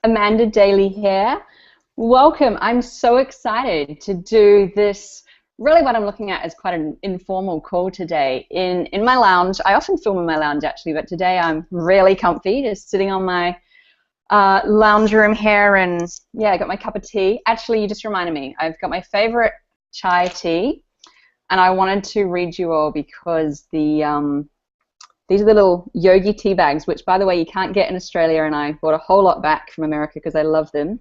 Amanda Daly here. Welcome. I'm so excited to do this, really what I'm looking at is quite an informal call today in my lounge. I often film in my lounge actually, but today I'm really comfy, just sitting on my lounge room here, and yeah, I got my cup of tea. Actually, you just reminded me, I've got my favorite chai tea, and I wanted to read you all because these are the little yogi tea bags, which, by the way, you can't get in Australia, and I bought a whole lot back from America because I love them.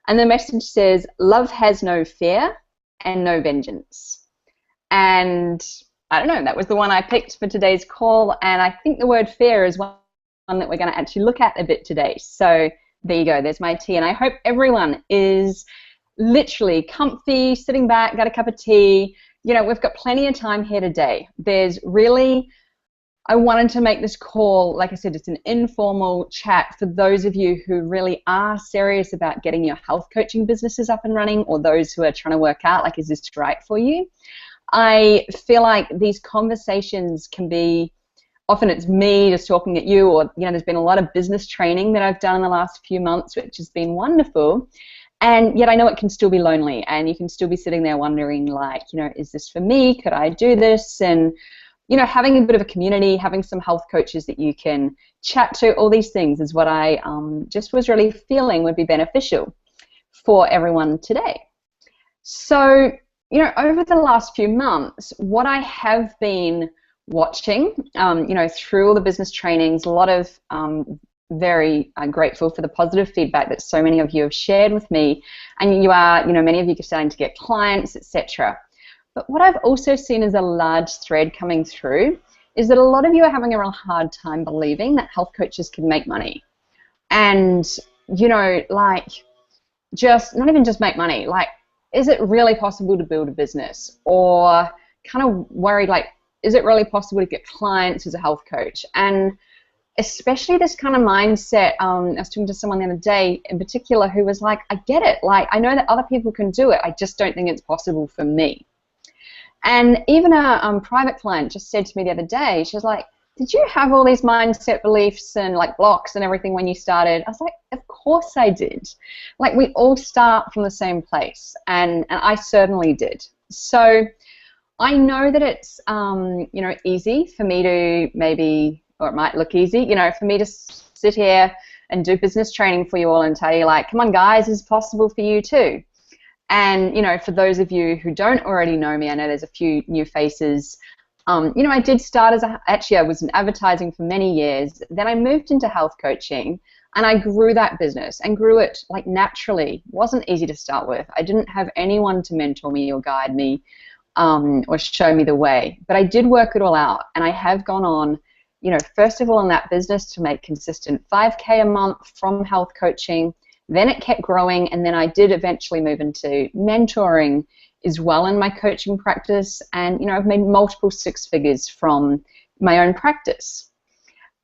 And the message says, love has no fear and no vengeance. And I don't know, that was the one I picked for today's call, and I think the word fear is one that we're going to actually look at a bit today. So there you go, there's my tea, and I hope everyone is literally comfy, sitting back, got a cup of tea. You know, we've got plenty of time here today. There's really... I wanted to make this call, like I said, it's an informal chat for those of you who really are serious about getting your health coaching businesses up and running, or those who are trying to work out, like, is this right for you? I feel like these conversations can be, often it's me just talking at you, or, you know, there's been a lot of business training that I've done in the last few months, which has been wonderful. And yet I know it can still be lonely, and you can still be sitting there wondering, like, you know, is this for me? Could I do this? And you know, having a bit of a community, having some health coaches that you can chat to, all these things is what I just was really feeling would be beneficial for everyone today. So, you know, over the last few months, what I have been watching, you know, through all the business trainings, a lot of very grateful for the positive feedback that so many of you have shared with me, and you are, you know, many of you are starting to get clients, etc. But what I've also seen as a large thread coming through is that a lot of you are having a real hard time believing that health coaches can make money. And, you know, like, just, not even just make money, like, is it really possible to build a business? Or kind of worried, like, is it really possible to get clients as a health coach? And especially this kind of mindset, I was talking to someone the other day in particular who was like, I get it, like, I know that other people can do it, I just don't think it's possible for me. And even a private client just said to me the other day, she was like, did you have all these mindset beliefs and like blocks and everything when you started? I was like, of course I did. Like, we all start from the same place, and I certainly did. So I know that it's, you know, easy for me to maybe, or it might look easy, you know, for me to sit here and do business training for you all and tell you, like, come on guys, it's possible for you too. And, you know, for those of you who don't already know me, I know there's a few new faces. You know, I did start as actually I was in advertising for many years. Then I moved into health coaching, and I grew that business and grew it like naturally. It wasn't easy to start with. I didn't have anyone to mentor me or guide me or show me the way. But I did work it all out, and I have gone on, you know, first of all in that business to make consistent 5K a month from health coaching. Then it kept growing, and then I did eventually move into mentoring as well in my coaching practice, and, you know, I've made multiple six figures from my own practice.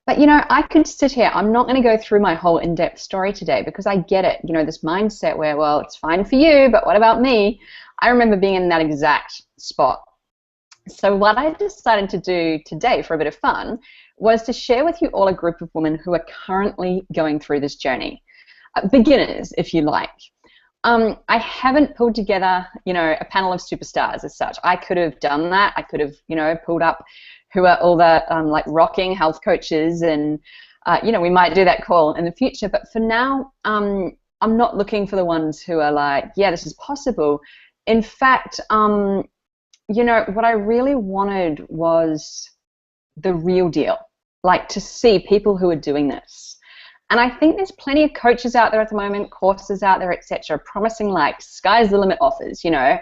But, you know, I could sit here, I'm not going to go through my whole in-depth story today because I get it, you know, this mindset where, well, it's fine for you, but what about me? I remember being in that exact spot. So what I decided to do today for a bit of fun was to share with you all a group of women who are currently going through this journey. Beginners, if you like. I haven't pulled together, you know, a panel of superstars as such. I could have done that. I could have, you know, pulled up who are all the like rocking health coaches, and you know, we might do that call in the future. But for now, I'm not looking for the ones who are like, yeah, this is possible. In fact, you know, what I really wanted was the real deal, like to see people who are doing this. And I think there's plenty of coaches out there at the moment, courses out there, etc., promising like sky's the limit offers, you know,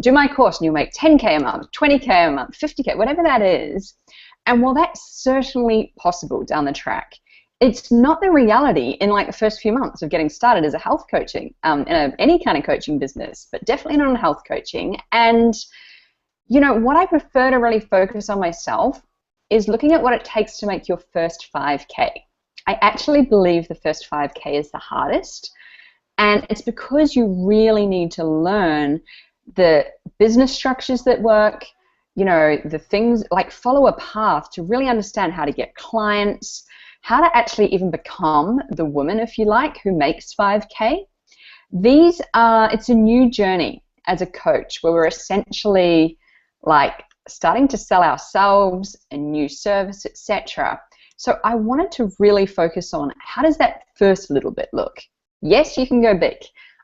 do my course and you'll make 10K a month, 20K a month, 50K, whatever that is. And while that's certainly possible down the track, it's not the reality in like the first few months of getting started as a health coaching, in any kind of coaching business, but definitely not in health coaching. And, you know, what I prefer to really focus on myself is looking at what it takes to make your first 5K. I actually believe the first 5K is the hardest, and it's because you really need to learn the business structures that work, you know, the things like follow a path to really understand how to get clients, how to actually even become the woman, if you like, who makes 5K. It's a new journey as a coach where we're essentially like starting to sell ourselves, a new service, etc. So I wanted to really focus on how does that first little bit look? Yes, you can go big.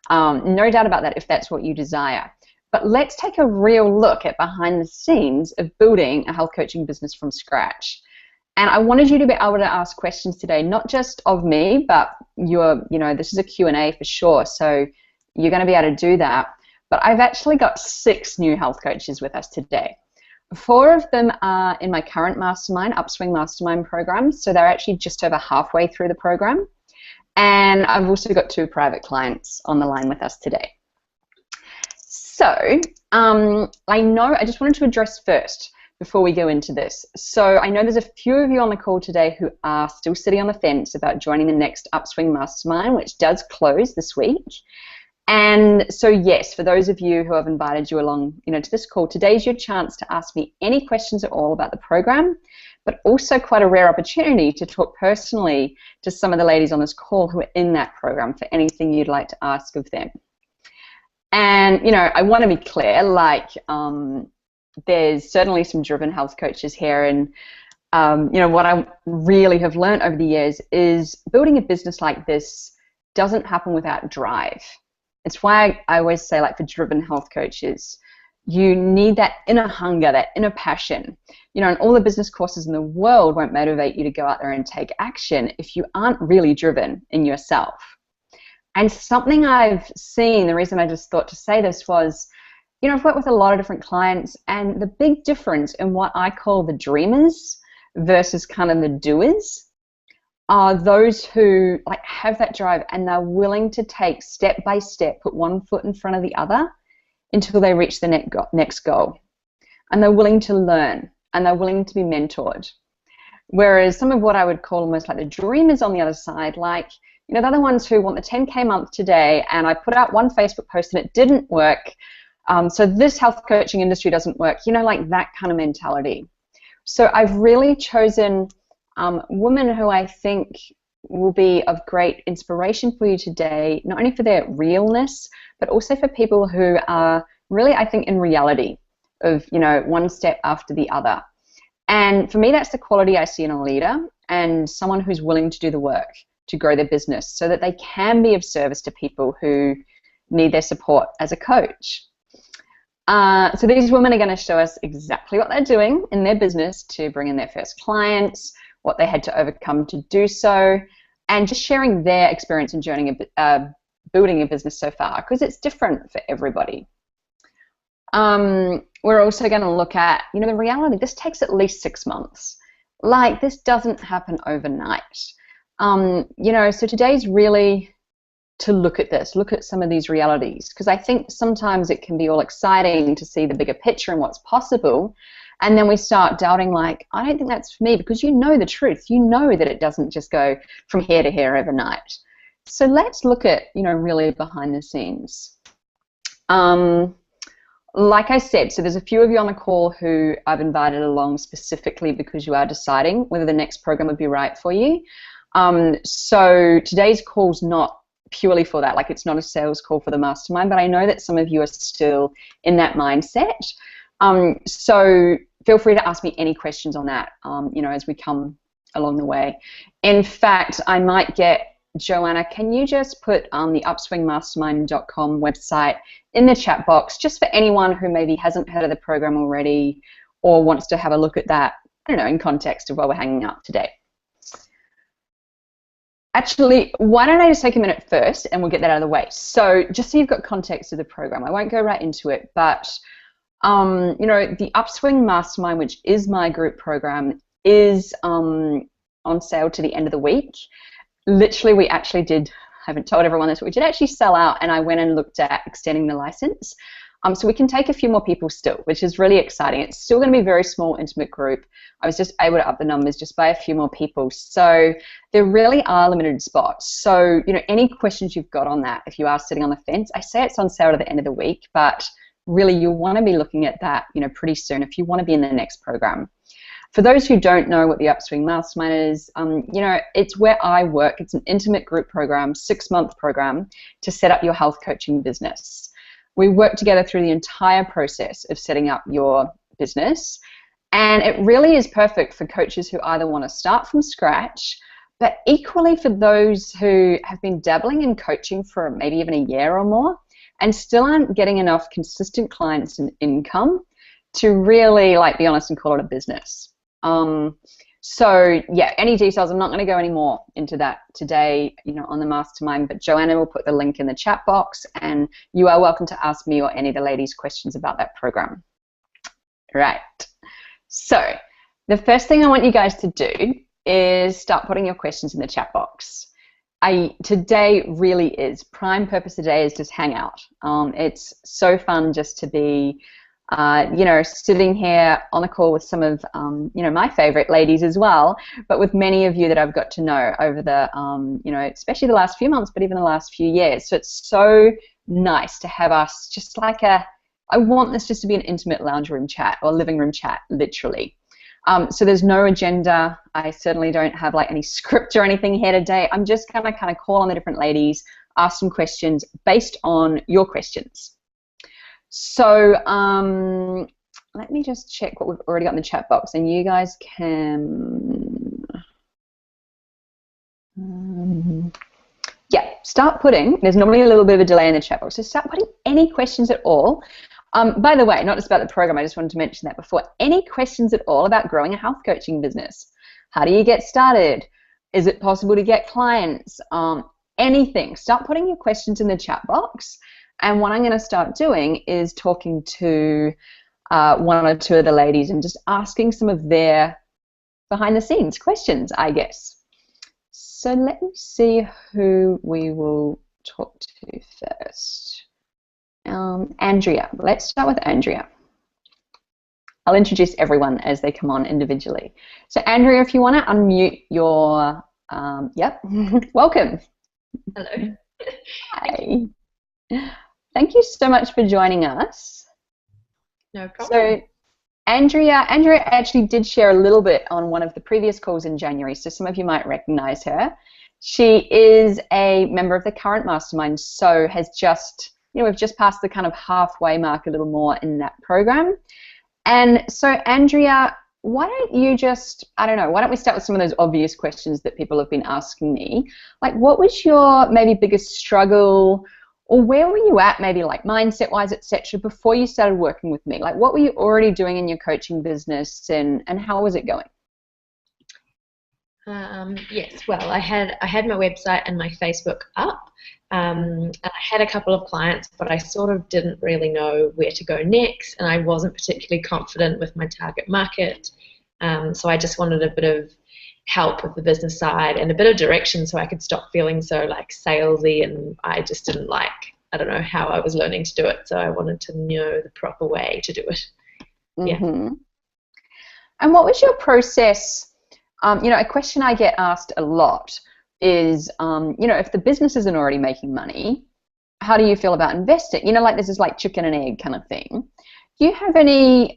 No doubt about that if that's what you desire. But let's take a real look at behind the scenes of building a health coaching business from scratch. And I wanted you to be able to ask questions today, not just of me, but this is a Q&A for sure, so you're going to be able to do that. But I've actually got 6 new health coaches with us today. 4 of them are in my current mastermind, Upswing Mastermind program, so they're actually just over halfway through the program. And I've also got 2 private clients on the line with us today. So I just wanted to address first, before we go into this. So I know there's a few of you on the call today who are still sitting on the fence about joining the next Upswing Mastermind, which does close this week. And so yes, for those of you who have invited you along, to this call, today's your chance to ask me any questions at all about the program, but also quite a rare opportunity to talk personally to some of the ladies on this call who are in that program for anything you'd like to ask of them. And, I want to be clear, there's certainly some driven health coaches here, and what I really have learned over the years is building a business like this doesn't happen without drive. It's why I always say, for driven health coaches, you need that inner hunger, that inner passion. And all the business courses in the world won't motivate you to go out there and take action if you aren't really driven in yourself. And something I've seen, the reason I just thought to say this was, I've worked with a lot of different clients, and the big difference in what I call the dreamers versus kind of the doers are those who have that drive and they're willing to take step by step, put one foot in front of the other until they reach the next goal. And they're willing to learn and they're willing to be mentored. Whereas some of what I would call almost like the dreamers on the other side, they're the ones who want the 10K month today, and I put out one Facebook post and it didn't work. So this health coaching industry doesn't work, that kind of mentality. So I've really chosen women who I think will be of great inspiration for you today, not only for their realness, but also for people who are really, I think, in reality of, one step after the other. And for me, that's the quality I see in a leader and someone who's willing to do the work to grow their business so that they can be of service to people who need their support as a coach. So these women are going to show us exactly what they're doing in their business to bring in their first clients, what they had to overcome to do so, and just sharing their experience in building a business so far, because it's different for everybody. We're also going to look at, the reality. This takes at least 6 months. This doesn't happen overnight. So today's really to look at this, look at some of these realities, because I think sometimes it can be all exciting to see the bigger picture and what's possible, and then we start doubting, I don't think that's for me, because the truth. That it doesn't just go from here to here overnight. So let's look at, really behind the scenes. Like I said, so there's a few of you on the call who I've invited along specifically because you are deciding whether the next program would be right for you. So today's call's not purely for that, it's not a sales call for the mastermind, but I know that some of you are still in that mindset. So feel free to ask me any questions on that, as we come along the way. In fact, I might get Joanna, can you just put the upswingmastermind.com website in the chat box just for anyone who maybe hasn't heard of the program already or wants to have a look at that, in context of where we're hanging out today. Actually, why don't I just take a minute first and we'll get that out of the way. So just so you've got context of the program, I won't go right into it, but the Upswing Mastermind, which is my group program, is on sale to the end of the week. Literally, we actually did, I haven't told everyone this, but we did actually sell out, and I went and looked at extending the license. So we can take a few more people still, which is really exciting. It's still going to be a very small, intimate group. I was just able to up the numbers just by a few more people. So there really are limited spots. So, any questions you've got on that, if you are sitting on the fence, I say it's on sale at the end of the week, but really you'll want to be looking at that, pretty soon if you want to be in the next program. For those who don't know what the Upswing Mastermind is, it's where I work. It's an intimate group program, 6-month program to set up your health coaching business. We work together through the entire process of setting up your business, and it really is perfect for coaches who either want to start from scratch, but equally for those who have been dabbling in coaching for maybe even a year or more and still aren't getting enough consistent clients and income to really be honest and call it a business. So yeah, any details, I'm not going to go any more into that today, on the mastermind, but Joanna will put the link in the chat box, and you are welcome to ask me or any of the ladies questions about that program. Right. So the first thing I want you guys to do is start putting your questions in the chat box. Today really is, prime purpose today is just hang out. It's so fun just to be sitting here on a call with some of, my favorite ladies as well, but with many of you that I've got to know over the, especially the last few months, but even the last few years. So it's so nice to have us just I want this just to be an intimate lounge room chat or living room chat, literally. So there's no agenda. I certainly don't have any script or anything here today. I'm just going to kind of call on the different ladies, ask some questions based on your questions. So let me just check what we've already got in the chat box, and you guys can, start putting, there's normally a little bit of a delay in the chat box, so start putting any questions at all. By the way, not just about the program, I just wanted to mention that before, any questions at all about growing a health coaching business. How do you get started? Is it possible to get clients? Anything. Start putting your questions in the chat box. And what I'm going to start doing is talking to one or two of the ladies and just asking some of their behind-the-scenes questions, I guess. So let me see who we will talk to first. Andrea. Let's start with Andrea. I'll introduce everyone as they come on individually. So Andrea, if you want to unmute your, welcome. Hello. Hi. Thank you so much for joining us. No problem. So Andrea actually did share a little bit on one of the previous calls in January, so some of you might recognize her. She is a member of the current mastermind, so has just, we've just passed the kind of halfway mark a little more in that program. And so Andrea, why don't you just, why don't we start with some of those obvious questions that people have been asking me? What was your maybe biggest struggle, or where were you at maybe mindset-wise, etc., before you started working with me? What were you already doing in your coaching business, and how was it going? Yes, well, I had my website and my Facebook up, and I had a couple of clients, but I sort of didn't really know where to go next, and I wasn't particularly confident with my target market, so I just wanted a bit of help with the business side and a bit of direction so I could stop feeling so salesy, and I just didn't I don't know how I was learning to do it, so I wanted to know the proper way to do it. Yeah. Mm-hmm. And what was your process? A question I get asked a lot is, if the business isn't already making money, how do you feel about investing? There's this chicken and egg kind of thing. Do you have any,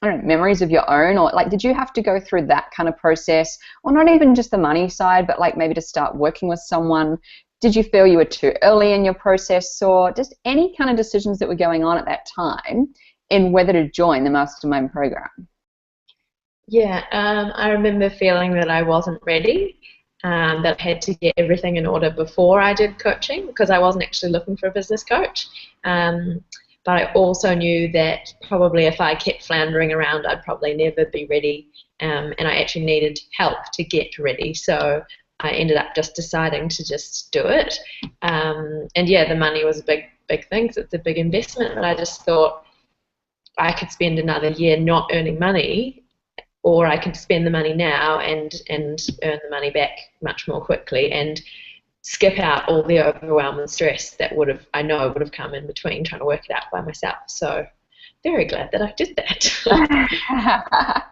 memories of your own, or did you have to go through that kind of process, or not even just the money side, but maybe to start working with someone? Did you feel you were too early in your process, or just any kind of decisions that were going on at that time in whether to join the mastermind program? Yeah, I remember feeling that I wasn't ready, that I had to get everything in order before I did coaching, because I wasn't actually looking for a business coach. But I also knew that probably if I kept floundering around, I'd probably never be ready, and I actually needed help to get ready. So I ended up just deciding to just do it. And yeah, the money was a big thing, because it's a big investment, but I just thought I could spend another year not earning money, or I could spend the money now and earn the money back much more quickly and skip out all the overwhelm and stress that I know would have come in between trying to work it out by myself. So very glad that I did that.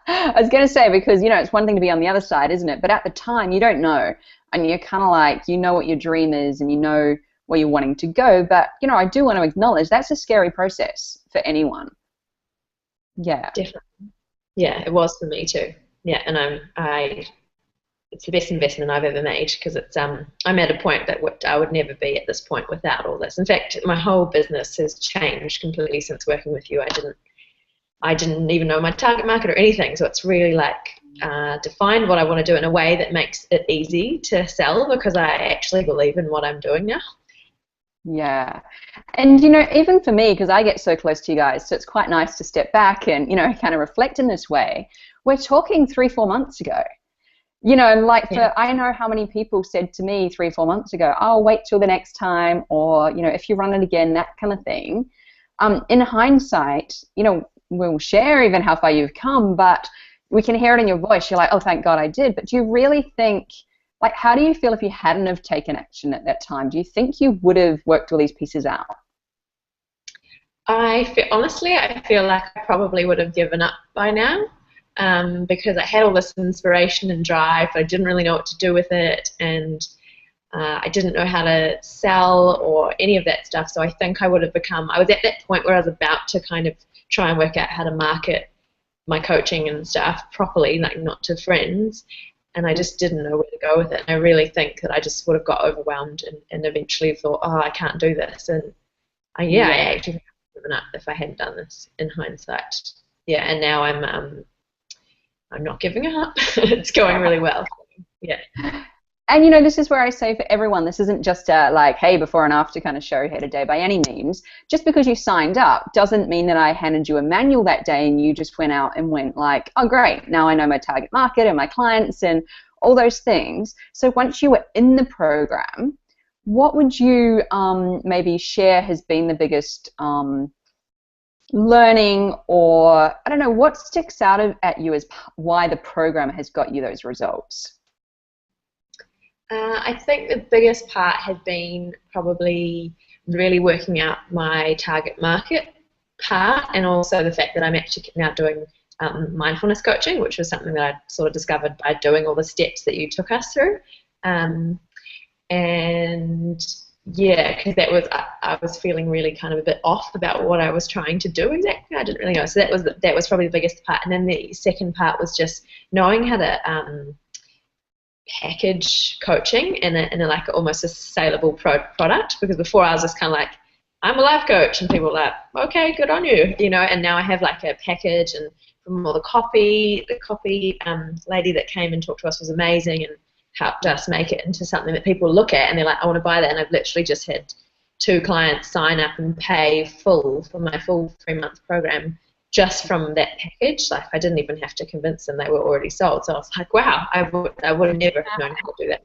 I was going to say, because, it's one thing to be on the other side, isn't it? But at the time, you don't know. And you're kind of you know what your dream is and you know where you're wanting to go. But, I do want to acknowledge that's a scary process for anyone. Yeah. Definitely. Yeah, it was for me too. Yeah, and it's the best investment I've ever made because I'm at a point that I would never be at this point without all this. In fact, my whole business has changed completely since working with you. I didn't even know my target market or anything, so it's really like defined what I want to do in a way that makes it easy to sell because I actually believe in what I'm doing now. Yeah. And, even for me, because I get so close to you guys, so it's quite nice to step back and, kind of reflect in this way. We're talking 3-4 months ago. Like Yeah. I know how many people said to me 3-4 months ago, oh, wait till the next time, or, if you run it again, that kind of thing. In hindsight, we'll share even how far you've come, but we can hear it in your voice. You're like, oh, thank God I did. But do you really think, like, how do you feel if you hadn't have taken action at that time? Do you think you would have worked all these pieces out? Honestly, I feel like I probably would have given up by now because I had all this inspiration and drive. I didn't really know what to do with it, and I didn't know how to sell or any of that stuff. So I think I would have I was at that point where I was about to kind of try and work out how to market my coaching and stuff properly, like not to friends. And I just didn't know where to go with it. And I really think that I just would have got overwhelmed and eventually thought, oh, I can't do this. And I actually would have given up if I hadn't done this in hindsight. Yeah, and now I'm not giving up. It's going really well. Yeah. And this is where I say for everyone, this isn't just a like, hey, before and after kind of show here today by any means. Just because you signed up doesn't mean that I handed you a manual that day and you just went out and went like, oh, great, now I know my target market and my clients and all those things. So once you were in the program, what would you maybe share has been the biggest learning, or I don't know, what sticks out at you as why the program has got you those results? I think the biggest part has been probably really working out my target market part, and also the fact that I'm actually now doing mindfulness coaching, which was something that I sort of discovered by doing all the steps that you took us through. And yeah, because I was feeling really kind of a bit off about what I was trying to do exactly. I didn't really know. So that was probably the biggest part. And then the second part was just knowing how to package coaching in a like almost a saleable product, because before I was just kind of like, I'm a life coach, and people were like, okay, good on you, and now I have like a package, and from all the copy lady that came and talked to us was amazing and helped us make it into something that people look at and they're like, I want to buy that. And I've literally just had 2 clients sign up and pay full for my full 3-month program just from that package. Like I didn't even have to convince them, they were already sold. So I was like, wow, I would have never have known how to do that.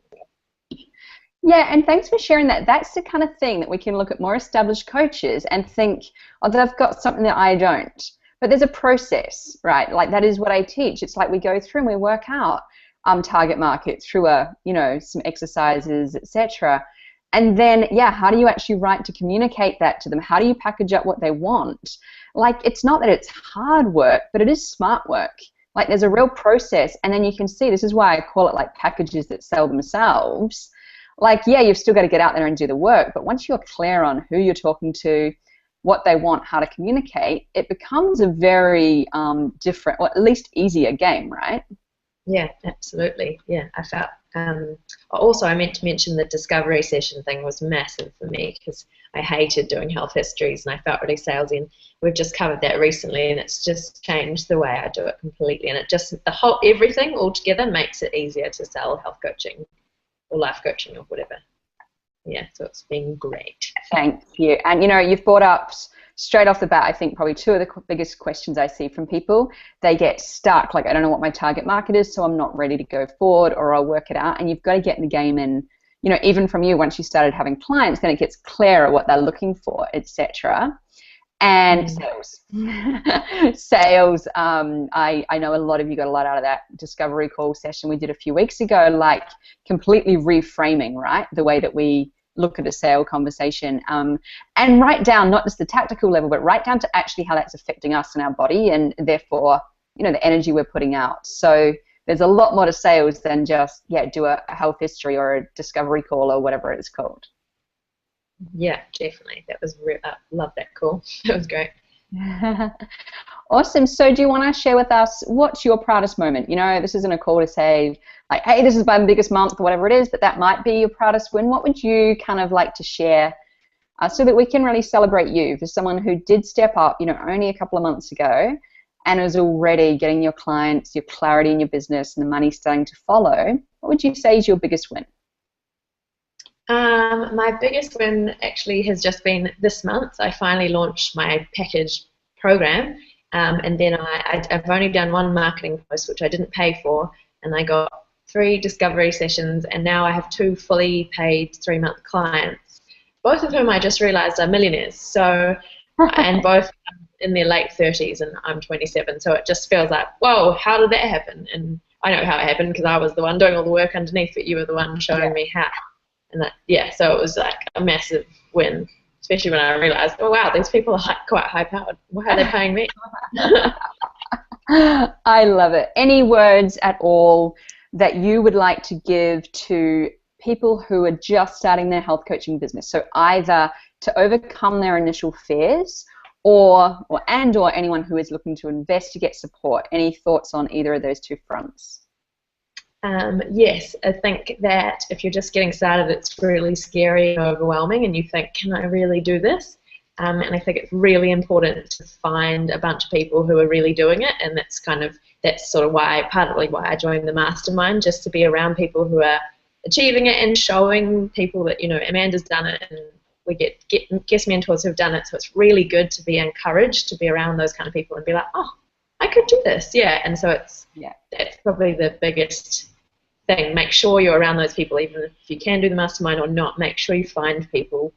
Yeah, and thanks for sharing that. That's the kind of thing that we can look at more established coaches and think, oh, they've got something that I don't. But there's a process, right? Like that is what I teach. It's like we go through and we work out target market through some exercises, etc. And then, yeah, how do you actually write to communicate that to them? How do you package up what they want? Like, it's not that it's hard work, but it is smart work. Like, there's a real process, and then you can see, this is why I call it like packages that sell themselves. Like, yeah, you've still got to get out there and do the work, but once you're clear on who you're talking to, what they want, how to communicate, it becomes a very different, or at least easier game, right? Yeah, absolutely. Yeah, I felt. Also, I meant to mention the discovery session thing was massive for me because I hated doing health histories and I felt really salesy. And we've just covered that recently, and it's just changed the way I do it completely. And it just everything altogether makes it easier to sell health coaching or life coaching or whatever. Yeah, so it's been great. Thank you. And you've brought up straight off the bat, I think probably 2 of the biggest questions I see from people. They get stuck, like, I don't know what my target market is, so I'm not ready to go forward, or I'll work it out. And you've got to get in the game, and even from you, once you started having clients, then it gets clearer what they're looking for, etc. And sales, I know a lot of you got a lot out of that discovery call session we did a few weeks ago, like completely reframing, right, the way that we look at a sale conversation, and write down not just the tactical level, but write down to actually how that's affecting us and our body, and therefore, the energy we're putting out. So there's a lot more to sales than just, do a health history or a discovery call or whatever it's called. Yeah, definitely. That was I love that call. That was great. Awesome. So do you want to share with us what's your proudest moment? You know, this isn't a call to say, like, hey, this is my biggest month or whatever it is, but that might be your proudest win. What would you kind of like to share so that we can really celebrate you for someone who did step up, you know, only a couple of months ago and is already getting your clients, your clarity in your business, and the money starting to follow? What would you say is your biggest win? My biggest win actually has just been this month. I finally launched my package program, and then I've only done one marketing post, which I didn't pay for, and I got 3 discovery sessions, and now I have 2 fully paid 3-month clients, both of whom I just realized are millionaires. So, and both in their late 30s, and I'm 27, so it just feels like, whoa, how did that happen? And I know how it happened because I was the one doing all the work underneath, but you were the one showing me how. And that, yeah, so it was like a massive win, especially when I realized, oh wow, these people are like quite high powered. Why are they paying me? I love it. Any words at all that you would like to give to people who are just starting their health coaching business? So either to overcome their initial fears or anyone who is looking to invest to get support. Any thoughts on either of those 2 fronts? Yes, I think that if you're just getting started, it's really scary and overwhelming, and you think, can I really do this? And I think it's really important to find a bunch of people who are really doing it, and that's sort of partly why I joined the mastermind, just to be around people who are achieving it and showing people that, you know, Amanda's done it, and we get guest mentors who've done it, so it's really good to be encouraged to be around those kind of people and be like, oh, I could do this, yeah. And so that's probably the biggest thing. Make sure you're around those people, even if you can do the mastermind or not. Make sure you find people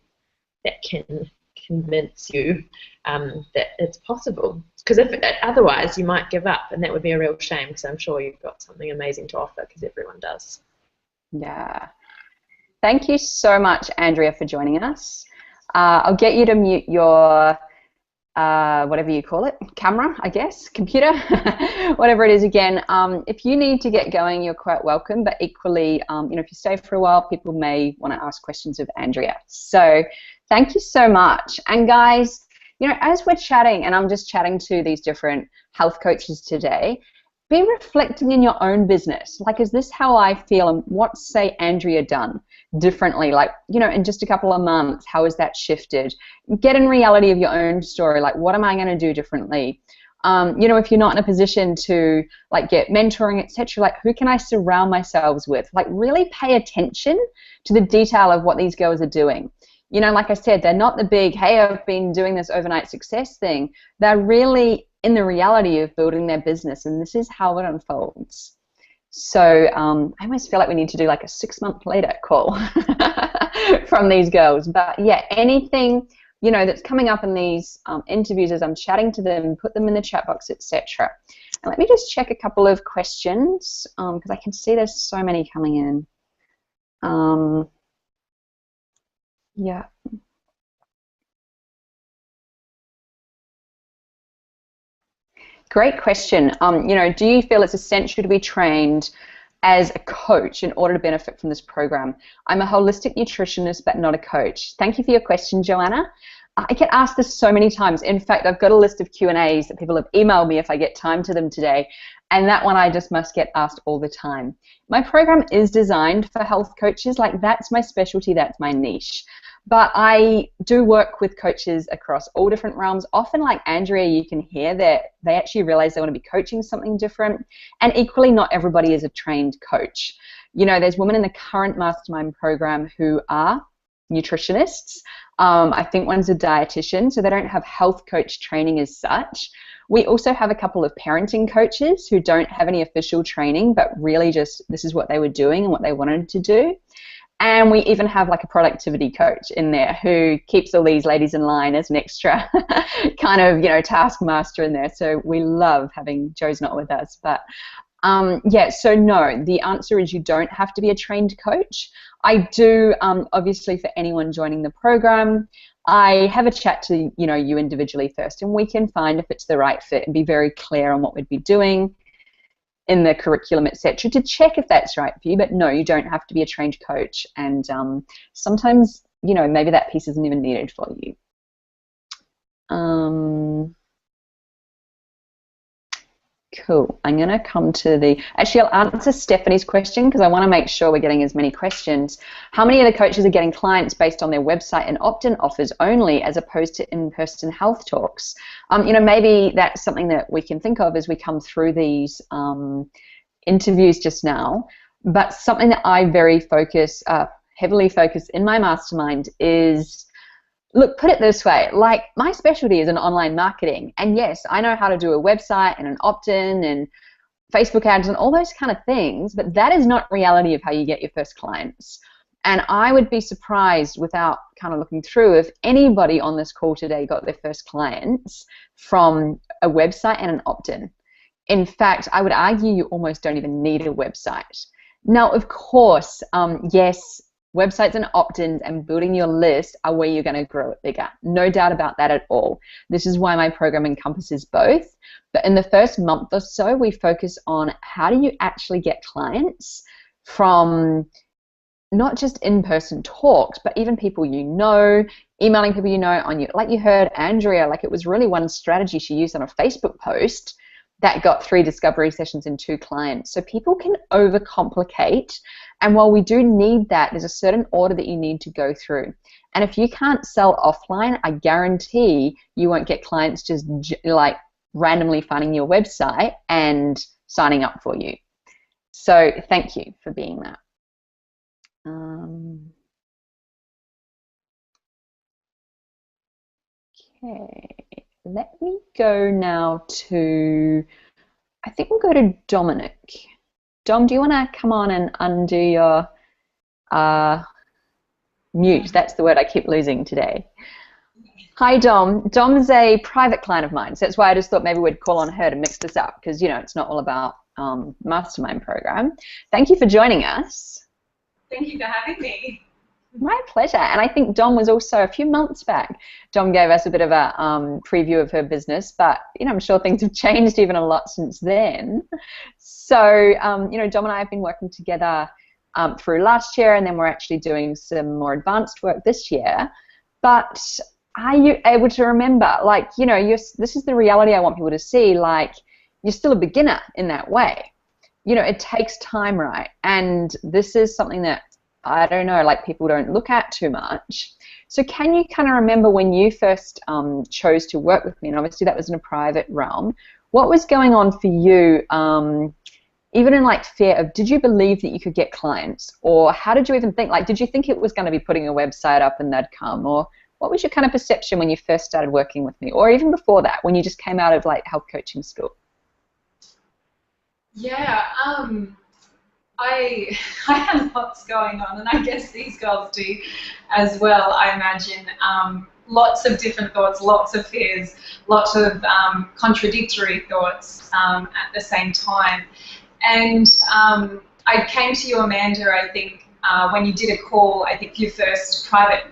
that can convince you that it's possible. Because otherwise, you might give up, and that would be a real shame. Because I'm sure you've got something amazing to offer, because everyone does. Yeah. Thank you so much, Andrea, for joining us. I'll get you to mute your whatever you call it, camera, I guess, computer, whatever it is again. If you need to get going, you're quite welcome, but equally, you know, if you stay for a while, people may want to ask questions of Andrea. So thank you so much. And guys, you know, as we're chatting, and I'm just chatting to these different health coaches today, be reflecting in your own business. Like, is this how I feel? And what's, say, Andrea done differently? Like, you know, in just a couple of months, how has that shifted? Get in reality of your own story. Like, what am I going to do differently? You know, if you're not in a position to, like, get mentoring, etc., like, who can I surround myself with? Like, really pay attention to the detail of what these girls are doing. You know, like I said, they're not the big, hey, I've been doing this overnight success thing. They're really in the reality of building their business, and this is how it unfolds. So I almost feel like we need to do like a 6-month later call from these girls. But yeah, anything, you know, that's coming up in these interviews as I'm chatting to them, put them in the chat box, etc. And let me just check a couple of questions because I can see there's so many coming in. Yeah. Great question. You know, do you feel it's essential to be trained as a coach in order to benefit from this program? I'm a holistic nutritionist, but not a coach. Thank you for your question, Joanna. I get asked this so many times. In fact, I've got a list of Q&As that people have emailed me if I get time to them today, and that one I just must get asked all the time. My program is designed for health coaches. Like, that's my specialty, that's my niche. But I do work with coaches across all different realms. Often, like Andrea, you can hear that they actually realize they want to be coaching something different. And equally, not everybody is a trained coach. You know, there's women in the current mastermind program who are nutritionists. I think one's a dietitian, so they don't have health coach training as such. We also have a couple of parenting coaches who don't have any official training, but really just this is what they were doing and what they wanted to do. And we even have like a productivity coach in there who keeps all these ladies in line as an extra kind of, you know, taskmaster in there. So we love having Joe's not with us. But yeah, so no, the answer is you don't have to be a trained coach. I do, obviously, for anyone joining the program, I have a chat to, you know, you individually first, and we can find if it's the right fit and be very clear on what we'd be doing in the curriculum, etc., to check if that's right for you. But no, you don't have to be a trained coach, and sometimes, you know, maybe that piece isn't even needed for you. Cool. I'm going to come to the... Actually, I'll answer Stephanie's question because I want to make sure we're getting as many questions. How many of the coaches are getting clients based on their website and opt-in offers only as opposed to in-person health talks? You know, maybe that's something that we can think of as we come through these interviews just now. But something that I heavily focus in my mastermind is... Look, put it this way, like my specialty is in online marketing, and yes, I know how to do a website and an opt-in and Facebook ads and all those kind of things, but that is not reality of how you get your first clients. And I would be surprised, without kind of looking through, if anybody on this call today got their first clients from a website and an opt-in. In fact, I would argue you almost don't even need a website. Now, of course, yes, websites and opt-ins and building your list are where you're going to grow it bigger. No doubt about that at all. This is why my program encompasses both. But in the first month or so, we focus on how do you actually get clients from not just in-person talks, but even people you know, emailing people you know on you. Like you heard Andrea, like it was really one strategy she used on a Facebook post that got 3 discovery sessions and 2 clients. So people can overcomplicate. And while we do need that, there's a certain order that you need to go through. And if you can't sell offline, I guarantee you won't get clients just like randomly finding your website and signing up for you. So thank you for being that. Okay, let me go now to, I think we'll go to Dominic. Dom, do you want to come on and undo your mute? That's the word I keep losing today. Hi, Dom. Dom's a private client of mine, so that's why I just thought maybe we'd call on her to mix this up because, you know, it's not all about mastermind program. Thank you for joining us. Thank you for having me. My pleasure. And I think Dom was also a few months back. Dom gave us a bit of a preview of her business, but, you know, I'm sure things have changed even a lot since then. So, you know, Dom and I have been working together through last year, and then we're actually doing some more advanced work this year. But are you able to remember, like, you know, this is the reality I want people to see, like, you're still a beginner in that way. You know, it takes time, right? And this is something that, I don't know, like people don't look at too much. So can you kind of remember when you first chose to work with me, and obviously that was in a private realm, what was going on for you, even in like fear of, did you believe that you could get clients? Or how did you even think, like, did you think it was going to be putting a website up and they'd come? Or what was your kind of perception when you first started working with me? Or even before that, when you just came out of like health coaching school? Yeah, I had lots going on, and I guess these girls do as well, I imagine. Lots of different thoughts, lots of fears, lots of contradictory thoughts at the same time. And I came to you, Amanda, I think, when you did a call, I think your first private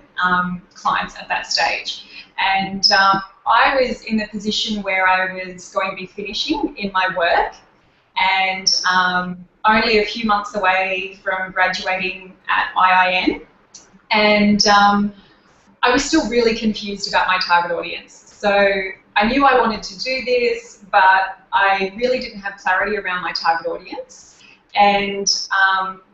clients at that stage. And I was in the position where I was going to be finishing in my work, and only a few months away from graduating at IIN, and I was still really confused about my target audience. So I knew I wanted to do this, but I really didn't have clarity around my target audience, and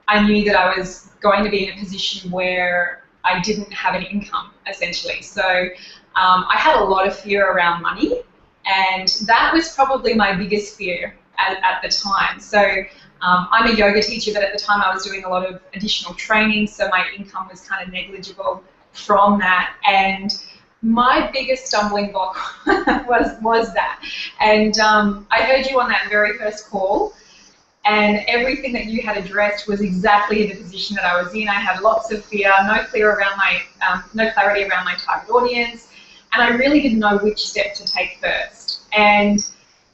I knew that I was going to be in a position where I didn't have an income, essentially. So I had a lot of fear around money, and that was probably my biggest fear at the time. So I'm a yoga teacher, but at the time I was doing a lot of additional training, so my income was kind of negligible from that. And my biggest stumbling block was that. And I heard you on that very first call, and everything that you had addressed was exactly the position that I was in. I had lots of fear, no clarity around my target audience, and I really didn't know which step to take first. And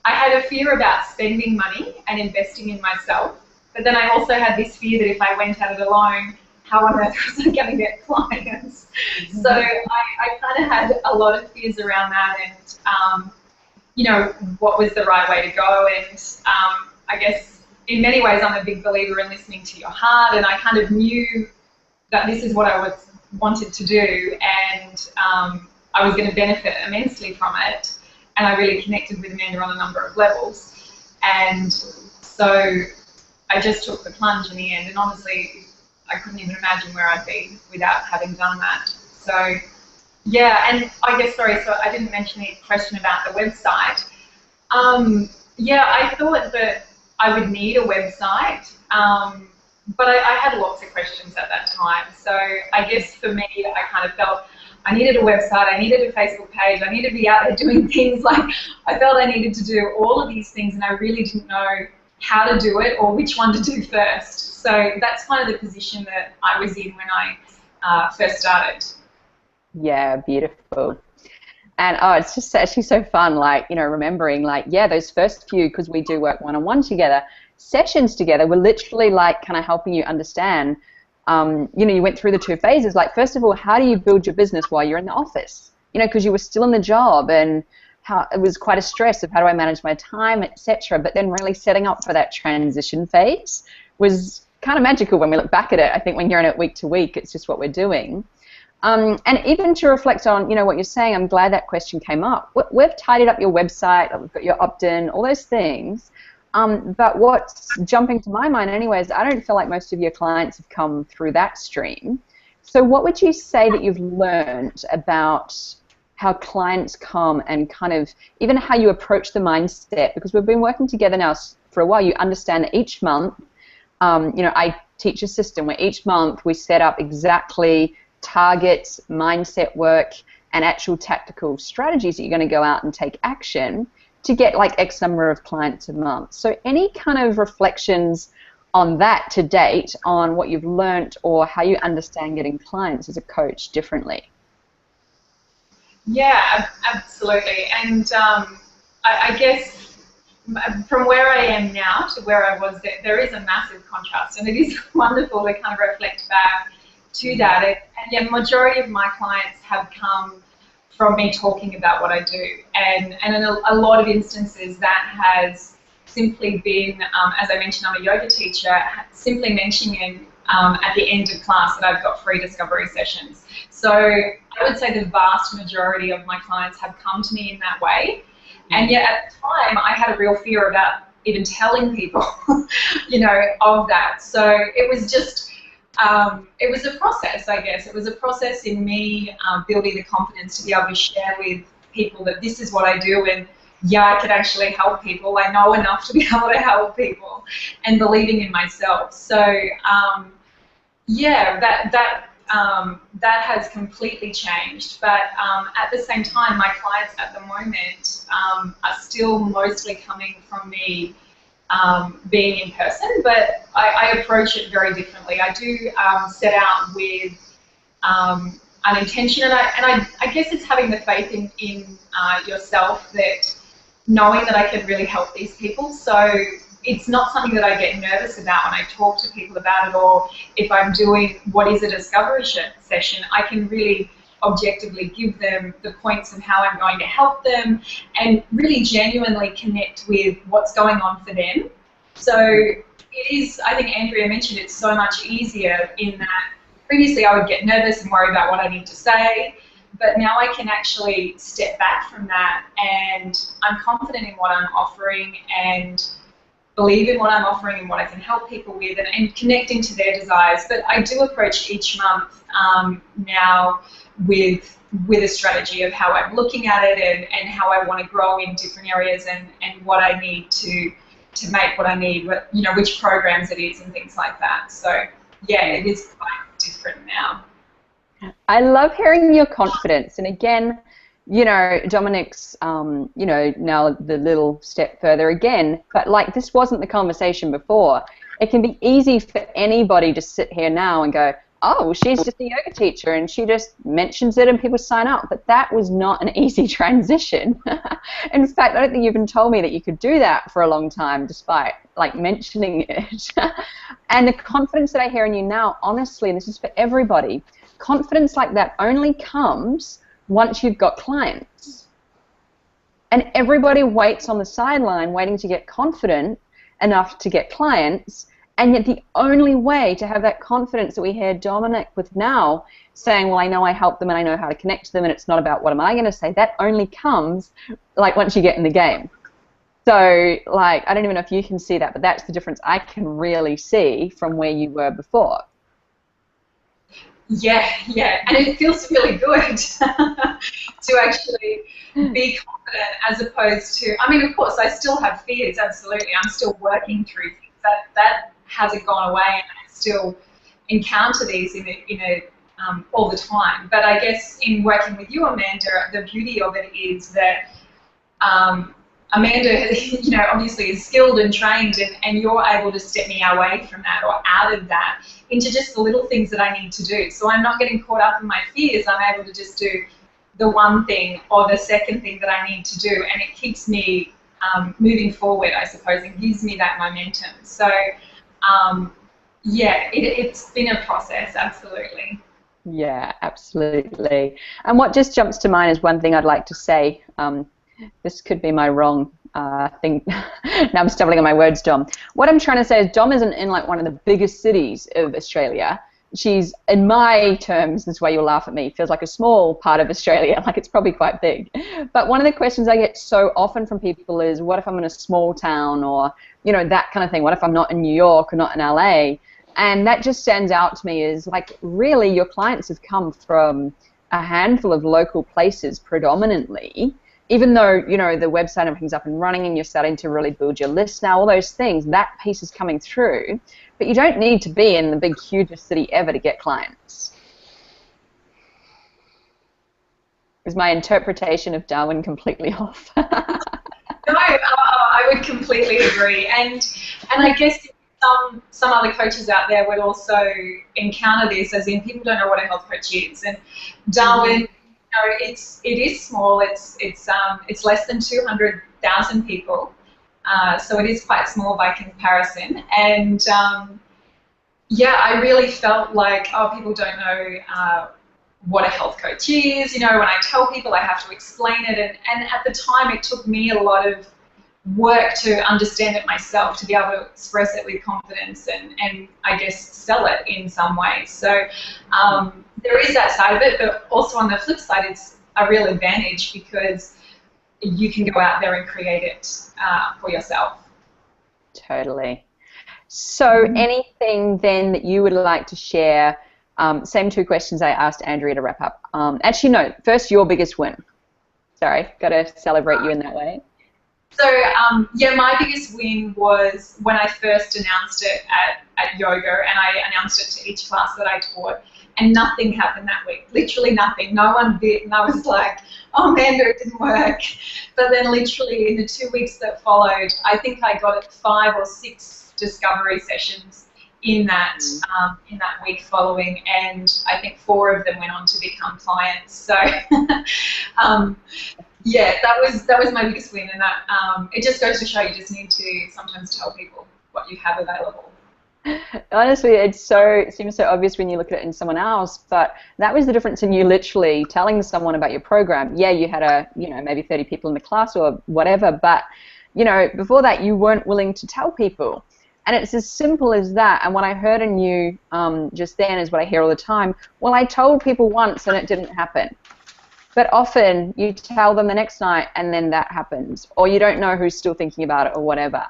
I had a fear about spending money and investing in myself, but then I also had this fear that if I went at it alone, how on earth was I going to get clients? Mm-hmm. So I kind of had a lot of fears around that, and you know, what was the right way to go. And I guess in many ways I'm a big believer in listening to your heart, and I kind of knew that this is what I wanted to do, and I was going to benefit immensely from it. And I really connected with Amanda on a number of levels. And so I just took the plunge in the end, and honestly, I couldn't even imagine where I'd be without having done that. So yeah, and I guess, sorry, so I didn't mention the question about the website. Yeah, I thought that I would need a website, but I had lots of questions at that time. So I guess for me, I kind of felt I needed a website, I needed a Facebook page, I needed to be out there doing things. Like, I felt I needed to do all of these things, and I really didn't know how to do it or which one to do first. So that's kind of the position that I was in when I first started. Yeah, beautiful. And oh, it's just actually so fun, like, you know, remembering, like, yeah, those first few, because we do work one-on-one together, sessions together, we're literally like kind of helping you understand, you know, you went through the 2 phases. Like, first of all, how do you build your business while you're in the office? You know, because you were still in the job, and how it was quite a stress of how do I manage my time, etc. But then really setting up for that transition phase was kind of magical when we look back at it. I think when you're in it week to week, it's just what we're doing. And even to reflect on, you know, what you're saying, I'm glad that question came up. We've tidied up your website, we've got your opt-in, all those things. But what's jumping to my mind anyway is I don't feel like most of your clients have come through that stream. So what would you say that you've learned about how clients come and kind of even how you approach the mindset? Because we've been working together now for a while. You understand that each month, you know, I teach a system where each month we set up exactly targets, mindset work, and actual tactical strategies that you're going to go out and take action to get like X number of clients a month. So any kind of reflections on that to date, on what you've learnt or how you understand getting clients as a coach differently? Yeah, absolutely. And I guess from where I am now to where I was, there is a massive contrast, and it is wonderful to kind of reflect back to that. And yeah, majority of my clients have come from me talking about what I do, and in a lot of instances that has simply been, as I mentioned, I'm a yoga teacher, simply mentioning at the end of class that I've got free discovery sessions. So I would say the vast majority of my clients have come to me in that way, and yet at the time I had a real fear about even telling people, you know, of that. So it was just it was a process, I guess. It was a process in me building the confidence to be able to share with people that this is what I do, and yeah, I could actually help people. I know enough to be able to help people, and believing in myself. So yeah, that has completely changed. But at the same time, my clients at the moment are still mostly coming from me being in person, but I approach it very differently. I do set out with an intention, and I guess it's having the faith in yourself, that knowing that I can really help these people. So it's not something that I get nervous about when I talk to people about it, or if I'm doing what is a discovery session, I can really objectively give them the points of how I'm going to help them and really genuinely connect with what's going on for them. So it is, I think Andrea mentioned, it's so much easier in that previously I would get nervous and worry about what I need to say, but now I can actually step back from that, and I'm confident in what I'm offering and believe in what I'm offering and what I can help people with, and connecting to their desires. But I do approach each month now with a strategy of how I'm looking at it, and how I want to grow in different areas, and what I need to make what I need, you know, which programs it is and things like that. So yeah, it is quite different now. I love hearing your confidence, and again, you know, Dominic's, you know, now the little step further again, but like this wasn't the conversation before. It can be easy for anybody to sit here now and go, oh, well, she's just a yoga teacher and she just mentions it and people sign up. But that was not an easy transition. In fact, I don't think you even told me that you could do that for a long time despite like mentioning it. And the confidence that I hear in you now, honestly, and this is for everybody, confidence like that only comes once you've got clients. And everybody waits on the sideline waiting to get confident enough to get clients. And yet the only way to have that confidence that we hear Dominic with now, saying, well, I know I help them and I know how to connect to them and it's not about what am I going to say, that only comes like once you get in the game. So, like, I don't even know if you can see that, but that's the difference I can really see from where you were before. Yeah, and it feels really good to actually be confident as opposed to, I mean, of course, I still have fears, absolutely. I'm still working through things. That hasn't gone away, and I still encounter these all the time. But I guess in working with you, Amanda, the beauty of it is that Amanda, obviously is skilled and trained, and you're able to step me away from that or out of that into just the little things that I need to do. So I'm not getting caught up in my fears. I'm able to just do the one thing or the second thing that I need to do, and it keeps me moving forward, I suppose, and gives me that momentum. So, yeah, it's been a process, absolutely. Yeah, absolutely. And what just jumps to mind is one thing I'd like to say. This could be my wrong thing. Now I'm stumbling on my words, Dom. What I'm trying to say is Dom isn't in like one of the biggest cities of Australia. She's, in my terms, this way you'll laugh at me, feels like a small part of Australia, like it's probably quite big. But one of the questions I get so often from people is, what if I'm in a small town, or, that kind of thing? What if I'm not in New York or not in LA? And that just stands out to me is, like, really your clients have come from a handful of local places predominantly. Even though, the website and everything's up and running and you're starting to really build your list now, all those things, that piece is coming through. But you don't need to be in the big, hugest city ever to get clients. Is my interpretation of Darwin completely off? No, I would completely agree. And I guess some other coaches out there would also encounter this, as in people don't know what a health coach is. And Darwin, it is small. It's less than 200,000 people, so it is quite small by comparison. And yeah, I really felt like, people don't know what a health coach is. When I tell people, I have to explain it. And at the time, it took me a lot of work to understand it myself, to be able to express it with confidence and I guess sell it in some way. So there is that side of it, but also on the flip side, it's a real advantage because you can go out there and create it for yourself. Totally. So anything then that you would like to share? Same two questions I asked Andrea to wrap up. Actually, no, first your biggest win. Sorry, got to celebrate you in that way. So, yeah, my biggest win was when I first announced it at yoga, and I announced it to each class that I taught, and nothing happened that week. Literally nothing. No one bit, and I was like, oh, Amanda, it didn't work. But then literally in the 2 weeks that followed, I think I got 5 or 6 discovery sessions in that week following, and I think 4 of them went on to become clients. So yeah, that was my biggest win, and that it just goes to show you just need to sometimes tell people what you have available. Honestly, it seems so obvious when you look at it in someone else, but that was the difference in you literally telling someone about your program. Yeah, you had maybe 30 people in the class or whatever, but before that you weren't willing to tell people. And it's as simple as that. And what I heard in you just then is what I hear all the time. Well, I told people once and it didn't happen. But often you tell them the next night and then that happens. Or you don't know who's still thinking about it or whatever.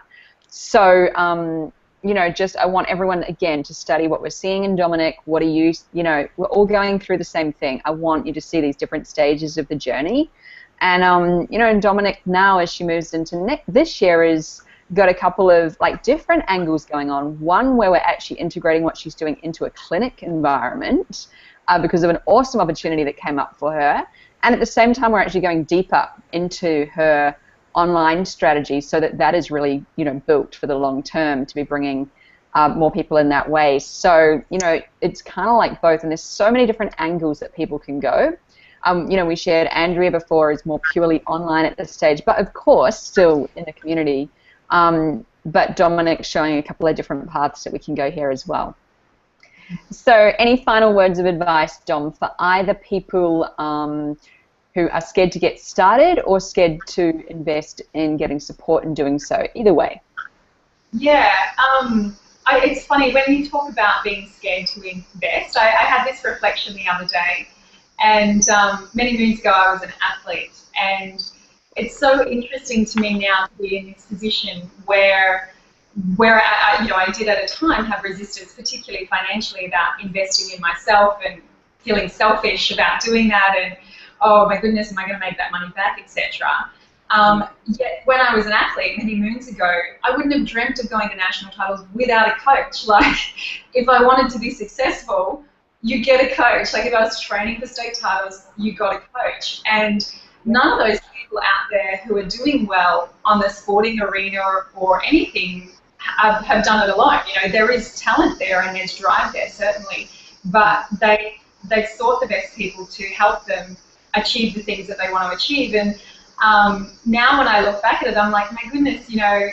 So, I want everyone, again, to study what we're seeing in Dominic. What are you, we're all going through the same thing. I want you to see these different stages of the journey. And, Dominic now, as she moves into this year, is got a couple of different angles going on. One where we're actually integrating what she's doing into a clinic environment because of an awesome opportunity that came up for her. And at the same time, we're actually going deeper into her online strategy so that is really, built for the long term to be bringing more people in that way. So, it's kind of like both, and there's so many different angles that people can go. We shared Andrea before is more purely online at this stage, but of course still in the community. But Dominic's showing a couple of different paths that we can go here as well. So any final words of advice, Dom, for either people who are scared to get started or scared to invest in getting support and doing so? Either way. Yeah, it's funny, when you talk about being scared to invest, I had this reflection the other day, and many moons ago I was an athlete, and it's so interesting to me now to be in this position where I did at a time have resistance, particularly financially, about investing in myself and feeling selfish about doing that, and oh my goodness, am I going to make that money back, etc. Yet when I was an athlete many moons ago, I wouldn't have dreamt of going to national titles without a coach. Like, if I wanted to be successful, you get a coach. Like, if I was training for state titles, you got a coach. And none of those people out there who are doing well on the sporting arena or anything have done it alone. You know, there is talent there and there's drive there, certainly, but they've sought the best people to help them achieve the things that they want to achieve. And now when I look back at it, I'm like, my goodness, you know,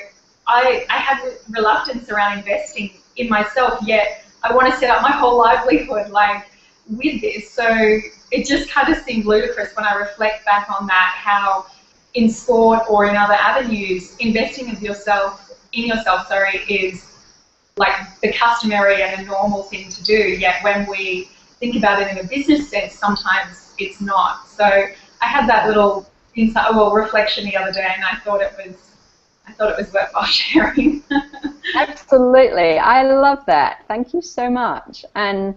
I had reluctance around investing in myself, yet I want to set up my whole livelihood like with this. So it just kind of seemed ludicrous when I reflect back on that, how in sport or in other avenues, investing in yourself, is like the customary and a normal thing to do, yet when we think about it in a business sense, sometimes it's not. So I had that little reflection the other day, and I thought it was worthwhile sharing. Absolutely. I love that. Thank you so much. And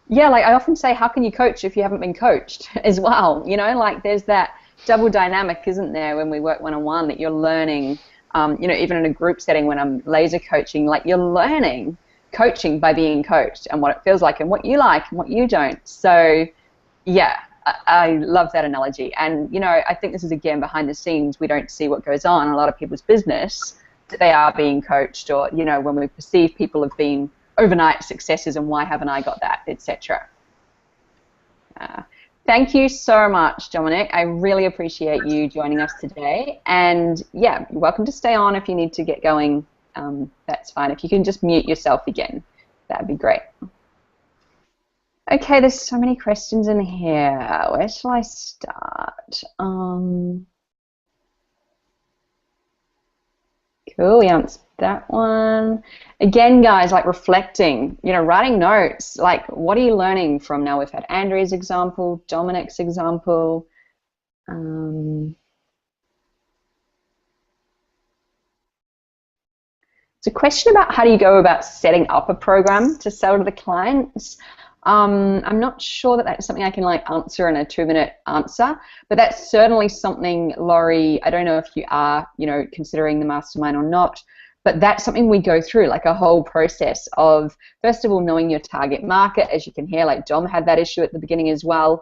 yeah, like I often say, how can you coach if you haven't been coached as well? You know, like there's that double dynamic, isn't there, when we work one-on-one, that you're learning, you know, even in a group setting when I'm laser coaching, like you're learning coaching by being coached and what it feels like and what you like and what you don't. So yeah, I love that analogy. And, you know, I think this is, again, behind the scenes. We don't see what goes on in a lot of people's business, that they are being coached, or, you know, when we perceive people have been overnight successes and why haven't I got that, etc. Thank you so much, Dominic. I really appreciate you joining us today. And, yeah, you're welcome to stay on if you need to get going. That's fine. If you can just mute yourself again, that would be great. Okay, there's so many questions in here. Where shall I start? Cool, we answered that one. Again, guys, like reflecting, you know, writing notes. Like, what are you learning from now? We've had Andrea's example, Dominic's example. It's a question about how do you go about setting up a program to sell to the clients. I'm not sure that that's something I can like answer in a 2-minute answer, but that's certainly something, Laurie, I don't know if you are, you know, considering the mastermind or not, but that's something we go through, like a whole process of, first of all, knowing your target market. As you can hear, like Dom had that issue at the beginning as well.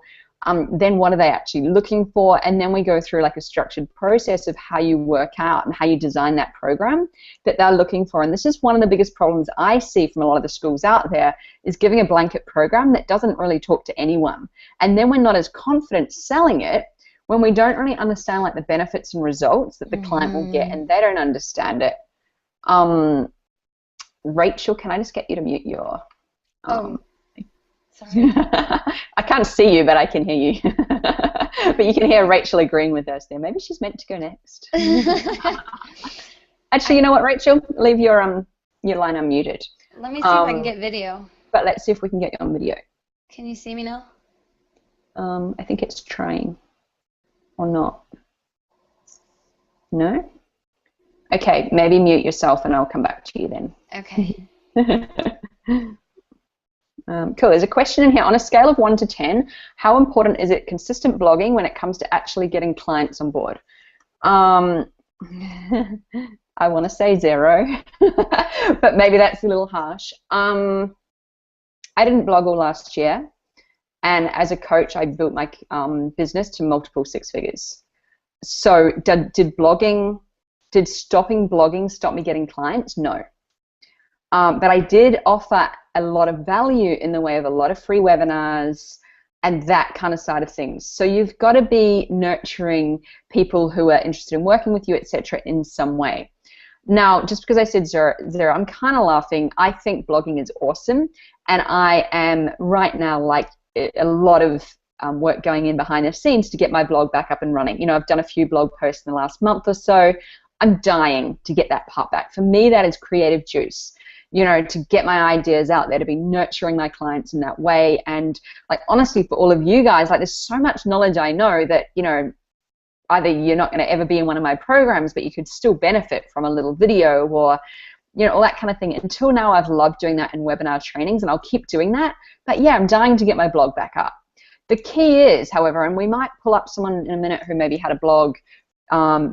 Then what are they actually looking for? And then we go through like a structured process of how you work out and how you design that program that they're looking for. And this is one of the biggest problems I see from a lot of the schools out there, is giving a blanket program that doesn't really talk to anyone. And then we're not as confident selling it when we don't really understand like the benefits and results that the client will get, and they don't understand it. Rachel, can I just get you to mute your... Sorry. I can't see you, but I can hear you. But you can hear Rachel agreeing with us there. Maybe she's meant to go next. Actually, you know what, Rachel? Leave your line unmuted. Let me see if I can get video. But let's see if we can get you on video. Can you see me now? I think it's trying. Or not. No? Okay, maybe mute yourself and I'll come back to you then. Okay. Cool. There's a question in here. On a scale of 1 to 10, how important is it consistent blogging when it comes to actually getting clients on board? I want to say 0, but maybe that's a little harsh. I didn't blog all last year, and as a coach, I built my business to multiple 6 figures. So did stopping blogging stop me getting clients? No. But I did offer a lot of value in the way of a lot of free webinars and that kind of side of things. So you've got to be nurturing people who are interested in working with you, etc., in some way. Now, just because I said 0, I'm kind of laughing. I think blogging is awesome, and I am right now like a lot of work going in behind the scenes to get my blog back up and running. You know, I've done a few blog posts in the last month or so. I'm dying to get that part back. For me, that is creative juice. You know, to get my ideas out there, to be nurturing my clients in that way. And like honestly, for all of you guys, like there's so much knowledge I know that, you know, either you're not going to ever be in one of my programs, but you could still benefit from a little video, or all that kind of thing. Until now, I've loved doing that in webinar trainings, and I'll keep doing that. But yeah, I'm dying to get my blog back up. The key is, however, and we might pull up someone in a minute who maybe had a blog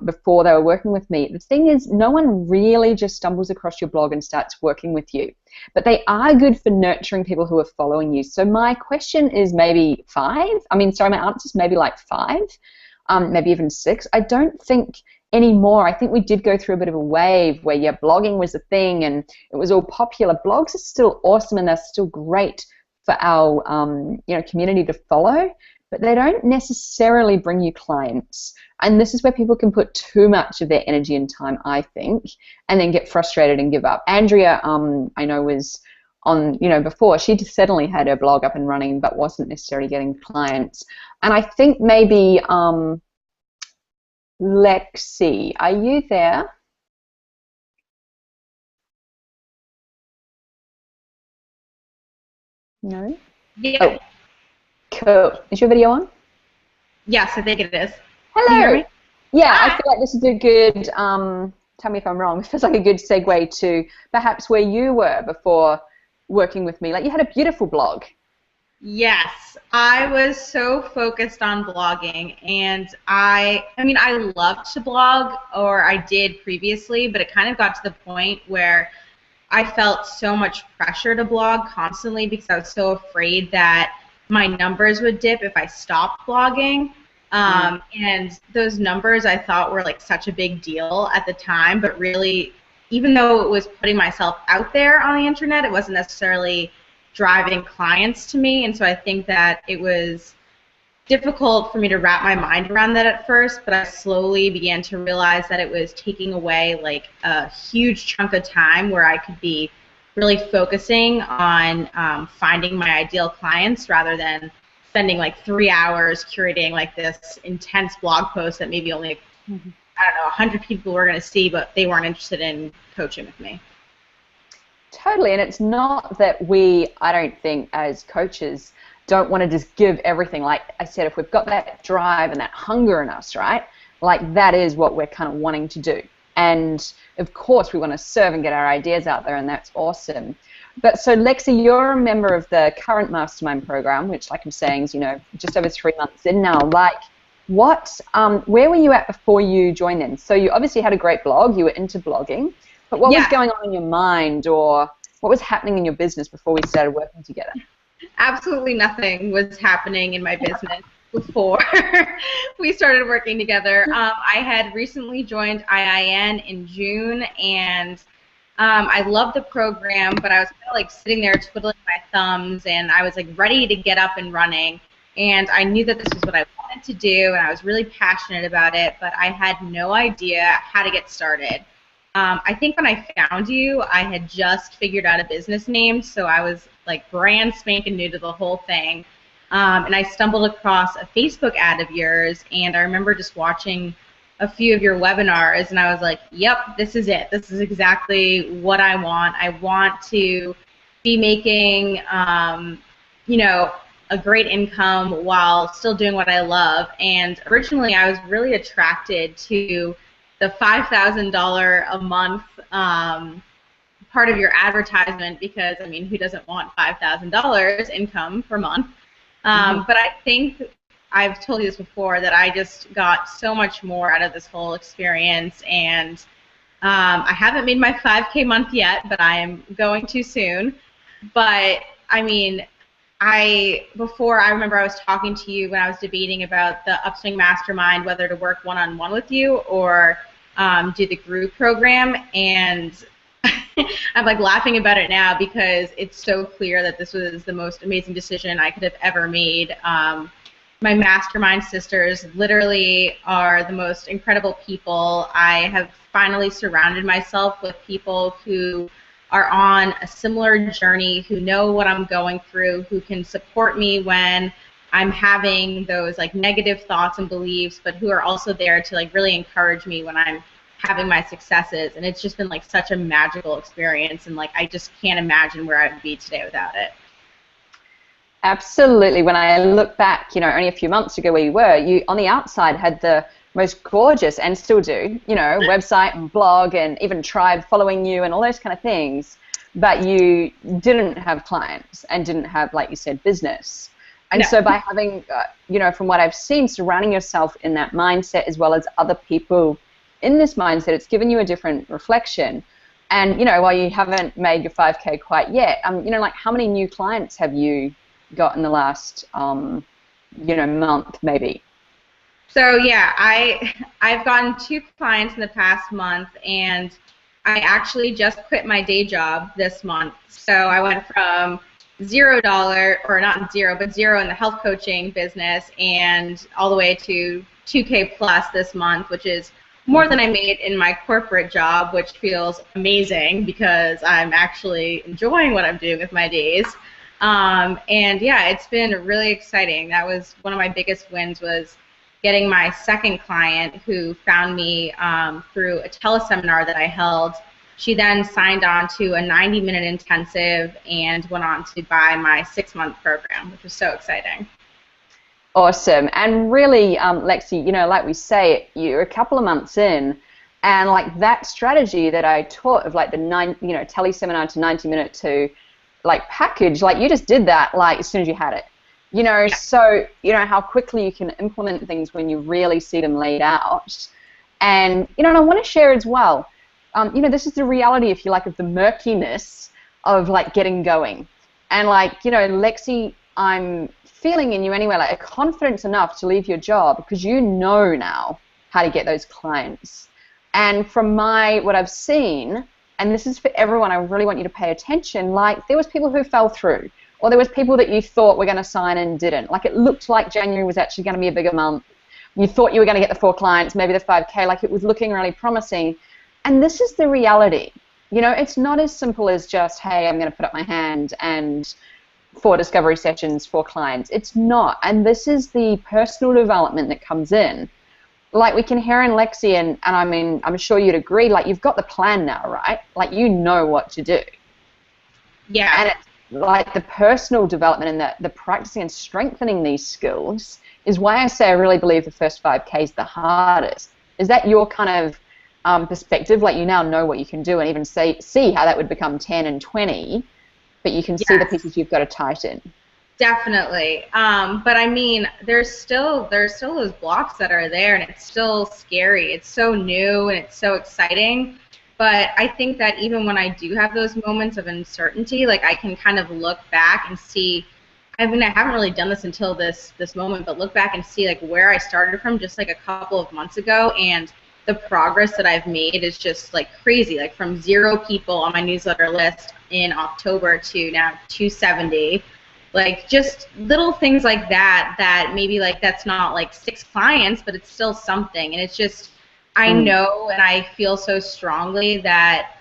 before they were working with me. The thing is, no one really just stumbles across your blog and starts working with you. But they are good for nurturing people who are following you. So my question is maybe my answer is maybe like 5, maybe even 6. I don't think anymore. I think we did go through a bit of a wave where, yeah, blogging was a thing and it was all popular. Blogs are still awesome and they're still great for our community to follow, but they don't necessarily bring you clients. And this is where people can put too much of their energy and time, I think, and then get frustrated and give up. Andrea, I know, was on, before. She certainly had her blog up and running, but wasn't necessarily getting clients. And I think maybe Lexi, are you there? No? Yeah. Oh, cool. Is your video on? Yes, I think it is. Hello. Can you hear me? Yeah, Hi. I feel like this is a good, tell me if I'm wrong, it feels like a good segue to perhaps where you were before working with me. Like, you had a beautiful blog. Yes, I was so focused on blogging, and I loved to blog, or I did previously, but it kind of got to the point where I felt so much pressure to blog constantly because I was so afraid that my numbers would dip if I stopped blogging. And those numbers I thought were like such a big deal at the time, but really, even though it was putting myself out there on the internet, it wasn't necessarily driving clients to me. And so I think that it was difficult for me to wrap my mind around that at first, but I slowly began to realize that it was taking away like a huge chunk of time where I could be really focusing on finding my ideal clients rather than spending like 3 hours curating like this intense blog post that maybe only, 100 people were going to see, but they weren't interested in coaching with me. Totally, and it's not that we, I don't think, as coaches, don't want to just give everything. Like I said, if we've got that drive and that hunger in us, right, like that is what we're kind of wanting to do. And of course we want to serve and get our ideas out there, and that's awesome. But so Lexi, you're a member of the current mastermind program, which, like I'm saying, is, just over 3 months in now. Like, where were you at before you joined in? So you obviously had a great blog, you were into blogging, but what was going on in your mind, or what was happening in your business before we started working together? Absolutely nothing was happening in my business before we started working together. I had recently joined IIN in June, and I loved the program, but I was kind of like sitting there twiddling my thumbs, and I was like ready to get up and running. And I knew that this was what I wanted to do, and I was really passionate about it, but I had no idea how to get started. I think when I found you, I had just figured out a business name, so I was like brand spanking new to the whole thing. And I stumbled across a Facebook ad of yours, and I remember just watching a few of your webinars, and I was like, yep, this is it. This is exactly what I want. I want to be making, a great income while still doing what I love. And originally I was really attracted to the $5,000 a month part of your advertisement because, I mean, who doesn't want $5,000 income per month? But I think I've told you this before, that I just got so much more out of this whole experience, and I haven't made my 5K month yet, but I am going to soon. But I mean, before I remember I was talking to you when I was debating about the Upswing Mastermind, whether to work one-on-one with you or do the group program, and I'm like laughing about it now because it's so clear that this was the most amazing decision I could have ever made. My mastermind sisters literally are the most incredible people. I have finally surrounded myself with people who are on a similar journey, who know what I'm going through, who can support me when I'm having those like negative thoughts and beliefs, but who are also there to like really encourage me when I'm having my successes. And it's just been like such a magical experience, and like I just can't imagine where I would be today without it. Absolutely. When I look back, only a few months ago where you were, you on the outside had the most gorgeous, and still do, you know, website and blog and even tribe following you and all those kind of things, but you didn't have clients and didn't have, like you said, business. And so by having, you know, from what I've seen, surrounding yourself in that mindset as well as other people in this mindset, it's given you a different reflection. And, you know, while you haven't made your 5K quite yet, you know, like how many new clients have you got in the last, you know, month maybe? So yeah, I've gotten 2 clients in the past month, and I actually just quit my day job this month. So I went from $0, or not zero, but zero in the health coaching business, and all the way to 2K plus this month, which is more than I made in my corporate job, which feels amazing because I'm actually enjoying what I'm doing with my days. And yeah, it's been really exciting. That was one of my biggest wins, was getting my second client, who found me through a teleseminar that I held. She then signed on to a 90-minute intensive and went on to buy my 6-month program, which was so exciting. Awesome. And really, Lexi, you know, like we say, you're a couple of months in, and like that strategy that I taught of like the teleseminar to 90-minute to like package, like you just did that like as soon as you had it. You know, so, you know, how quickly you can implement things when you really see them laid out. And, you know, and I want to share as well, you know, this is the reality, if you like, of the murkiness of like getting going. And like, you know, Lexi, I'm feeling in you anyway, like a confidence enough to leave your job because you know now how to get those clients. And from what I've seen, and this is for everyone, I really want you to pay attention, like there was people who fell through, or there was people that you thought were going to sign and didn't. Like it looked like January was actually going to be a bigger month. You thought you were going to get the 4 clients, maybe the 5K, like it was looking really promising. And this is the reality. You know, it's not as simple as just, hey, I'm going to put up my hand and 4 discovery sessions, 4 clients. It's not. And this is the personal development that comes in. Like we can hear in Lexi, and I mean, I'm sure you'd agree, like you've got the plan now, right? Like you know what to do. Yeah. And it's like the personal development and the practicing and strengthening these skills is why I say I really believe the first 5K is the hardest. Is that your kind of perspective? Like you now know what you can do and even see how that would become 10 and 20, but you can see the pieces you've got to tighten. Definitely. But I mean, there's still those blocks that are there, and it's still scary. It's so new and it's so exciting. But I think that even when I do have those moments of uncertainty, like I can kind of look back and see, I mean, I haven't really done this until this moment, but look back and see like where I started from just like a couple of months ago, and the progress that I've made is just like crazy. Like from 0 people on my newsletter list in October to now 270. Like just little things like that maybe like that's not like 6 clients, but it's still something. And it's just, I know and I feel so strongly that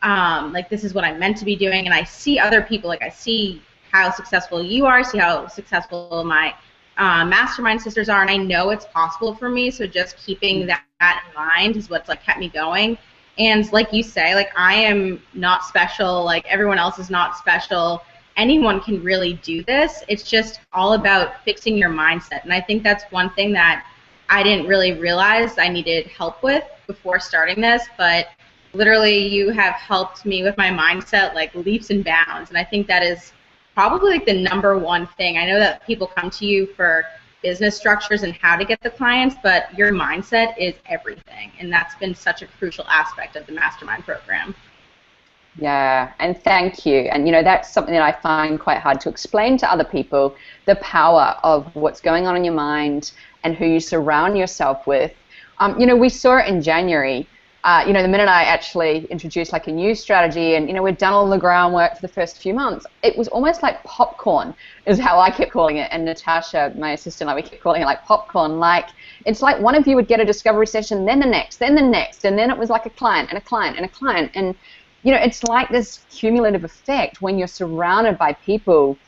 like this is what I'm meant to be doing. And I see other people, like I see how successful you are, I see how successful my mastermind sisters are, and I know it's possible for me. So just keeping that in mind is what's like kept me going. And like you say, like I am not special, like everyone else is not special. Anyone can really do this. It's just all about fixing your mindset. And I think that's one thing that I didn't really realize I needed help with before starting this, but literally you have helped me with my mindset like leaps and bounds. And I think that is probably like the #1 thing. I know that people come to you for business structures and how to get the clients, but your mindset is everything. And that's been such a crucial aspect of the mastermind program. Yeah, and thank you. And, you know, that's something that I find quite hard to explain to other people, the power of what's going on in your mind and who you surround yourself with. You know, we saw it in January. You know, the minute I actually introduced like a new strategy and, you know, we'd done all the groundwork for the first few months, it was almost like popcorn is how I kept calling it. And Natasha, my assistant, like we kept calling it like popcorn. Like, it's like one of you would get a discovery session, then the next, then the next, and then it was like a client and a client and a client. And you know, it's like this cumulative effect when you're surrounded by people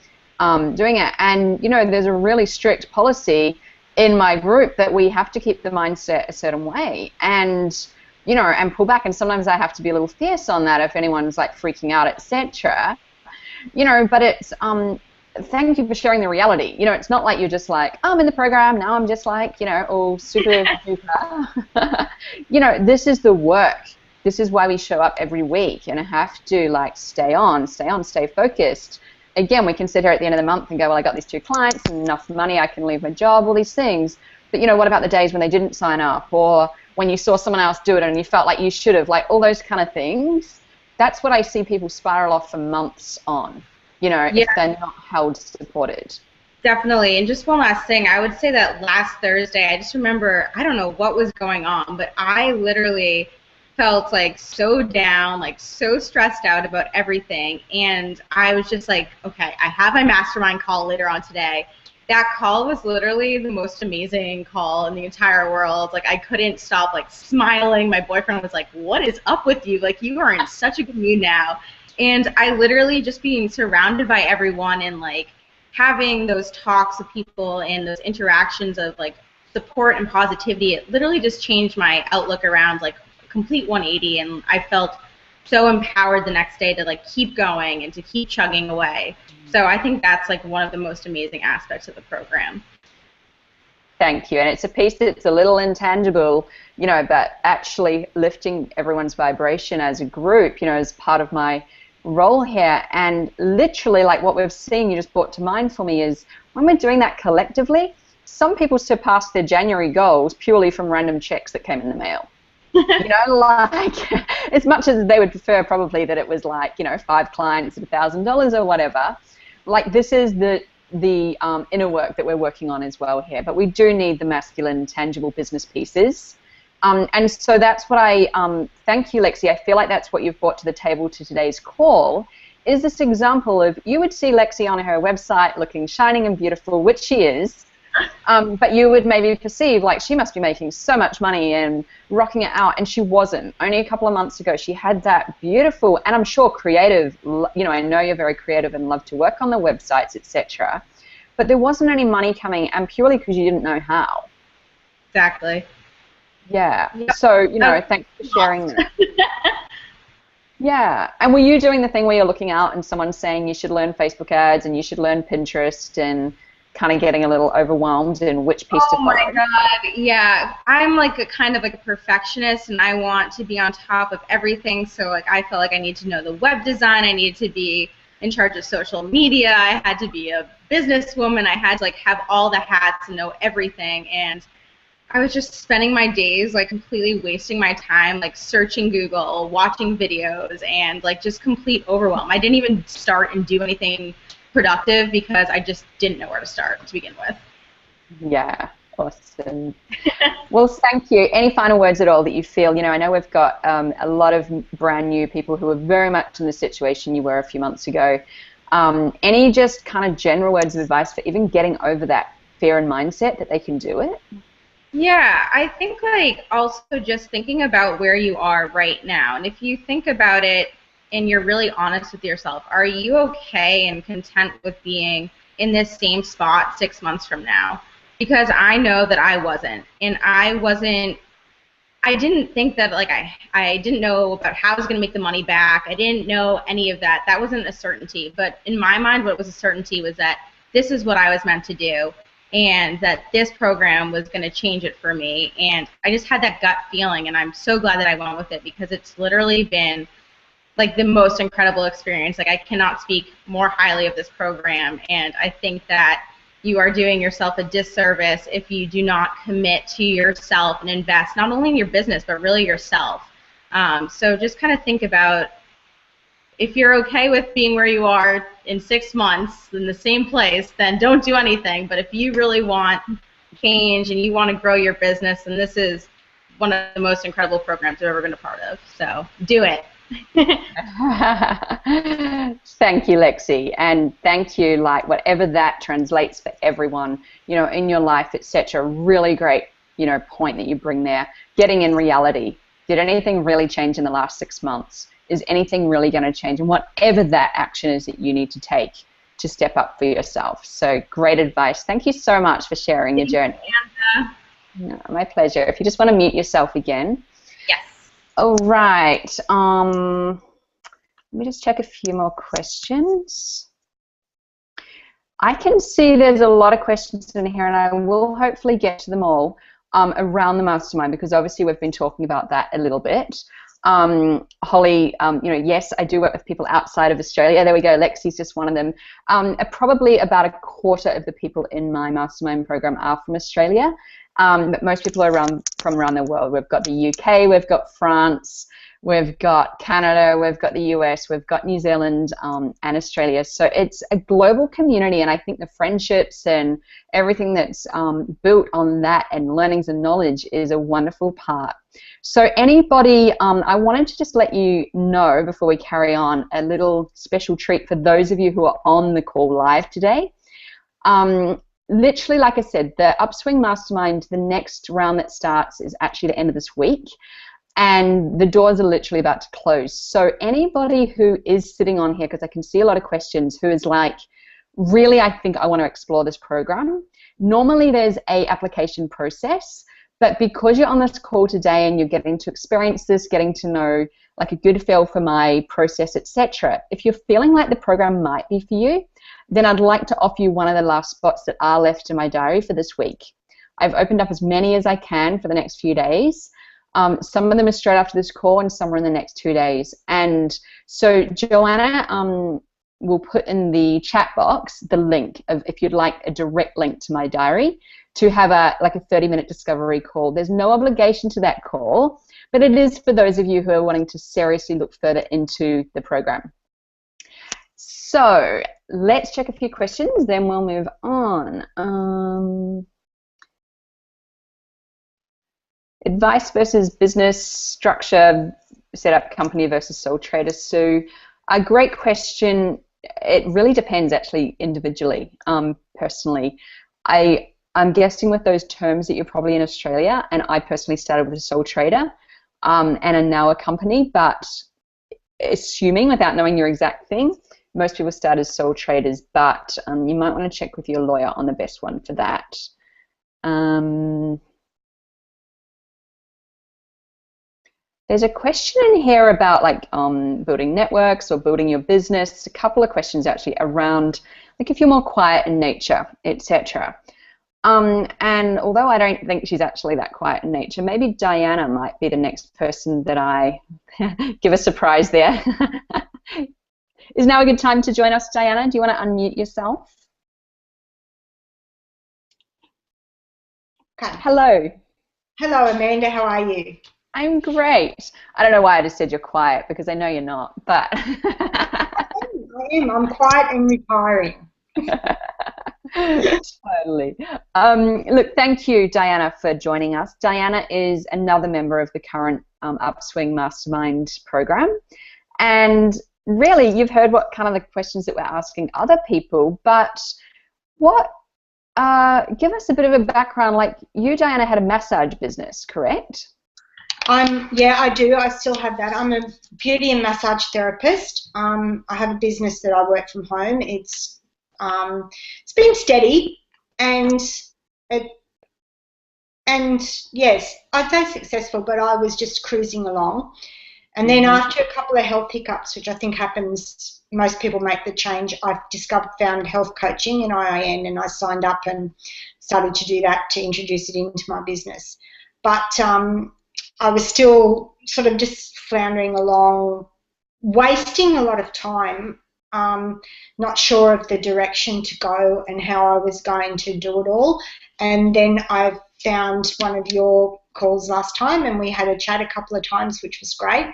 doing it. And, you know, there's a really strict policy in my group that we have to keep the mindset a certain way and, you know, and pull back. And sometimes I have to be a little fierce on that if anyone's like freaking out, etc. You know, but it's, thank you for sharing the reality. You know, it's not like you're just like, oh, I'm in the program, now I'm just like, you know, all super duper. You know, this is the work. This is why we show up every week and have to like stay focused. Again, we can sit here at the end of the month and go, well, I got these 2 clients, enough money, I can leave my job, all these things. But, you know, what about the days when they didn't sign up, or when you saw someone else do it and you felt like you should have, like all those kind of things? That's what I see people spiral off for months on, you know, if they're not held supported. Definitely. And just one last thing, I would say that last Thursday, I just remember, I don't know what was going on, but I literally felt like so down, like so stressed out about everything. And I was just like, okay, I have my mastermind call later on today. That call was literally the most amazing call in the entire world. Like, I couldn't stop like smiling. My boyfriend was like, what is up with you? Like, you are in such a good mood now. And I literally just being surrounded by everyone and like having those talks with people and those interactions of like support and positivity, it literally just changed my outlook around like complete 180, and I felt so empowered the next day to like keep going and to keep chugging away. So I think that's like one of the most amazing aspects of the program. Thank you. And it's a piece that's a little intangible, you know, but actually lifting everyone's vibration as a group, you know, as part of my role here. And literally, like what we've seen, you just brought to mind for me, is when we're doing that collectively, some people surpass their January goals purely from random checks that came in the mail. You know, like, as much as they would prefer probably that it was like, you know, 5 clients at $1,000 or whatever. Like, this is the inner work that we're working on as well here. But we do need the masculine, tangible business pieces. And so that's what I thank you, Lexi. I feel like that's what you've brought to the table to today's call, is this example of, you would see Lexi on her website looking shining and beautiful, which she is. But you would maybe perceive like she must be making so much money and rocking it out, and she wasn't. Only a couple of months ago she had that beautiful, and I'm sure creative, you know, I know you're very creative and love to work on the websites, etc. But there wasn't any money coming, and purely because you didn't know how. Exactly. Yeah. So, you know, thanks for sharing that. Yeah. And were you doing the thing where you're looking out and someone's saying you should learn Facebook ads and you should learn Pinterest, and kind of getting a little overwhelmed in which piece to follow? Oh my God, yeah. I'm like a kind of like a perfectionist, and I want to be on top of everything. So like I felt like I need to know the web design. I needed to be in charge of social media. I had to be a businesswoman. I had to like have all the hats and know everything. And I was just spending my days like completely wasting my time like searching Google, watching videos, and like just complete overwhelm. I didn't even start and do anything productive because I just didn't know where to start to begin with. Yeah, awesome. Well, thank you. Any final words at all that you feel? You know, I know we've got a lot of brand new people who are very much in the situation you were a few months ago. Any just kind of general words of advice for even getting over that fear and mindset that they can do it? Yeah, I think like also just thinking about where you are right now. And if you think about it and you're really honest with yourself, are you okay and content with being in this same spot 6 months from now? Because I know that I wasn't. And I didn't think that, like, I didn't know about how I was going to make the money back. I didn't know any of that. That wasn't a certainty. But in my mind, what was a certainty was that this is what I was meant to do, and that this program was going to change it for me. And I just had that gut feeling, and I'm so glad that I went with it, because it's literally been like the most incredible experience. Like, I cannot speak more highly of this program, and I think that you are doing yourself a disservice if you do not commit to yourself and invest not only in your business but really yourself. So just kind of think about, if you're okay with being where you are in 6 months in the same place, then don't do anything. But if you really want change and you want to grow your business, then this is one of the most incredible programs I've ever been a part of. So do it. Thank you, Lexi, and thank you, like, whatever that translates for everyone, you know, in your life, etc. Really great, you know, point that you bring there. Getting in reality. Did anything really change in the last 6 months? Is anything really going to change? And whatever that action is that you need to take to step up for yourself. So great advice. Thank you so much for sharing your journey. No, my pleasure. If you just want to mute yourself again. Yes. All right. Let me just check a few more questions. I can see there's a lot of questions in here, and I will hopefully get to them all around the mastermind, because obviously we've been talking about that a little bit. Holly, yes, I do work with people outside of Australia. There we go. Lexi's just one of them. Probably about a quarter of the people in my mastermind program are from Australia, but most people are from around the world. We've got the UK, we've got France, we've got Canada, we've got the US, we've got New Zealand, and Australia. So it's a global community, and I think the friendships and everything that's built on that and learnings and knowledge is a wonderful part. So anybody, I wanted to just let you know before we carry on, a little special treat for those of you who are on the call live today. Literally, like I said, the Upswing Mastermind, the next round that starts is actually the end of this week, and the doors are literally about to close. So anybody who is sitting on here, because I can see a lot of questions, who is like, really, I think I want to explore this program. Normally there's a application process, but because you're on this call today and you're getting to experience this, getting to know like a good feel for my process, etc., if you're feeling like the program might be for you, then I'd like to offer you one of the last spots that are left in my diary for this week. I've opened up as many as I can for the next few days. Some of them are straight after this call, and some are in the next 2 days. And so Joanna will put in the chat box the link of, if you'd like a direct link to my diary, to have a 30-minute discovery call. There's no obligation to that call, but it is for those of you who are wanting to seriously look further into the program. So let's check a few questions, then we'll move on. Advice versus business structure, setup company versus sole trader. Sue, a great question. It really depends, actually, individually. Personally, I'm guessing with those terms that you're probably in Australia, and I personally started with a sole trader and are now a company, but assuming, without knowing your exact thing, most people start as sole traders, but you might want to check with your lawyer on the best one for that. There's a question in here about building networks or building your business. A couple of questions actually around if you're more quiet in nature, etc. And although I don't think she's actually that quiet in nature, maybe Diana might be the next person that I give a surprise there. Is now a good time to join us, Diana? Do you want to unmute yourself? Okay. Hello. Hello, Amanda. How are you? I'm great. I don't know why I just said you're quiet, because I know you're not, but... I am. I'm quiet and retiring. Totally. Look, thank you, Diana, for joining us. Diana is another member of the current Upswing Mastermind program. And really, you've heard what kind of the questions that we're asking other people, but give us a bit of a background. Like you, Diana, had a massage business, correct? Yeah, I do. I still have that. I'm a beauty and massage therapist. I have a business that I work from home. It's been steady, and yes, I'd say successful, but I was just cruising along. And then after a couple of health hiccups, which I think happens, most people make the change, I found health coaching in IIN, and I signed up and started to do that to introduce it into my business. But I was still sort of just floundering along, wasting a lot of time, not sure of the direction to go and how I was going to do it all. And then I found one of your calls last time, and we had a chat a couple of times, which was great.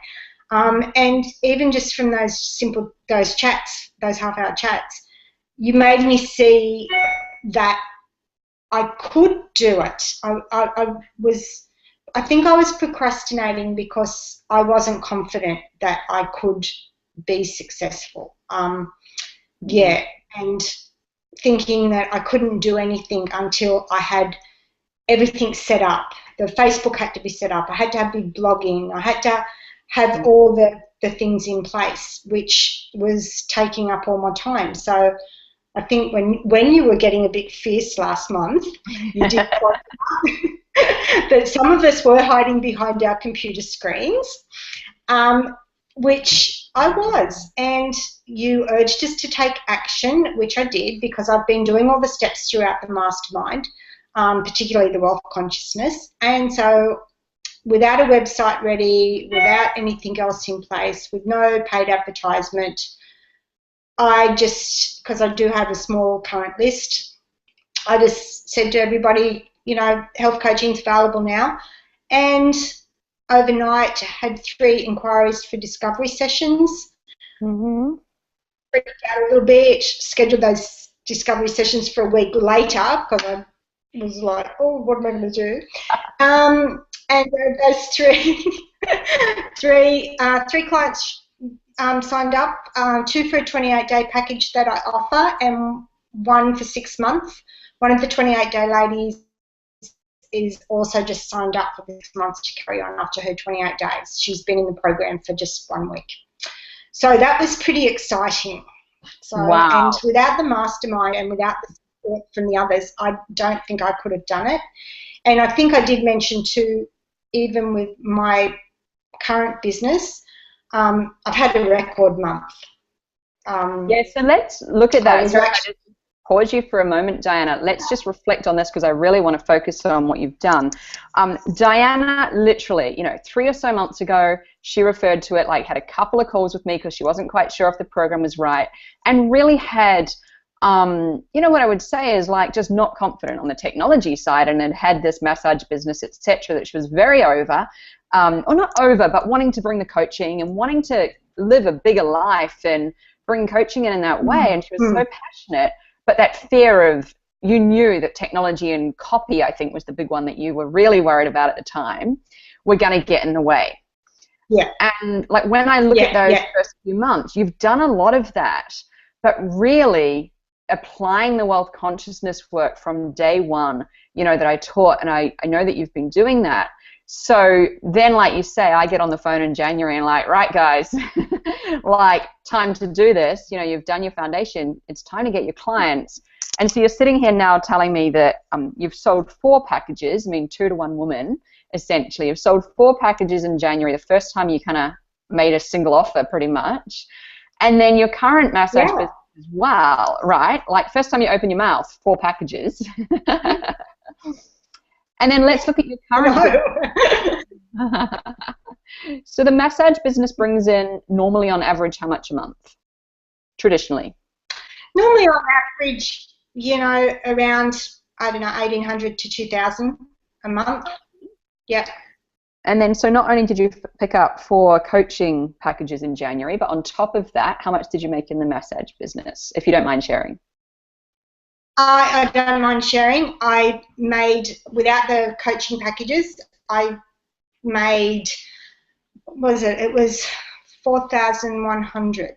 And even just from those chats, those half-hour chats, you made me see that I could do it. I think I was procrastinating because I wasn't confident that I could be successful. Yeah, and thinking that I couldn't do anything until I had everything set up. The Facebook had to be set up. I had to have big blogging. I had to have all the things in place, which was taking up all my time. So I think when you were getting a bit fierce last month, you did point out that some of us were hiding behind our computer screens, which I was, and you urged us to take action, which I did because I've been doing all the steps throughout the mastermind, particularly the wealth consciousness. And so without a website ready, without anything else in place, with no paid advertisement, I just, because I do have a small current list, I just said to everybody, you know, health coaching's available now. And overnight had 3 inquiries for discovery sessions. Freaked out a little bit, scheduled those discovery sessions for a week later because I was like, oh, what am I going to do? And those three clients signed up, 2 for a 28-day package that I offer and 1 for 6 months. One of the 28-day ladies is also just signed up for 6 months to carry on after her 28 days. She's been in the program for just 1 week. So that was pretty exciting. So, wow. And without the mastermind and without the support from the others, I don't think I could have done it. And I think I did mention too, even with my current business, I've had a record month. Yeah, so let's look at that. So I just pause you for a moment, Diana. Let's just reflect on this because I really want to focus on what you've done. Diana, literally, you know, 3 or so months ago, she referred to it, like had a couple of calls with me because she wasn't quite sure if the program was right, and really had, you know, what I would say is like just not confident on the technology side, and had this massage business, etc., that she was very over, or not over, but wanting to bring the coaching and wanting to live a bigger life and bring coaching in that way, and she was so passionate. But that fear of, you knew that technology and copy, I think, was the big one that you were really worried about at the time, were going to get in the way. Yeah. And like when I look at those first few months, you've done a lot of that, but really applying the wealth consciousness work from day one, you know, that I taught, and I know that you've been doing that. So then, like you say, I get on the phone in January and like, right, guys, like time to do this. You know, you've done your foundation. It's time to get your clients. And so you're sitting here now telling me that you've sold 4 packages, I mean 2 to 1 woman, essentially. You've sold 4 packages in January, the first time you kind of made a single offer pretty much. And then your current massage business as well, right? Like first time you open your mouth, 4 packages. And then let's look at your current So the massage business brings in normally on average how much a month, traditionally? Normally on average, you know, around, I don't know, 1,800 to 2,000 a month. Yeah. And then so not only did you pick up 4 coaching packages in January, but on top of that, how much did you make in the massage business, if you don't mind sharing? I don't mind sharing. I made, without the coaching packages, I made, what was it? It was 4,100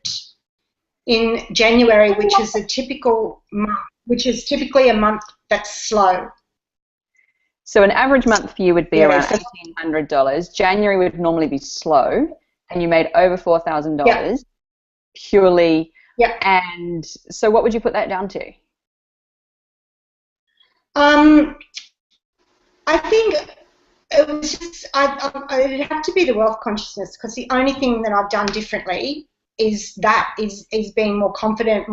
in January, which is a typical month, which is typically a month that's slow. So an average month for you would be around $1,800. January would normally be slow, and you made over $4,000 purely. Yeah. And so what would you put that down to? I think it was just, it'd have to be the wealth consciousness, because the only thing that I've done differently is being more confident,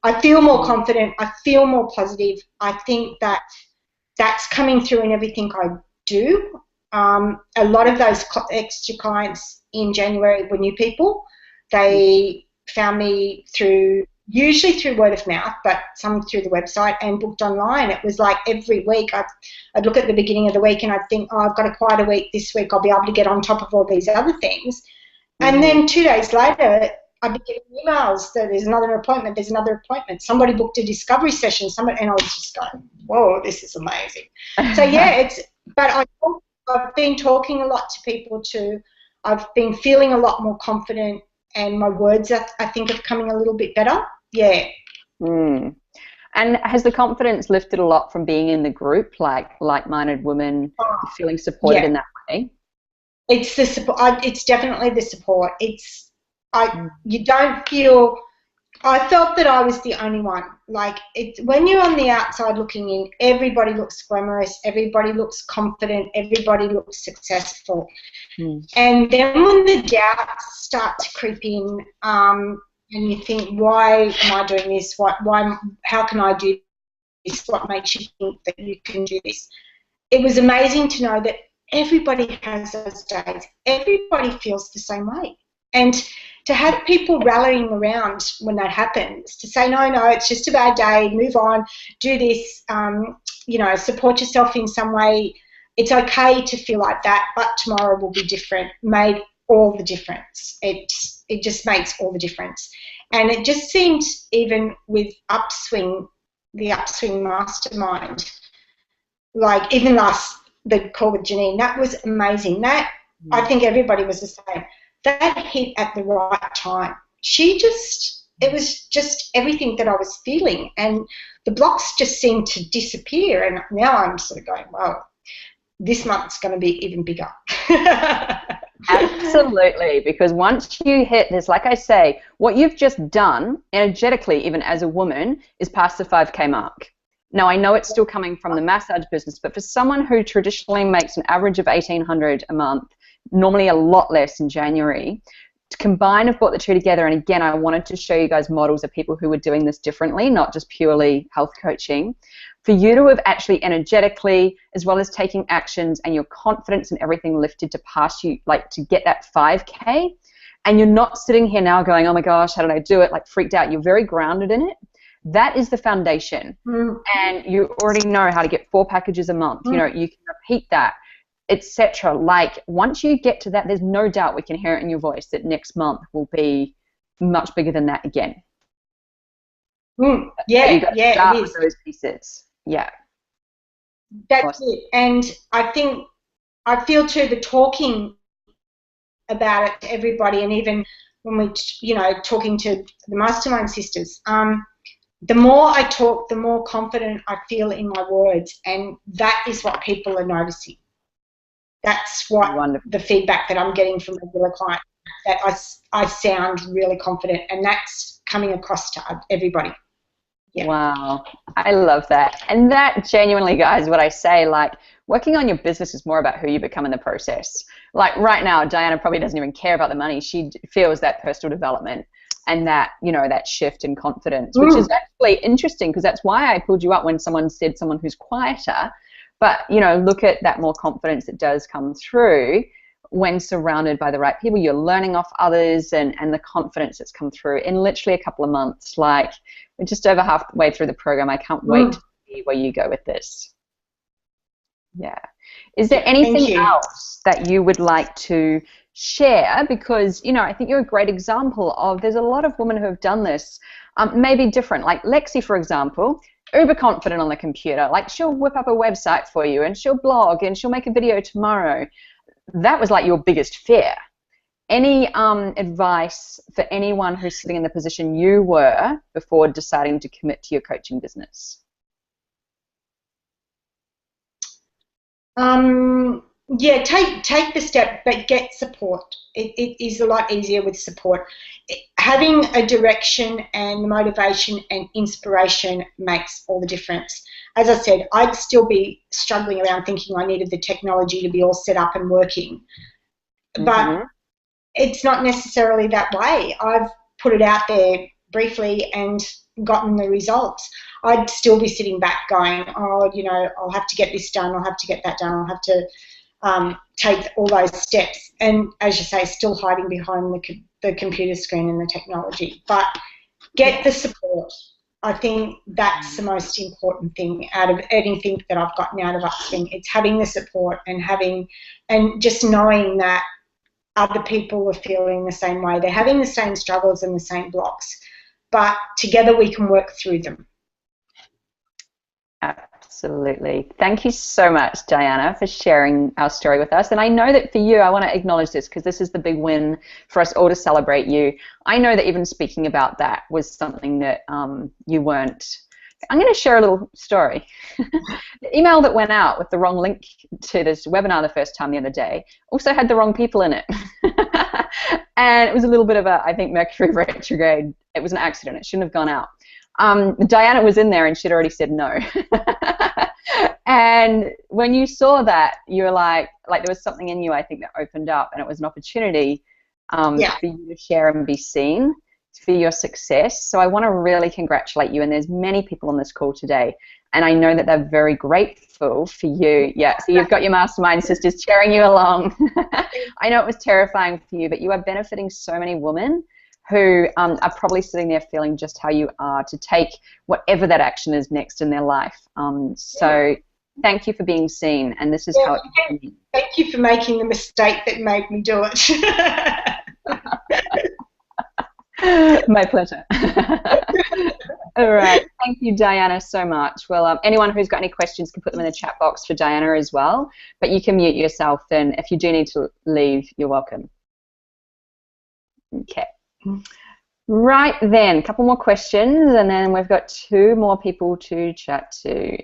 I feel more confident, I feel more positive. I think that that's coming through in everything I do. A lot of those extra clients in January were new people. They found me usually through word of mouth, but some through the website and booked online. It was like every week I'd look at the beginning of the week and I'd think, oh, I've got a quieter week this week, I'll be able to get on top of all these other things. And then 2 days later, I'd be getting emails that there's another appointment. Somebody booked a discovery session, and I was just going, whoa, this is amazing. So yeah, but I've been talking a lot to people too. I've been feeling a lot more confident, and my words, I think, are coming a little bit better. Yeah. And has the confidence lifted a lot from being in the group, like-minded women, feeling supported in that way? It's the support. It's definitely the support. You don't feel. I felt that I was the only one. Like, when you're on the outside looking in, everybody looks glamorous, everybody looks confident, everybody looks successful. And then when the doubts start to creep in, and you think, why am I doing this? How can I do this? What makes you think that you can do this? It was amazing to know that everybody has those days. Everybody feels the same way. And to have people rallying around when that happens, to say, no, it's just a bad day, move on, do this, support yourself in some way. It's okay to feel like that, but tomorrow will be different, made all the difference. It just makes all the difference. And it just seemed, even with the Upswing Mastermind, like even the call with Janine, that was amazing. I think everybody was the same. That hit at the right time. It was just everything that I was feeling, and the blocks just seemed to disappear, and now I'm sort of going, wow, this month's going to be even bigger. Absolutely, because once you hit this, like I say, what you've just done energetically, even as a woman, is past the 5K mark. Now, I know it's still coming from the massage business, but for someone who traditionally makes an average of $1,800 a month, normally a lot less in January, to combine, I've brought the two together, and again, I wanted to show you guys models of people who were doing this differently, not just purely health coaching. For you to have actually energetically, as well as taking actions and your confidence and everything lifted to pass you, like to get that 5K, and you're not sitting here now going, oh my gosh, how did I do it, like freaked out. You're very grounded in it. That is the foundation. And you already know how to get 4 packages a month. You know, you can repeat that, etc. Like, once you get to that, there's no doubt, we can hear it in your voice, that next month will be much bigger than that again. Yeah, it is. With those pieces. Yeah. That's awesome. it. And I feel too, the talking about it to everybody, and even when we, talking to the mastermind sisters, the more I talk, the more confident I feel in my words, and that is what people are noticing. That's what the feedback that I'm getting from regular clients, that I sound really confident, and that's coming across to everybody. Yeah. Wow, I love that. And that genuinely, guys, what I say, like, working on your business is more about who you become in the process. Like right now, Diana probably doesn't even care about the money. She feels that personal development and that, that shift in confidence, which is actually interesting, because that's why I pulled you up when someone said someone who's quieter. But, look at that more confidence that does come through when surrounded by the right people. You're learning off others, and the confidence that's come through in literally a couple of months. Like, we're just over halfway through the program. I can't wait to see where you go with this. Yeah. Is there anything else that you would like to share? Because, I think you're a great example of, there's a lot of women who have done this, maybe different. Like Lexi, for example, uber confident on the computer. Like, she'll whip up a website for you, and she'll blog, and she'll make a video tomorrow. That was like your biggest fear. Any advice for anyone who's sitting in the position you were before deciding to commit to your coaching business? Yeah, take the step, but get support. It is a lot easier with support. Having a direction and motivation and inspiration makes all the difference. As I said, I'd still be struggling around thinking I needed the technology to be all set up and working. But it's not necessarily that way. I've put it out there briefly and gotten the results. I'd still be sitting back going, oh, I'll have to get this done, I'll have to get that done, I'll have to take all those steps. And as you say, still hiding behind the computer screen and the technology. But get the support. I think that's the most important thing out of anything that I've gotten out of Upswing. It's having the support and just knowing that other people are feeling the same way. They're having the same struggles and the same blocks, but together we can work through them. Absolutely. Thank you so much, Diana, for sharing our story with us. And I know that for you, I want to acknowledge this, because this is the big win for us all to celebrate you. I know that even speaking about that was something that you weren't. I'm going to share a little story. The email that went out with the wrong link to this webinar the first time the other day also had the wrong people in it. And it was a little bit of a, I think, Mercury retrograde. It was an accident. It shouldn't have gone out. Diana was in there and she'd already said no. And when you saw that, you were like there was something in you, I think, that opened up, and it was an opportunity for you to share and be seen for your success. So I want to really congratulate you, and there's many people on this call today, and I know that they're very grateful for you. Yeah, so you've got your mastermind sisters cheering you along. I know it was terrifying for you, but you are benefiting so many women who are probably sitting there feeling just how you are to take whatever that action is next in their life. So thank you for being seen, and this is how it begins. Thank you for making the mistake that made me do it. My pleasure. All right. Thank you, Diana, so much. Well, anyone who's got any questions can put them in the chat box for Diana as well, but you can mute yourself, and if you do need to leave, you're welcome. Okay. Right then, a couple more questions, and then we've got 2 more people to chat to.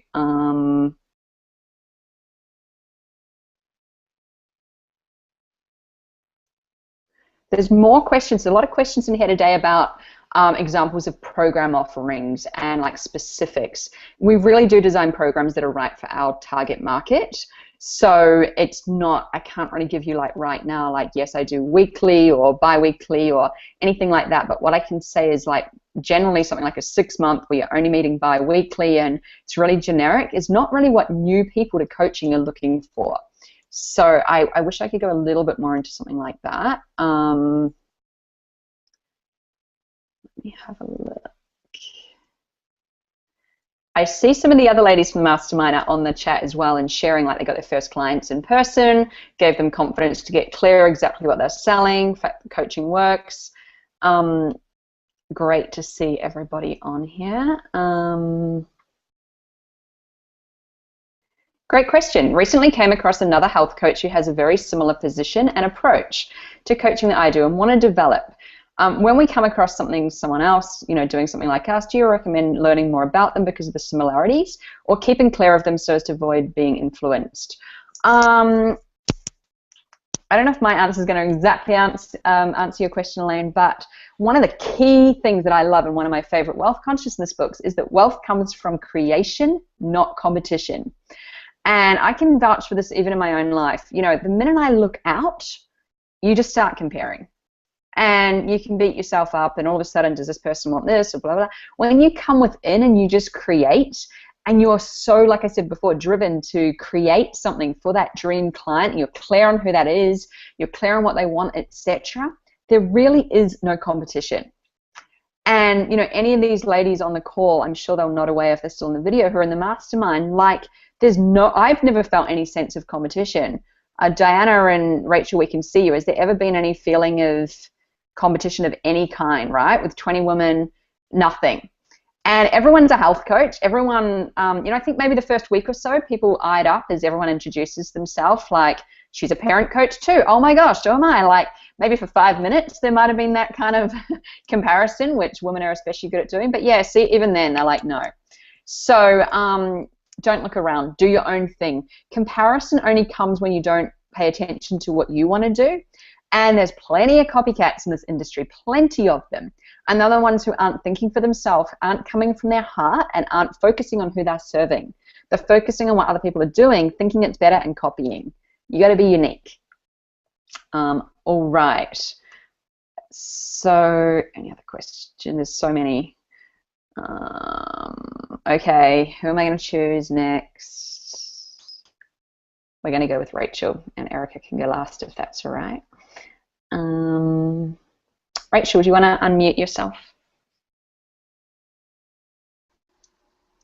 There's more questions, a lot of questions in here today about examples of program offerings and like specifics. We really do design programs that are right for our target market. So it's not, I can't really give you like right now, like yes, I do weekly or bi-weekly or anything like that. But what I can say is like generally something like a 6-month where you're only meeting bi-weekly and it's really generic is not really what new people to coaching are looking for. So I wish I could go a little bit more into something like that. Let me have a look. I see some of the other ladies from Mastermind are on the chat as well and sharing like they got their first clients in person, gave them confidence to get clear exactly what they're selling, fact the coaching works. Great to see everybody on here. Great question. Recently came across another health coach who has a very similar position and approach to coaching that I do and want to develop. When we come across someone else, doing something like us, do you recommend learning more about them because of the similarities or keeping clear of them so as to avoid being influenced? I don't know if my answer is going to exactly answer your question, Elaine, but one of the key things that I love in one of my favorite wealth consciousness books is that wealth comes from creation, not competition. And I can vouch for this even in my own life. The minute I look out, you just start comparing. And you can beat yourself up and all of a sudden, does this person want this or blah, blah. When you come within and you just create and you're so, like I said before, driven to create something for that dream client, you're clear on who that is, you're clear on what they want, etc., there really is no competition. And, any of these ladies on the call, I'm sure they'll nod away if they're still in the video, who are in the mastermind, like I've never felt any sense of competition. Diana and Rachel, we can see you. Has there ever been any feeling of competition of any kind, right? With 20 women, nothing. And everyone's a health coach. Everyone, I think maybe the first week or so, people eyed up as everyone introduces themselves, like, she's a parent coach too. Oh my gosh, so am I. Like, maybe for 5 minutes, there might have been that kind of comparison, which women are especially good at doing. But yeah, see, even then, they're like, no. So don't look around. Do your own thing. Comparison only comes when you don't pay attention to what you want to do. And there's plenty of copycats in this industry, plenty of them. And they're the ones who aren't thinking for themselves, aren't coming from their heart, and aren't focusing on who they're serving. They're focusing on what other people are doing, thinking it's better, and copying. You got to be unique. All right. So, any other question? There's so many. Okay, who am I going to choose next? We're going to go with Rachel, and Erica can go last if that's all right. Rachel, do you want to unmute yourself?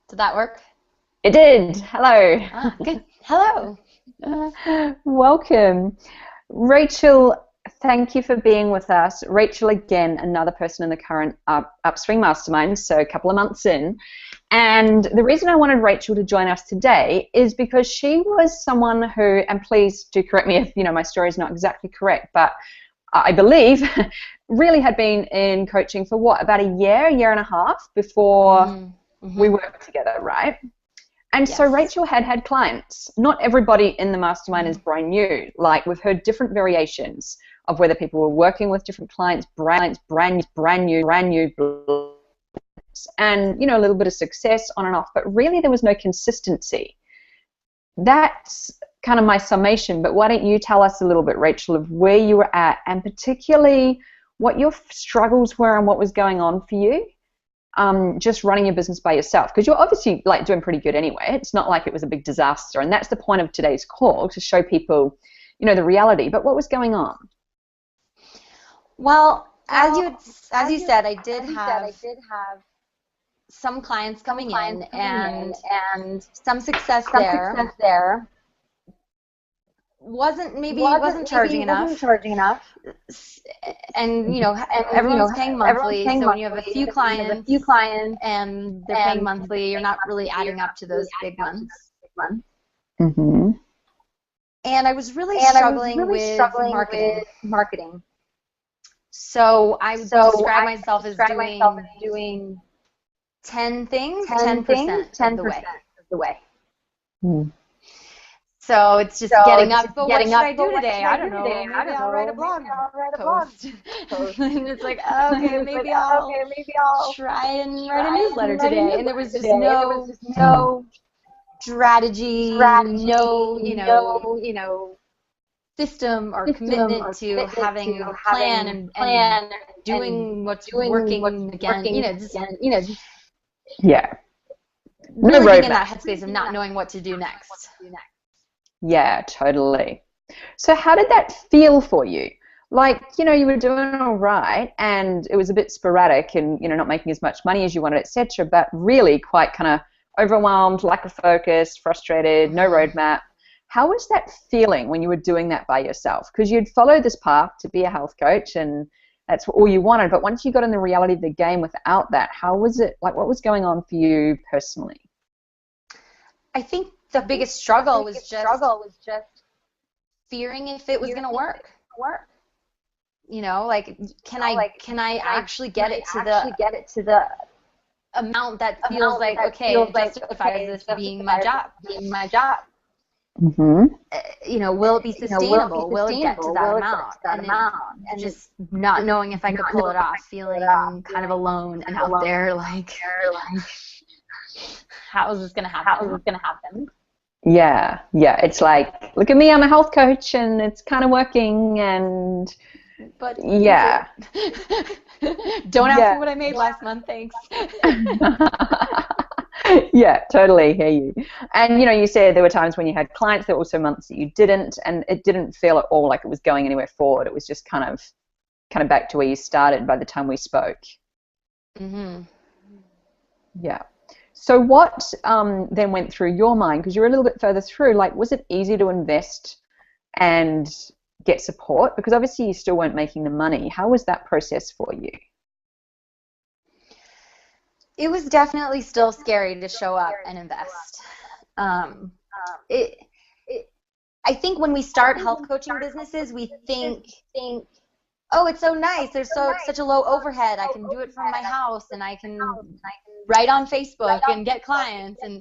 Did that work? It did. Hello. Ah, good. Hello. Welcome. Rachel, thank you for being with us. Rachel, again, another person in the current Upswing Mastermind, so a couple of months in. And the reason I wanted Rachel to join us today is because she was someone who, and please do correct me if my story is not exactly correct, but I believe really had been in coaching for what, about a year and a half before we worked together, right? And yes. So Rachel had clients. Not everybody in the mastermind is brand new. Like, we've heard different variations of whether people were working with different clients, brand new. and, you know, a little bit of success on and off, but really there was no consistency. That's kind of my summation, but why don't you tell us a little bit, Rachel, of where you were at and particularly what your struggles were and what was going on for you, just running your business by yourself, because you're obviously like doing pretty good anyway. It's not like it was a big disaster, and that's the point of today's call, to show people, you know, the reality. But what was going on? Well, as you said, I did have some clients coming in and some success there. Wasn't charging enough. And you know, everyone's paying monthly. So when you have a few clients and they're paying monthly, you're not really adding up to those big months. Mm-hmm. And I was really struggling with marketing. So I would describe myself as doing 10 things, 10% of the way. Mm. So it's just getting up. But what should I do today? I don't know. Maybe I'll write a blog post. And it's like, okay, maybe I'll try and write a newsletter today. And there was just no strategy, no, you know, system or commitment to having a plan and doing what's working again. You know, just yeah. No really being in that headspace of not knowing what to do next. Yeah, totally. So how did that feel for you? Like, you know, you were doing all right and it was a bit sporadic and, you know, not making as much money as you wanted, etc., but really quite kind of overwhelmed, lack of focus, frustrated, no roadmap. How was that feeling when you were doing that by yourself? Because you'd followed this path to be a health coach and that's all you wanted, but once you got in the reality of the game without that, how was it, like, what was going on for you personally? I think the biggest struggle was just fearing if it was going to work. You know, like, can I actually get it to the amount that feels like, okay, it justifies this being my job. Mm-hmm. You know, will it be sustainable? Will it get to that amount? And just not knowing if I could pull it off, feeling kind of alone and out there, like, how is this going to happen? Yeah, it's like, look at me, I'm a health coach and it's kind of working, and but yeah. Don't ask me what I made last month, thanks. Yeah, totally hear you. And you know, you said there were times when you had clients, there were also months that you didn't, and it didn't feel at all like it was going anywhere forward. It was just kind of back to where you started by the time we spoke. Mm-hmm. Yeah. So what then went through your mind, because you were a little bit further through, like, was it easy to invest and get support? Because obviously you still weren't making the money. How was that process for you? It was definitely still scary to show up and invest. I think when we start health coaching businesses, we think, oh, it's so nice. There's such a low overhead. I can do it from my house, and I can write on Facebook and get clients. And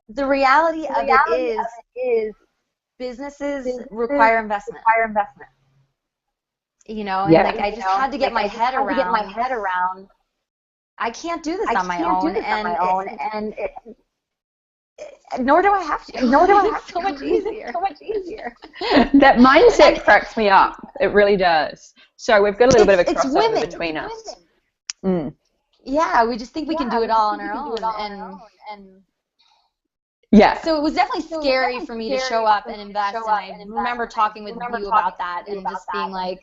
the reality of it is businesses require investment. You know, and like, I just had to get my head around. I can't do this on my own, and nor do I have to. It's so much easier. That mindset cracks me up. It really does. So we've got a little bit of a crossover between us. Mm. Yeah, we just think we can do it all on our own, and yeah. So it was definitely scary for me to show up and invest, and I remember talking with you about that and just being like,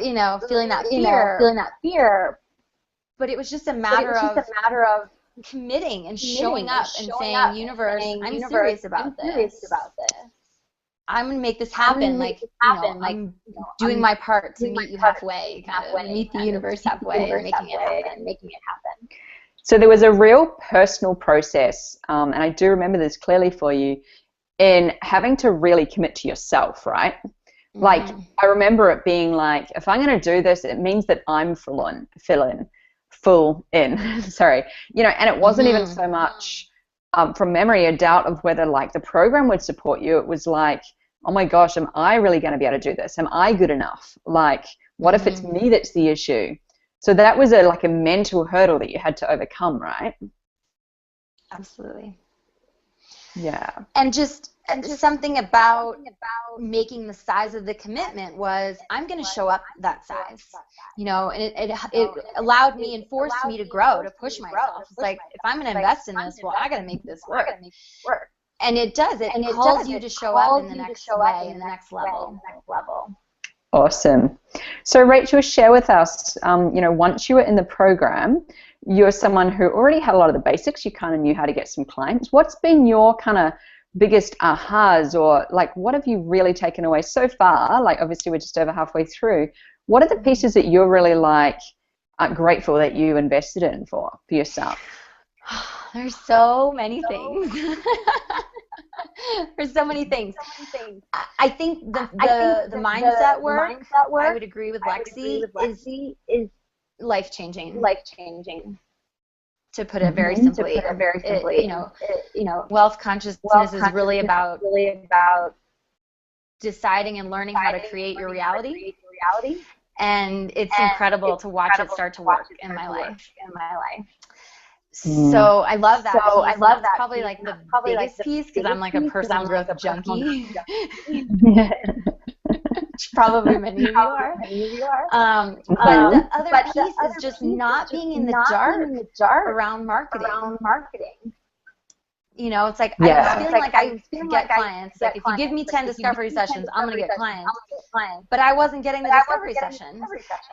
you know, feeling that fear. But it was just a matter of committing and showing up and saying, universe, I'm serious about this. I'm going to make this happen. I'm doing my part to meet you halfway, meet the universe halfway, and making it happen. So there was a real personal process, and I do remember this clearly for you, in having to really commit to yourself, right? Mm-hmm. Like, I remember it being like, if I'm going to do this, it means that I'm full in. Sorry, you know, and it wasn't even so much from memory a doubt of whether like the program would support you. It was like, oh my gosh, am I really going to be able to do this? Am I good enough? Like, what if it's me that's the issue? So that was like a mental hurdle that you had to overcome, right? Absolutely. Yeah. And just something about making the size of the commitment was, I'm going to show up that size, you know, and it allowed me and forced me to grow, to push myself. It's like, if I'm going to invest in this, well, I got to make this work. And it does. It calls you to show up in the next way, in the next level. Awesome. So Rachel, share with us, you know, once you were in the program, you're someone who already had a lot of the basics. You kind of knew how to get some clients. What's been your kind of biggest ahas, or like what have you really taken away so far? Like obviously we're just over halfway through. What are the pieces that you're really like grateful that you invested in for yourself? There's so many things. There's so many things. I think the mindset work, I would agree with Lexi, is life-changing. To put it very simply, you know, wealth consciousness is really about deciding and learning how to create your reality. And it's incredible to watch it start to work in my life. So I love that. That's probably like the biggest piece, because I'm like a personal growth junkie. Probably many of you are. But the other piece is just not being in the dark around marketing. You know, it's like, I was feeling like I could get clients. Like, if you give me 10 discovery sessions, I'm going to get clients. But I wasn't getting the discovery sessions.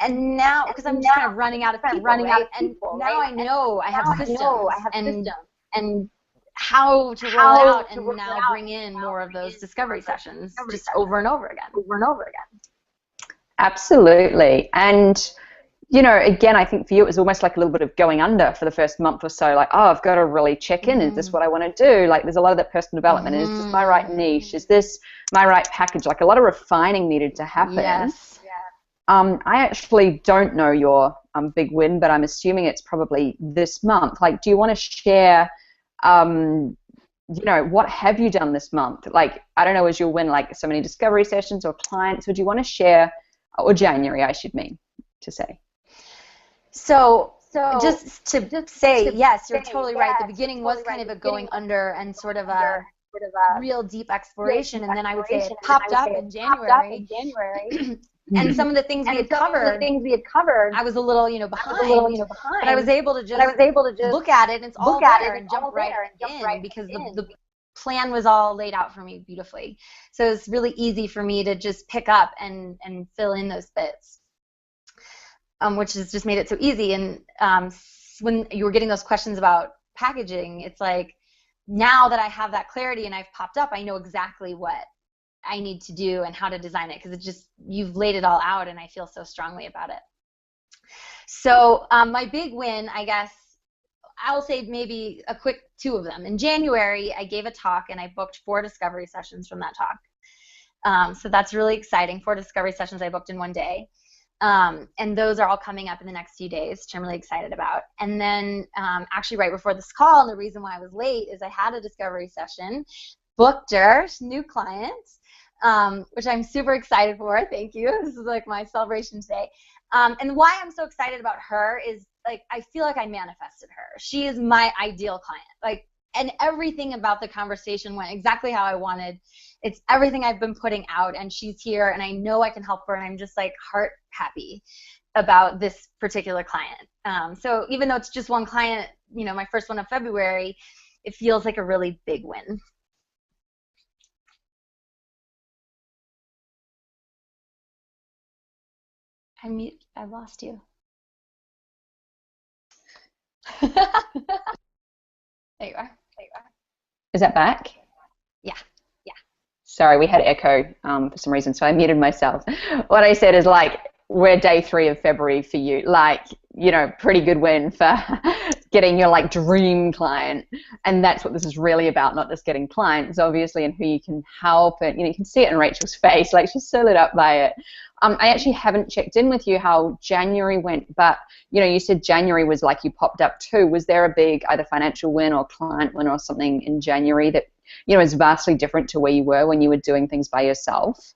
And now, because I'm just kind of running out of people, right? And now I know I have systems and how to roll out and now bring in more of those discovery sessions just over and over again. Absolutely. And you know, again, I think for you it was almost like a little bit of going under for the first month or so, like, oh, I've got to really check in. Is this what I want to do? Like, there's a lot of that personal development. Is this my right niche? Is this my right package? Like, a lot of refining needed to happen. Yes. I actually don't know your big win, but I'm assuming it's probably this month. Like, do you want to share, you know, what have you done this month? Like, I don't know, is your win like so many discovery sessions or clients? Or do you want to share, or January, I should mean to say. So just to say, yes, you're totally right. The beginning was kind of a going under and sort of a real deep exploration, and then I would say it popped up in January. And some of the things we had covered, I was a little, you know, behind. But I was able to just look at it, and it's all there, and jump right in, because the plan was all laid out for me beautifully. So it's really easy for me to just pick up and fill in those bits. Which has just made it so easy. And when you were getting those questions about packaging, it's like, now that I have that clarity and I've popped up, I know exactly what I need to do and how to design it, because it just, you've laid it all out, and I feel so strongly about it. So my big win, I guess, I'll say maybe a quick 2 of them. In January, I gave a talk, and I booked 4 discovery sessions from that talk. So that's really exciting. 4 discovery sessions I booked in one day. And those are all coming up in the next few days, which I'm really excited about. And then actually right before this call, and the reason why I was late is I had a discovery session, booked her, new clients, which I'm super excited for. Thank you. This is like my celebration today. And why I'm so excited about her is, like, I feel like I manifested her. She is my ideal client. Like, and everything about the conversation went exactly how I wanted. It's everything I've been putting out, and she's here, and I know I can help her, and I'm just like heart happy about this particular client. So even though it's just one client, you know, my first one of February, it feels like a really big win. I lost you. There you are. Is that back? Yeah. Sorry, we had echo for some reason, so I muted myself. What I said is, like, we're day 3 of February for you. Like, you know, pretty good win for getting your, like, dream client. And that's what this is really about, not just getting clients, obviously, and who you can help. And, you know, you can see it in Rachel's face. Like, she's so lit up by it. I actually haven't checked in with you how January went, but, you know, you said January was like you popped up too. Was there a big either financial win or client win or something in January that, you know, is vastly different to where you were when you were doing things by yourself?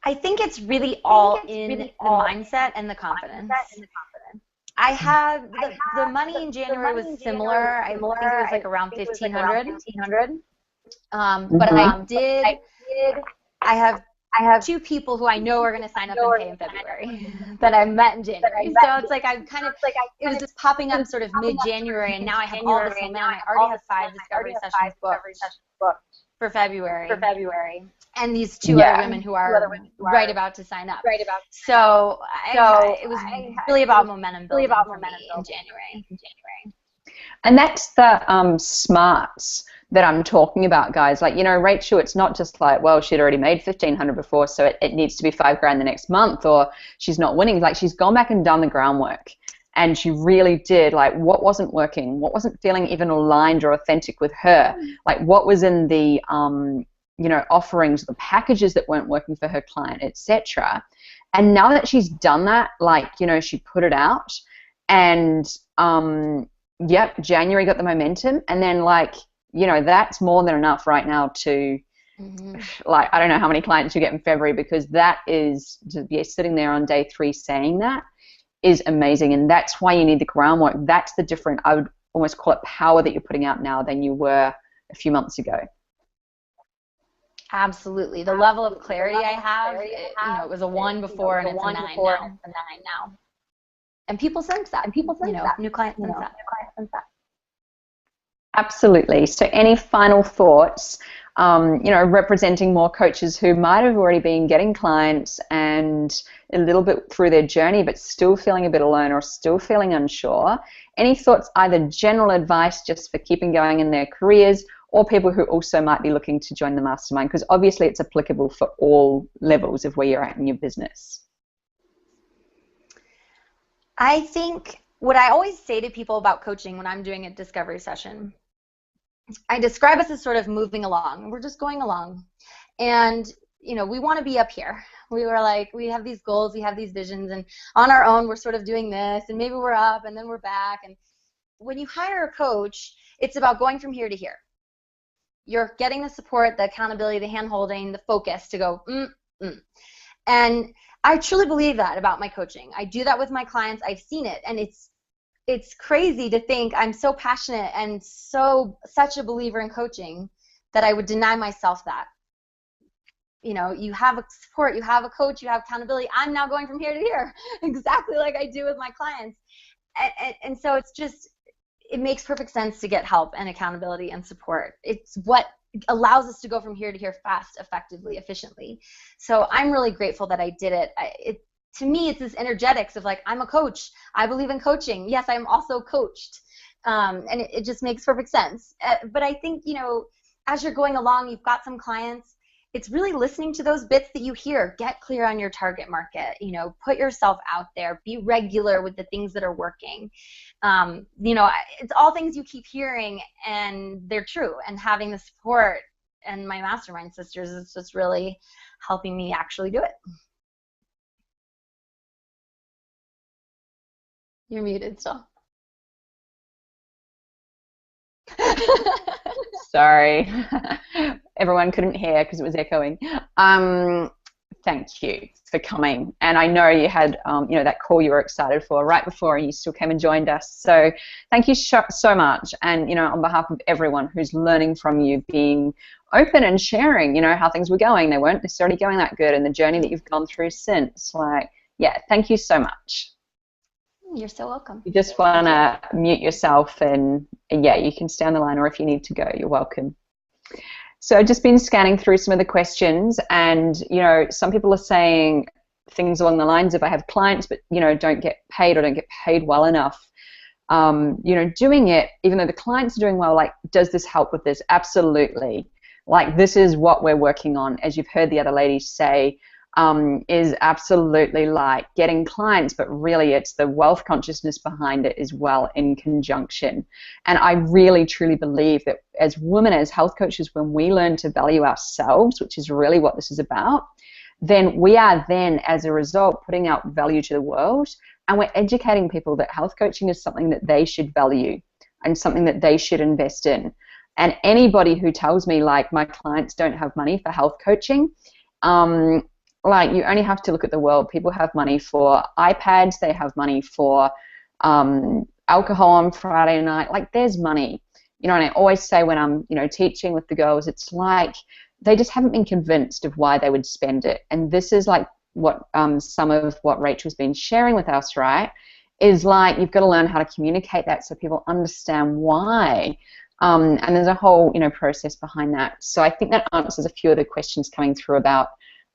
I think it's really all in the mindset and the confidence. I have the money in January was similar. I think it was like around 1,500. But I have two people who I know are going to sign up and pay in February that I met in January. So it's like it was just popping up sort of mid-January, and now I have all this momentum. I already have 5 discovery sessions booked for February. And these 2 other women who are right about to sign up. So it was really about momentum building for me in January. And that's the smarts that I'm talking about, guys. Like, Rachel, it's not just like, well, she'd already made 1,500 before, so it needs to be $5,000 the next month, or she's not winning. Like, she's gone back and done the groundwork, and she really did, like, what wasn't working, what wasn't feeling even aligned or authentic with her, like what was in the offerings, the packages that weren't working for her client, etc. And now that she's done that, like, she put it out, and January got the momentum, and then that's more than enough right now to like, I don't know how many clients you get in February, because that is to be sitting there on day 3 saying that is amazing. And that's why you need the groundwork. That's the different, I would almost call it, power that you're putting out now than you were a few months ago. Absolutely. The level of clarity I have, it was a 1 before, and it's a 9 now. And people sense that. New clients sense that. Absolutely. So any final thoughts, representing more coaches who might have already been getting clients and a little bit through their journey but still feeling a bit alone or still feeling unsure? Any thoughts, either general advice just for keeping going in their careers, or people who also might be looking to join the mastermind? Because obviously it's applicable for all levels of where you're at in your business. I think what I always say to people about coaching when I'm doing a discovery session, I describe us as sort of moving along. We're just going along. And, we want to be up here. We were like, we have these goals, we have these visions, and on our own we're sort of doing this, and maybe we're up and then we're back. And when you hire a coach, it's about going from here to here. You're getting the support, the accountability, the hand-holding, the focus to go, And I truly believe that about my coaching. I do that with my clients. I've seen it, and it's crazy to think I'm so passionate and such a believer in coaching that I would deny myself that. You have a support, you have a coach, you have accountability. I'm now going from here to here, exactly like I do with my clients. And so it makes perfect sense to get help and accountability and support. It's what allows us to go from here to here fast, effectively, efficiently. So I'm really grateful that I did it. To me, it's this energetics of like, I'm a coach. I believe in coaching. Yes, I'm also coached. And it just makes perfect sense. But I think, as you're going along, you've got some clients. It's really listening to those bits that you hear. Get clear on your target market. Put yourself out there. Be regular with the things that are working. It's all things you keep hearing, and they're true. And having the support and my mastermind sisters is just really helping me actually do it. You're muted still. Sorry. Everyone couldn't hear because it was echoing. Thank you for coming. And I know you had, that call you were excited for right before, and you still came and joined us. So thank you so much. And, on behalf of everyone who's learning from you, being open and sharing, how things were going. They weren't necessarily going that good, and the journey that you've gone through since. Thank you so much. You're so welcome. You just want to mute yourself, and you can stay on the line, or if you need to go, you're welcome. So I've just been scanning through some of the questions, and some people are saying things along the lines of, I have clients but don't get paid or don't get paid well enough. Doing it, even though the clients are doing well, like, does this help with this? Absolutely. Like, this is what we're working on, as you've heard the other ladies say. Is absolutely like getting clients, but really it's the wealth consciousness behind it as well in conjunction. And I really truly believe that as women, as health coaches, when we learn to value ourselves, which is really what this is about, then we are then, as a result, putting out value to the world, and we're educating people that health coaching is something that they should value and something that they should invest in. And anybody who tells me, like, my clients don't have money for health coaching, like, you only have to look at the world. People have money for iPads. They have money for alcohol on Friday night. Like, there's money. You know, and I always say when I'm, you know, teaching with the girls, it's like they just haven't been convinced of why they would spend it. And this is like what some of what Rachel's been sharing with us, right, is like you've got to learn how to communicate that so people understand why. And there's a whole, you know, process behind that. So I think that answers a few of the questions coming through about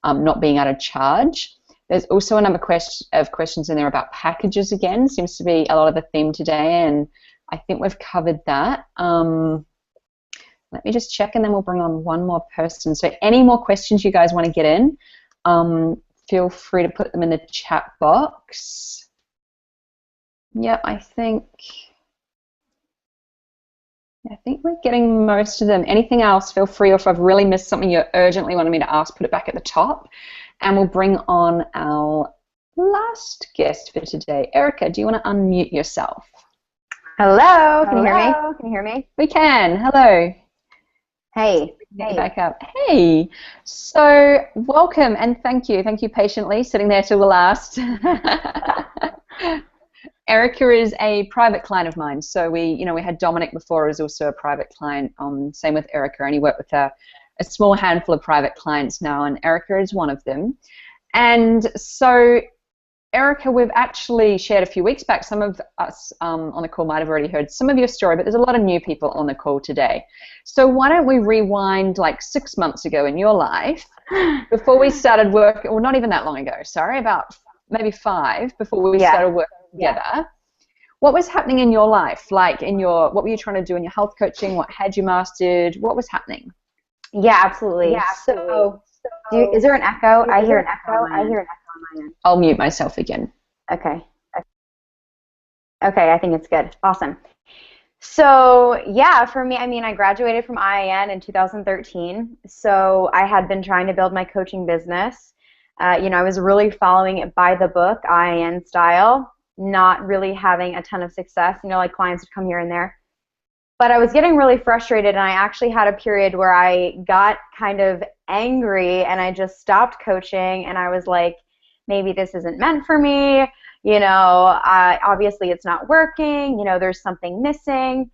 not being able to charge. There's also a number of questions in there about packages again. Seems to be a lot of the theme today, and I think we've covered that. Let me just check, and then we'll bring on one more person. So any more questions you guys want to get in, feel free to put them in the chat box. Yeah, I think we're getting most of them. Anything else, feel free, or if I've really missed something you urgently wanted me to ask, put it back at the top. And we'll bring on our last guest for today. Erica, do you want to unmute yourself? Hello, can you hear me? Can you hear me? We can. Hello. Hey. Hey. Back up. Hey. So welcome and thank you. Thank you patiently sitting there till the last. Erica is a private client of mine. So we had Dominic before, who's also a private client. Same with Erica, and he worked with a small handful of private clients now, and Erica is one of them. And so, Erica, we've actually shared a few weeks back. Some of us on the call might have already heard some of your story, but there's a lot of new people on the call today. So why don't we rewind like 6 months ago in your life, before we started work, or not even that long ago, sorry, about maybe 5, before we started working together. What was happening in your life? Like what were you trying to do in your health coaching? What had you mastered? What was happening? Yeah, absolutely. So is there an echo? I hear an echo. On my end. I'll mute myself again. Okay. Okay, I think it's good. Awesome. So yeah, for me, I mean, I graduated from IIN in 2013. So I had been trying to build my coaching business. I was really following it by the book, IIN style, not really having a ton of success. Like clients would come here and there. But I was getting really frustrated, and I actually had a period where I got kind of angry, and I just stopped coaching, and I was like, maybe this isn't meant for me. Obviously it's not working. There's something missing.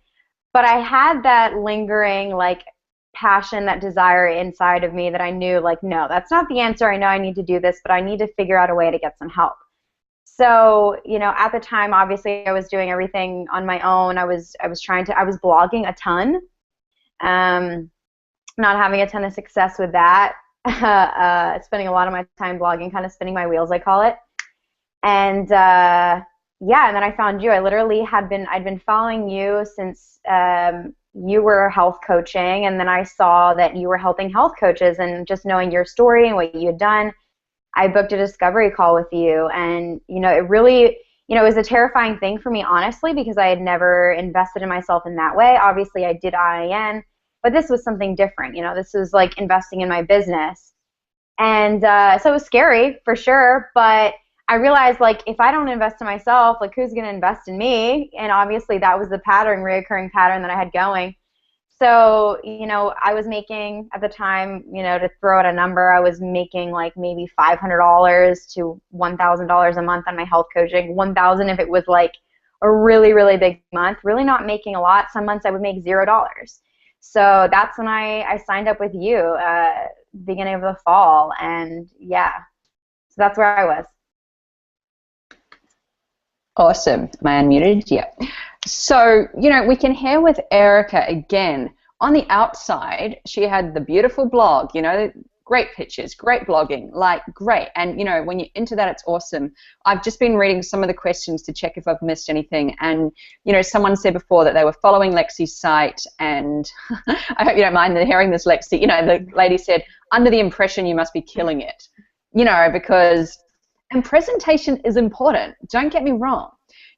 But I had that lingering, like, passion, that desire inside of me that I knew, like, no, that's not the answer. I know I need to do this, but I need to figure out a way to get some help. So, at the time, obviously, I was doing everything on my own. I was blogging a ton, not having a ton of success with that, spending a lot of my time blogging, kind of spinning my wheels, I call it. And, and then I found you. I'd been following you since you were health coaching, and then I saw that you were helping health coaches, and just knowing your story and what you had done, I booked a discovery call with you, and it really, it was a terrifying thing for me, honestly, because I had never invested in myself in that way. Obviously, I did IIN, but this was something different. This was like investing in my business, and so it was scary for sure. But I realized, like, if I don't invest in myself, like, who's going to invest in me? And obviously, that was the reoccurring pattern that I had going. So, I was making, at the time, to throw out a number, I was making like maybe $500 to $1,000 a month on my health coaching. $1,000 if it was like a really, really big month. Really not making a lot. Some months I would make $0. So that's when I signed up with you, beginning of the fall, and yeah, so that's where I was. Awesome. Am I unmuted? Yeah. So, we can hear with Erica again. On the outside, she had the beautiful blog, great pictures, great blogging, like great. And, when you're into that, it's awesome. I've just been reading some of the questions to check if I've missed anything. And, someone said before that they were following Lexi's site, and I hope you don't mind hearing this, Lexi. The lady said, under the impression you must be killing it, because... And presentation is important. Don't get me wrong,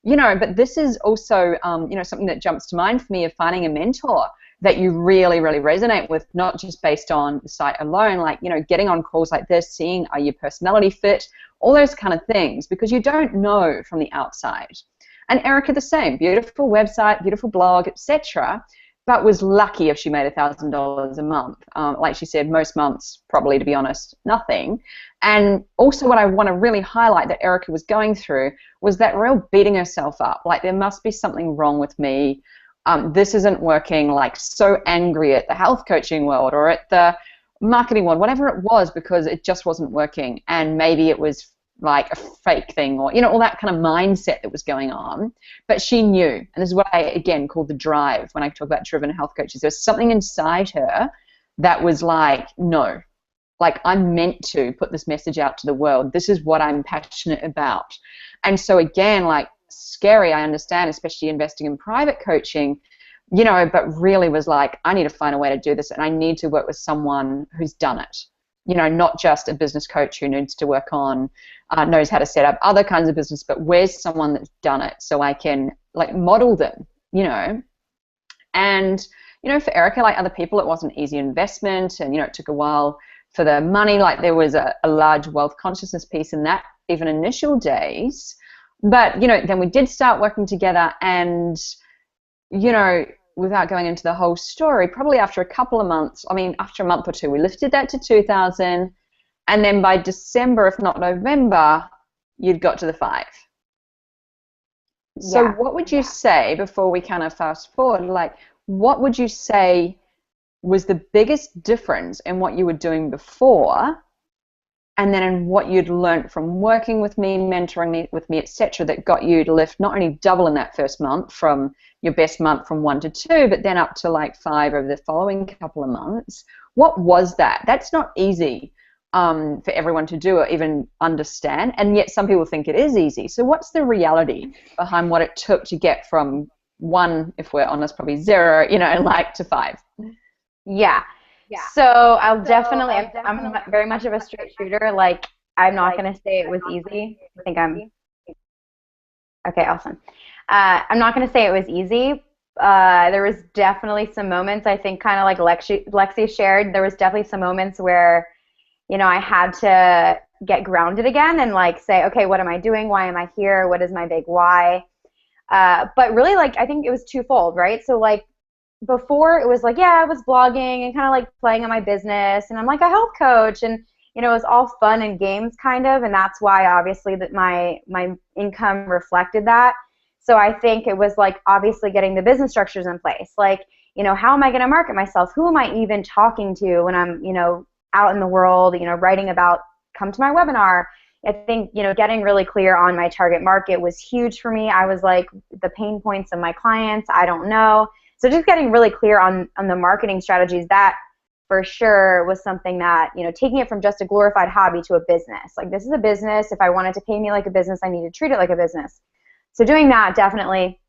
but this is also, something that jumps to mind for me, of finding a mentor that you really, really resonate with, not just based on the site alone, like, getting on calls like this, seeing are your personality fit, all those kind of things, because you don't know from the outside. And Erica, the same, beautiful website, beautiful blog, etc. but was lucky if she made $1,000 a month. Like she said, most months, probably, to be honest, nothing. And also what I want to really highlight that Erica was going through was that real beating herself up. Like, there must be something wrong with me. This isn't working. Like, so angry at the health coaching world or at the marketing world, whatever it was, because it just wasn't working. And maybe it was like a fake thing, or, you know, all that kind of mindset that was going on. But she knew, and this is what I, again, call the drive when I talk about driven health coaches. There's something inside her that was like, no, like, I'm meant to put this message out to the world. This is what I'm passionate about. And so again, like, scary, I understand, especially investing in private coaching, you know, but really was like, I need to find a way to do this, and I need to work with someone who's done it. You know, not just a business coach who needs to work on, knows how to set up other kinds of business, but where's someone that's done it so I can, like, model them, you know. And, you know, for Erica, like other people, it wasn't easy investment, and, you know, it took a while for the money. Like, there was a large wealth consciousness piece in that, even initial days. But, you know, then we did start working together, and, you know, without going into the whole story, probably after a couple of months, I mean, after a month or two, we lifted that to 2,000, and then by December, if not November, you'd got to the 5. So what would you say, before we kind of fast forward, like, what would you say was the biggest difference in what you were doing before, and then in what you'd learned from working with me, mentoring with me, etc., that got you to lift not only double in that first month from your best month from 1 to 2, but then up to like 5 over the following couple of months? What was that? That's not easy for everyone to do or even understand, and yet some people think it is easy. So what's the reality behind what it took to get from 1, if we're honest, probably 0, you know, like, to 5? Yeah. So I'll definitely, I'm very much of a straight shooter. Like, I'm not going to say it was easy. I think I'm, okay, awesome. I'm not going to say it was easy. There was definitely some moments, I think, kind of like Lexi shared, there was definitely some moments where, you know, I had to get grounded again and, like, say, okay, what am I doing? Why am I here? What is my big why? But really, like, I think it was twofold, right? So, like, before it was like, yeah, I was blogging and kind of like playing on my business, and I'm like a health coach, and, you know, it was all fun and games kind of, and that's why obviously that my income reflected that. So I think it was like obviously getting the business structures in place. Like, you know, how am I going to market myself? Who am I even talking to when I'm, you know, out in the world, you know, writing about, come to my webinar? I think, you know, getting really clear on my target market was huge for me. I was like, the pain points of my clients, I don't know. So just getting really clear on the marketing strategies, that for sure was something that, you know, taking it from just a glorified hobby to a business. Like, this is a business. If I wanted to pay me like a business, I need to treat it like a business. So doing that, definitely.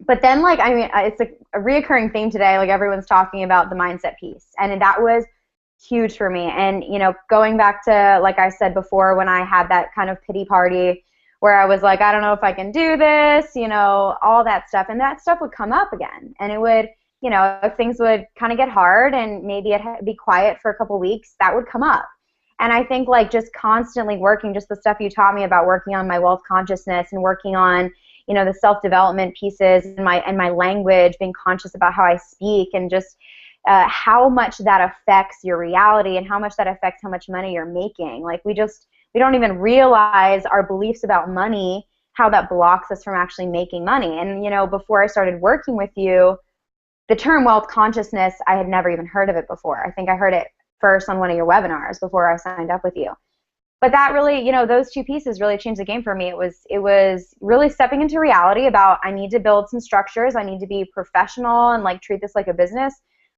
But then, like, I mean, it's a reoccurring theme today. Like, everyone's talking about the mindset piece. And that was huge for me. And, you know, going back to, like I said before, when I had that kind of pity party where I was like, I don't know if I can do this, you know, all that stuff. And that stuff would come up again. And it would, you know, if things would kind of get hard and maybe it'd be quiet for a couple weeks, that would come up. And I think, like, just constantly working, just the stuff you taught me about working on my wealth consciousness and working on, you know, the self-development pieces and my language, being conscious about how I speak, and just how much that affects your reality and how much that affects how much money you're making. Like, we don't even realize our beliefs about money, how that blocks us from actually making money. And, you know, before I started working with you, the term wealth consciousness, I had never even heard of it before. I think I heard it first on one of your webinars before I signed up with you. But that really, you know, those two pieces really changed the game for me. It was really stepping into reality about, I need to build some structures. I need to be professional and, like, treat this like a business.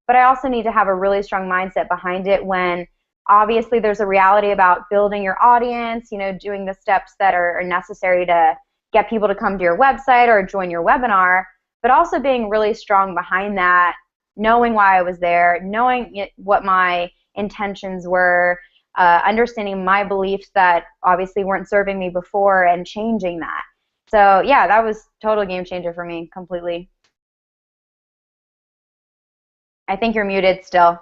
But I also need to have a really strong mindset behind it, when obviously there's a reality about building your audience, you know, doing the steps that are necessary to get people to come to your website or join your webinar, but also being really strong behind that, knowing why I was there, knowing what my intentions were, understanding my beliefs that obviously weren't serving me before, and changing that. So yeah, that was a total game changer for me, completely. I think you're muted still.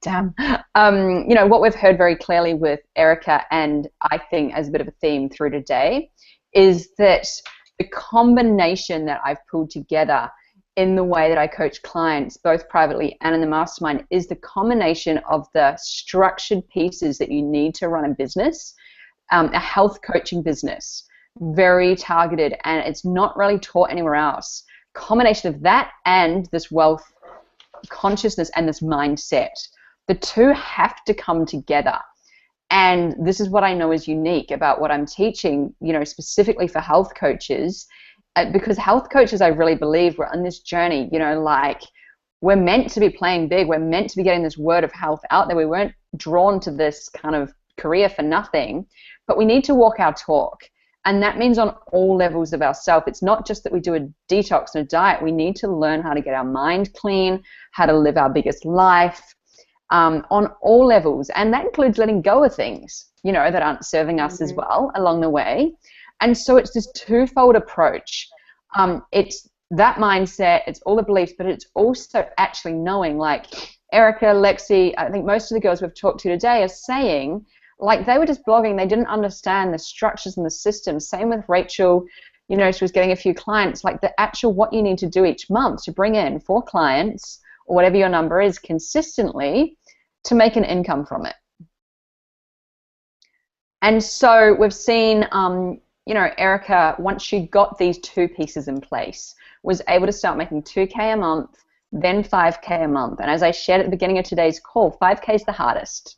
Damn. You know, what we've heard very clearly with Erica, and I think as a bit of a theme through today, is that the combination that I've pulled together in the way that I coach clients, both privately and in the mastermind, is the combination of the structured pieces that you need to run a business, a health coaching business, very targeted, and it's not really taught anywhere else. Combination of that and this wealth consciousness and this mindset. The two have to come together. And this is what I know is unique about what I'm teaching, you know, specifically for health coaches, because health coaches, I really believe, we're on this journey, you know, like we're meant to be playing big. We're meant to be getting this word of health out there. We weren't drawn to this kind of career for nothing, but we need to walk our talk. And that means on all levels of ourself. It's not just that we do a detox and a diet. We need to learn how to get our mind clean, how to live our biggest life, on all levels. And that includes letting go of things, you know, that aren't serving us as well along the way. And so it's this twofold approach. It's that mindset, it's all the beliefs, but it's also actually knowing, like Erica, Lexi, I think most of the girls we've talked to today are saying, like, they were just blogging, they didn't understand the structures and the systems. Same with Rachel, you know, she was getting a few clients, like the actual what you need to do each month to bring in 4 clients or whatever your number is consistently to make an income from it. And so we've seen, you know, Erica, once she got these 2 pieces in place, was able to start making 2K a month, then 5K a month. And as I shared at the beginning of today's call, 5K is the hardest.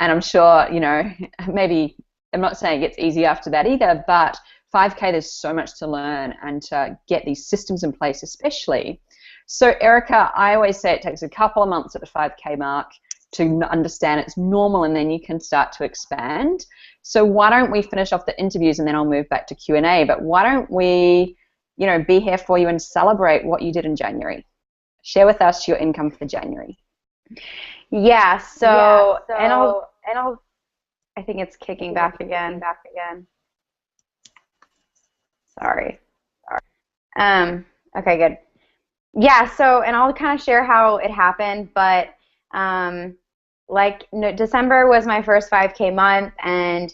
And I'm sure, you know, maybe, I'm not saying it's easy after that either, but 5K, there's so much to learn and to get these systems in place especially. So Erica, I always say it takes a couple of months at the 5K mark to understand it's normal, and then you can start to expand. So why don't we finish off the interviews and then I'll move back to Q&A, but why don't we, you know, be here for you and celebrate what you did in January. Share with us your income for January. Yeah, so and I'll I think it's kicking back again. Sorry. Okay, good. Yeah, so and I'll kind of share how it happened, but like December was my first 5K month, and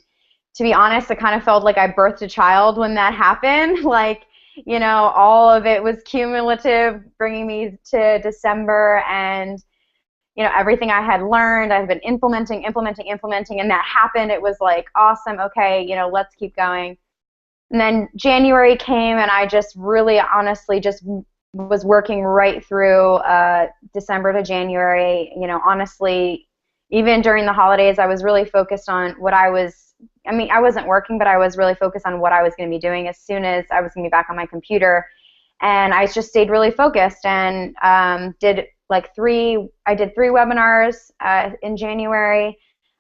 to be honest, it kind of felt like I birthed a child when that happened. Like, you know, all of it was cumulative, bringing me to December, and you know, everything I had learned, I've been implementing, and that happened. It was like, awesome, okay, you know, let's keep going. And then January came, and I just really, honestly, just was working right through December to January. You know, honestly, even during the holidays, I was really focused on what I wasn't working, but I was really focused on what I was going to be doing as soon as I was going to be back on my computer. And I just stayed really focused and did 3 webinars in January.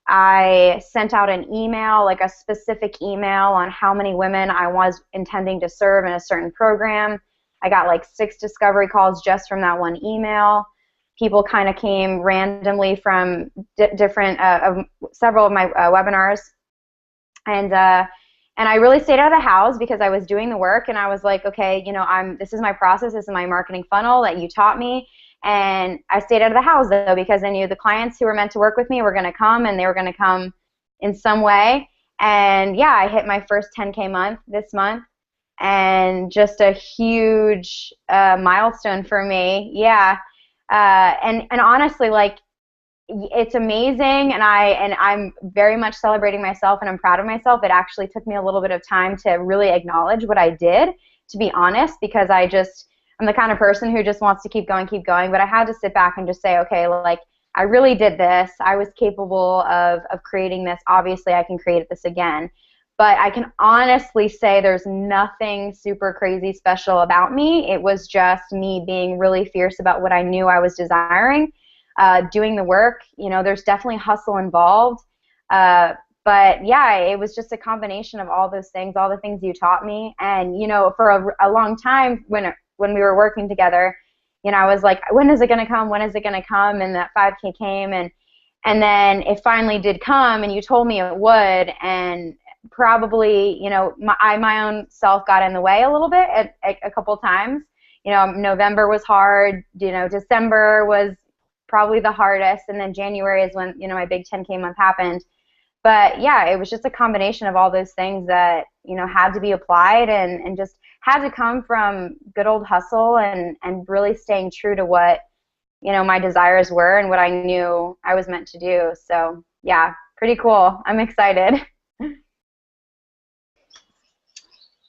I sent out an email, like a specific email on how many women I was intending to serve in a certain program. I got like 6 discovery calls just from that one email. People kind of came randomly from different, several of my webinars. And I really stayed out of the house because I was doing the work, and I was like, okay, you know, this is my process, this is my marketing funnel that you taught me. And I stayed out of the house, though, because I knew the clients who were meant to work with me were going to come, and they were going to come in some way. And yeah, I hit my first 10K month this month, and just a huge milestone for me. Yeah, and honestly, like, it's amazing, and I'm very much celebrating myself, and I'm proud of myself. It actually took me a little bit of time to really acknowledge what I did, to be honest, because I'm the kind of person who just wants to keep going, but I had to sit back and just say, okay, like, I really did this. I was capable of creating this. Obviously, I can create this again. But I can honestly say there's nothing super crazy special about me. It was just me being really fierce about what I knew I was desiring, doing the work. You know, there's definitely hustle involved. But yeah, it was just a combination of all those things, all the things you taught me. And, you know, for a long time when we were working together, you know, I was like, when is it going to come? When is it going to come? And that 5K came, and then it finally did come, and you told me it would, and probably, you know, my own self got in the way a little bit a couple times. You know, November was hard, you know, December was probably the hardest, and then January is when, you know, my big 10K month happened. But yeah, it was just a combination of all those things that, you know, had to be applied, and just had to come from good old hustle and really staying true to what, you know, my desires were and what I knew I was meant to do. So yeah, pretty cool. I'm excited.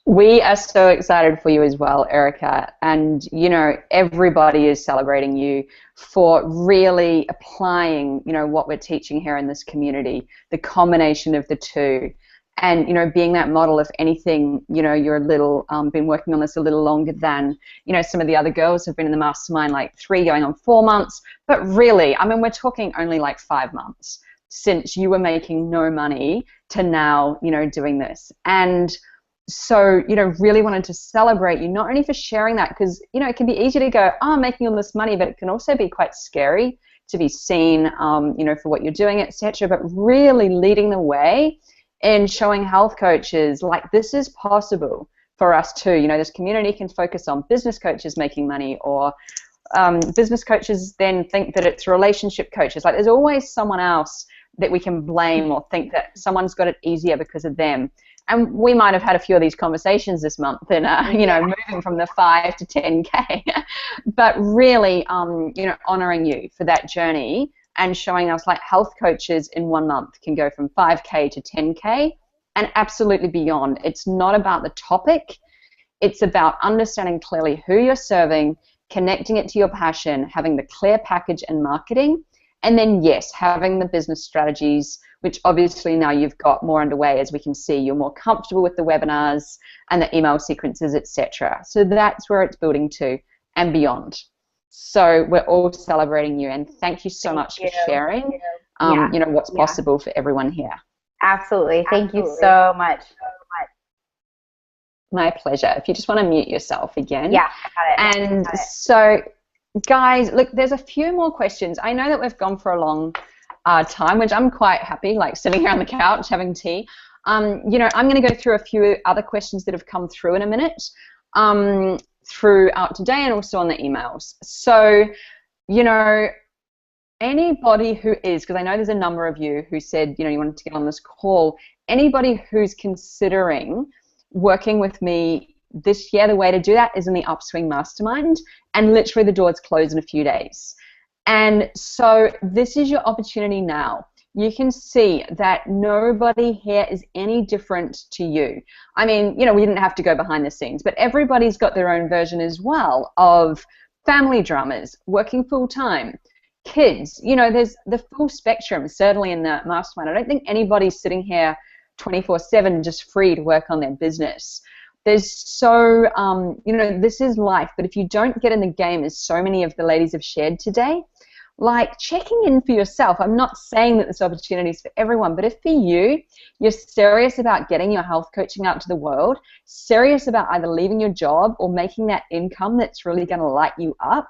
We are so excited for you as well, Erica. And, you know, everybody is celebrating you for really applying, you know, what we're teaching here in this community, the combination of the two. And, you know, being that model, if anything, you know, you're a little, been working on this a little longer than, you know, some of the other girls have been in the mastermind like 3 going on 4 months. But really, I mean, we're talking only like 5 months since you were making no money to now, you know, doing this. And so, you know, really wanted to celebrate you, not only for sharing that, because, you know, it can be easy to go, oh, I'm making all this money, but it can also be quite scary to be seen, you know, for what you're doing, etc. But really leading the way in showing health coaches, like, this is possible for us too. You know, this community can focus on business coaches making money, or business coaches then think that it's relationship coaches. Like, there's always someone else that we can blame or think that someone's got it easier because of them. And we might have had a few of these conversations this month, and you know, moving from the 5 to 10K, but really, you know, honoring you for that journey and showing us, like, health coaches in 1 month can go from 5K to 10K and absolutely beyond. It's not about the topic; it's about understanding clearly who you're serving, connecting it to your passion, having the clear package and marketing, and then yes, having the business strategies, which obviously now you've got more underway. As we can see, you're more comfortable with the webinars and the email sequences, etc. So that's where it's building to and beyond. So we're all celebrating you, and thank you so much for sharing, you know, what's possible for everyone here. Absolutely. Thank you so much. My pleasure. If you just want to mute yourself again. Yeah, got it. And so, guys, look, there's a few more questions. I know that we've gone for a long time, which I'm quite happy, like sitting here on the couch having tea. You know, I'm going to go through a few other questions that have come through in a minute, throughout today and also on the emails. So, you know, anybody who is, because I know there's a number of you who said, you know, you wanted to get on this call, anybody who's considering working with me this year, the way to do that is in the Upswing Mastermind, and literally the doors close in a few days. And so this is your opportunity now. You can see that nobody here is any different to you. I mean, you know, we didn't have to go behind the scenes, but everybody's got their own version as well of family dramas, working full-time, kids. You know, there's the full spectrum, certainly in the mastermind. I don't think anybody's sitting here 24/7 just free to work on their business. There's so, you know, this is life, but if you don't get in the game, as so many of the ladies have shared today, like checking in for yourself. I'm not saying that this opportunity is for everyone, but if for you, you're serious about getting your health coaching out to the world, serious about either leaving your job or making that income that's really going to light you up,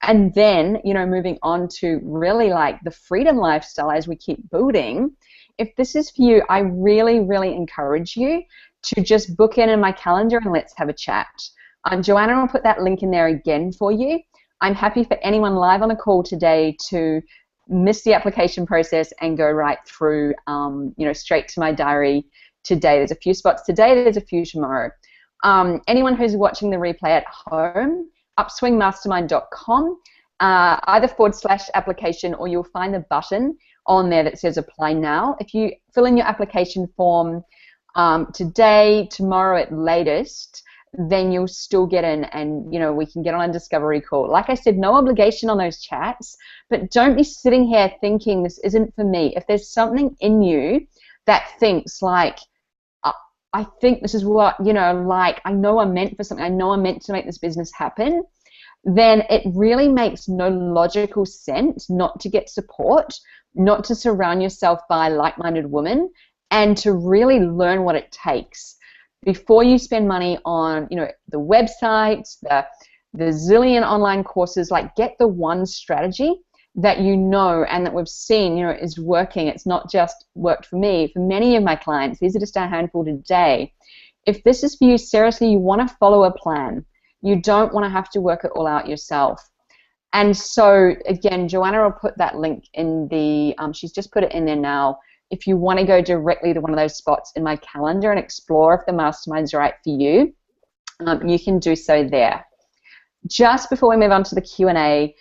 and then, you know, moving on to really like the freedom lifestyle as we keep building, if this is for you, I really, really encourage you to just book in my calendar and let's have a chat. Joanna will put that link in there again for you. I'm happy for anyone live on a call today to miss the application process and go right through, you know, straight to my diary today. There's a few spots today, there's a few tomorrow. Anyone who's watching the replay at home, upswingmastermind.com, either /application, or you'll find the button on there that says apply now. If you fill in your application form today, tomorrow at latest, then you'll still get in, and you know, we can get on a discovery call. Like I said, no obligation on those chats, but don't be sitting here thinking this isn't for me. If there's something in you that thinks like, I think this is what, you know, like I know I'm meant for something, I know I'm meant to make this business happen, then it really makes no logical sense not to get support, not to surround yourself by like-minded women, and to really learn what it takes before you spend money on, you know, the websites, the zillion online courses. Like, get the one strategy that you know and that we've seen, you know, is working. It's not just worked for me. For many of my clients, these are just a handful today. If this is for you, seriously, you want to follow a plan. You don't want to have to work it all out yourself. And so, again, Joanna will put that link in the, she's just put it in there now. If you want to go directly to one of those spots in my calendar and explore if the mastermind's right for you, you can do so there. Just before we move on to the Q&A,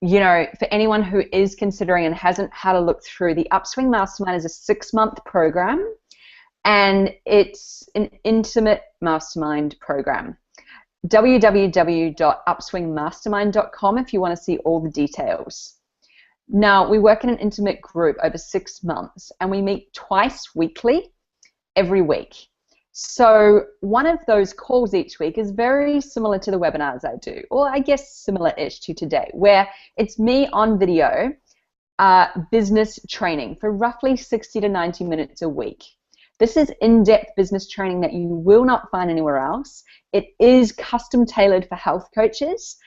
you know, for anyone who is considering and hasn't had a look through, the Upswing Mastermind is a 6-month program, and it's an intimate mastermind program. www.upswingmastermind.com if you want to see all the details. Now, we work in an intimate group over 6 months, and we meet twice weekly, every week. So one of those calls each week is very similar to the webinars I do, or I guess similar-ish to today, where it's me on video, business training for roughly 60 to 90 minutes a week. This is in-depth business training that you will not find anywhere else. It is custom-tailored for health coaches,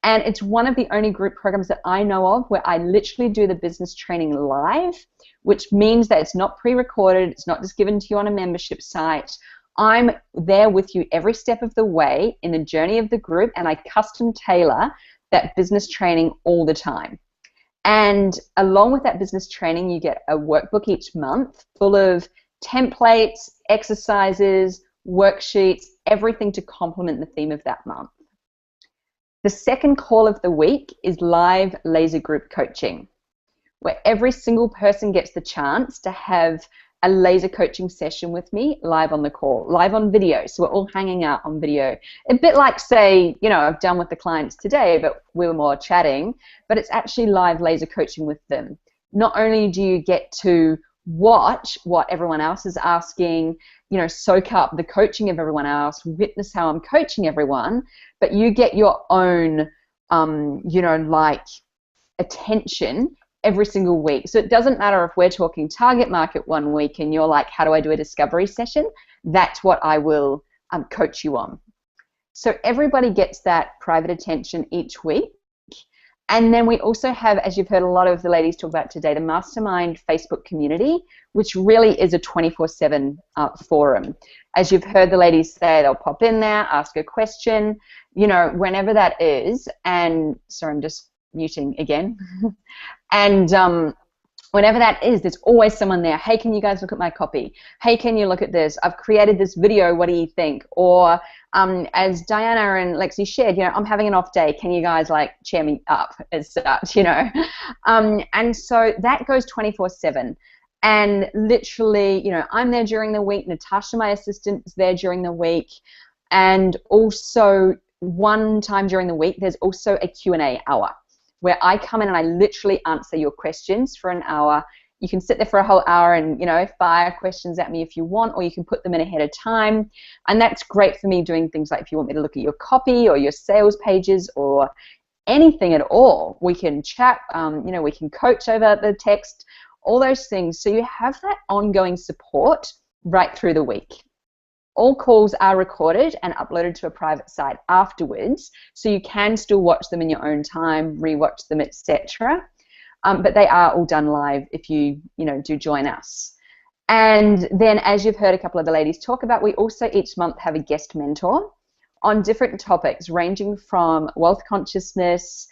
and it's one of the only group programs that I know of where I literally do the business training live, which means that it's not pre-recorded, it's not just given to you on a membership site. I'm there with you every step of the way in the journey of the group, and I custom tailor that business training all the time. And along with that business training, you get a workbook each month full of templates, exercises, worksheets, everything to complement the theme of that month. The second call of the week is live laser group coaching, where every single person gets the chance to have a laser coaching session with me live on the call, live on video. So we're all hanging out on video. A bit like, say, you know, I've done with the clients today, but we were more chatting, but it's actually live laser coaching with them. Not only do you get to watch what everyone else is asking, you know, soak up the coaching of everyone else, witness how I'm coaching everyone, but you get your own, you know, like attention every single week. So it doesn't matter if we're talking target market one week and you're like, how do I do a discovery session? That's what I will coach you on. So everybody gets that private attention each week. And then we also have, as you've heard a lot of the ladies talk about today, the Mastermind Facebook community, which really is a 24/7 forum. As you've heard the ladies say, they'll pop in there, ask a question, you know, whenever that is. And sorry, I'm just muting again. And whenever that is, there's always someone there. Hey, can you guys look at my copy? Hey, can you look at this? I've created this video. What do you think? Or as Diana and Lexi shared, you know, I'm having an off day. Can you guys like cheer me up as such, you know? And so that goes 24/7. And literally, you know, I'm there during the week. Natasha, my assistant, is there during the week. And also one time during the week, there's also a Q&A hour, where I come in and I literally answer your questions for an hour. You can sit there for a whole hour and, you know, fire questions at me if you want, or you can put them in ahead of time. And that's great for me doing things like if you want me to look at your copy or your sales pages or anything at all. We can chat, you know, we can coach over the text, all those things. So you have that ongoing support right through the week. All calls are recorded and uploaded to a private site afterwards, so you can still watch them in your own time, rewatch them, etc. But they are all done live if you know, do join us. And then, as you've heard a couple of the ladies talk about, we also each month have a guest mentor on different topics, ranging from wealth consciousness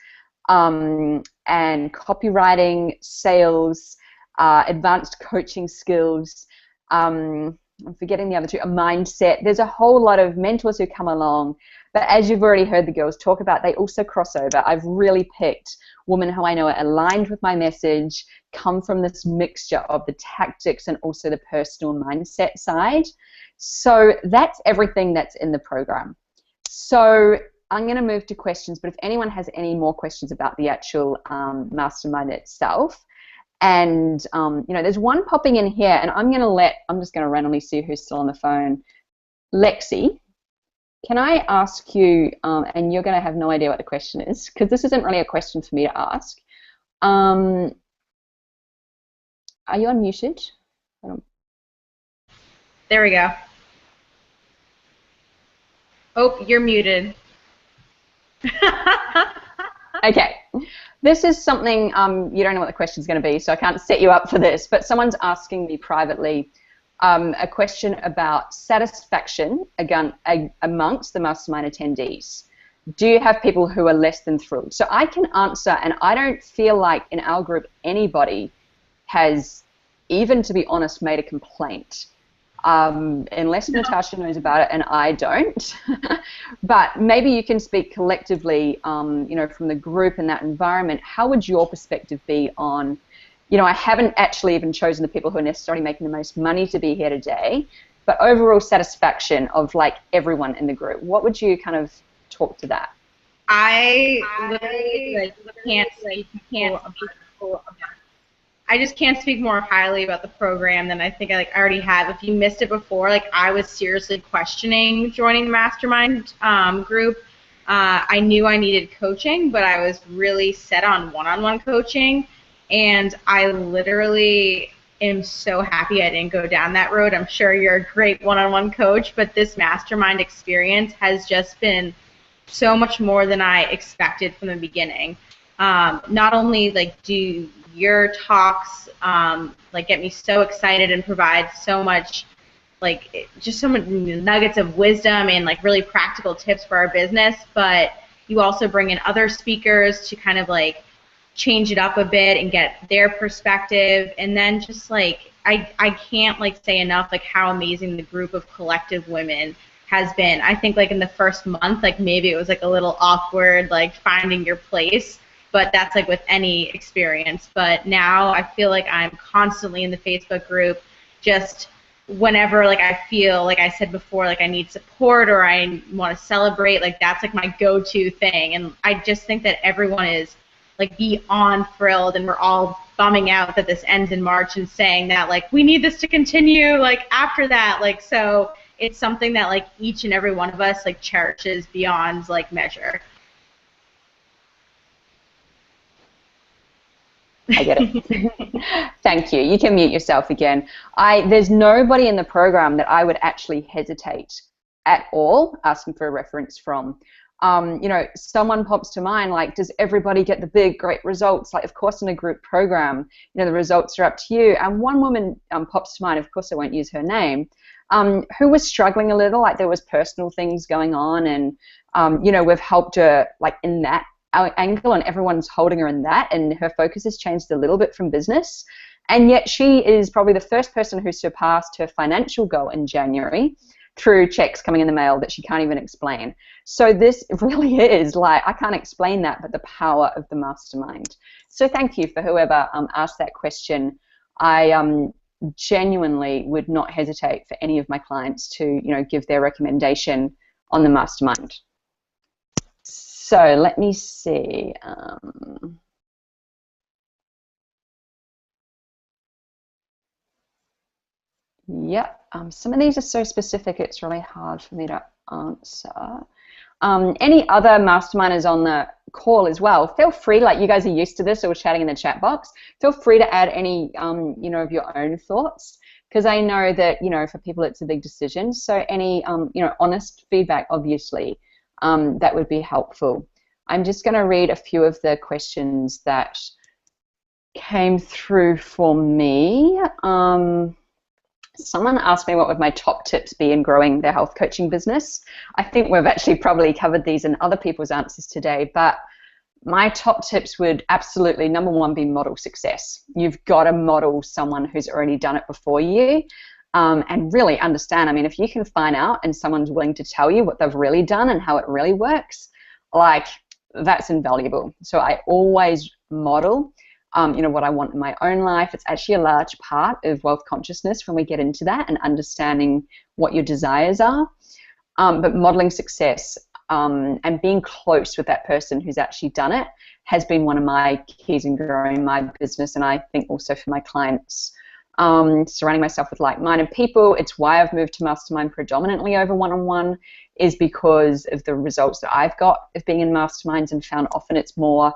and copywriting, sales, advanced coaching skills. I'm forgetting the other two, a mindset. There's a whole lot of mentors who come along, but as you've already heard the girls talk about, they also cross over. I've really picked women who I know are aligned with my message, come from this mixture of the tactics and also the personal mindset side. So that's everything that's in the program. So I'm going to move to questions, but if anyone has any more questions about the actual mastermind itself, and, you know, there's one popping in here, and I'm just going to randomly see who's still on the phone. Lexi, can I ask you, and you're going to have no idea what the question is, because this isn't really a question for me to ask. Are you unmuted? There we go. Oh, you're muted. Okay. This is something, you don't know what the question is going to be, so I can't set you up for this, but someone's asking me privately a question about satisfaction amongst the mastermind attendees. Do you have people who are less than thrilled? So I can answer, and I don't feel like in our group anybody has, even to be honest, made a complaint unless Natasha knows about it and I don't. But maybe you can speak collectively, you know, from the group in that environment. How would your perspective be on, you know, I haven't actually even chosen the people who are necessarily making the most money to be here today, but overall satisfaction of like everyone in the group. What would you kind of talk to that? I literally I just can't speak more highly about the program than I think I already have. If you missed it before, like I was seriously questioning joining the mastermind group. I knew I needed coaching, but I was really set on one-on-one coaching, and I literally am so happy I didn't go down that road. I'm sure you're a great one-on-one coach, but this mastermind experience has just been so much more than I expected from the beginning. Not only like do your talks like get me so excited and provide so much like just so many nuggets of wisdom and like really practical tips for our business, but you also bring in other speakers to kind of like change it up a bit and get their perspective, and then just like I can't like say enough like how amazing the group of collective women has been. I think like in the first month, like maybe it was like a little awkward like finding your place, but that's like with any experience. But now I feel like I'm constantly in the Facebook group, just whenever like I feel like I said before, like I need support or I want to celebrate, like that's like my go-to thing. And I just think that everyone is like beyond thrilled, and we're all bumming out that this ends in March and saying that like we need this to continue like after that. Like so it's something that like each and every one of us like cherishes beyond like measure. I get it. Thank you. You can mute yourself again. There's nobody in the program that I would actually hesitate at all asking for a reference from. You know, someone pops to mind, like, does everybody get the big, great results? Like, of course, in a group program, you know, the results are up to you. And one woman pops to mind, of course I won't use her name, who was struggling a little, like there was personal things going on, and, you know, we've helped her, like, in that angle, and everyone's holding her in that, and her focus has changed a little bit from business. And yet she is probably the first person who surpassed her financial goal in January through checks coming in the mail that she can't even explain. So this really is like, I can't explain that, but the power of the mastermind. So thank you for whoever asked that question. I genuinely would not hesitate for any of my clients to, you know, give their recommendation on the mastermind. So let me see. Yep, some of these are so specific it's really hard for me to answer. Any other masterminders on the call as well, feel free, like you guys are used to this, so we're chatting in the chat box, feel free to add any, you know, of your own thoughts, because I know that, you know, for people it's a big decision, so any, you know, honest feedback, obviously, that would be helpful. I'm just going to read a few of the questions that came through for me. Someone asked me what would my top tips be in growing their health coaching business. I think we've actually probably covered these in other people's answers today, but my top tips would absolutely, number one, be model success. You've got to model someone who's already done it before you, and really understand. I mean, if you can find out and someone's willing to tell you what they've really done and how it really works, like, that's invaluable. So I always model you know, what I want in my own life. It's actually a large part of wealth consciousness when we get into that and understanding what your desires are. But modeling success and being close with that person who's actually done it has been one of my keys in growing my business, and I think also for my clients. Surrounding myself with like-minded people. It's why I've moved to mastermind predominantly over one-on-one, is because of the results that I've got of being in masterminds, and found often it's more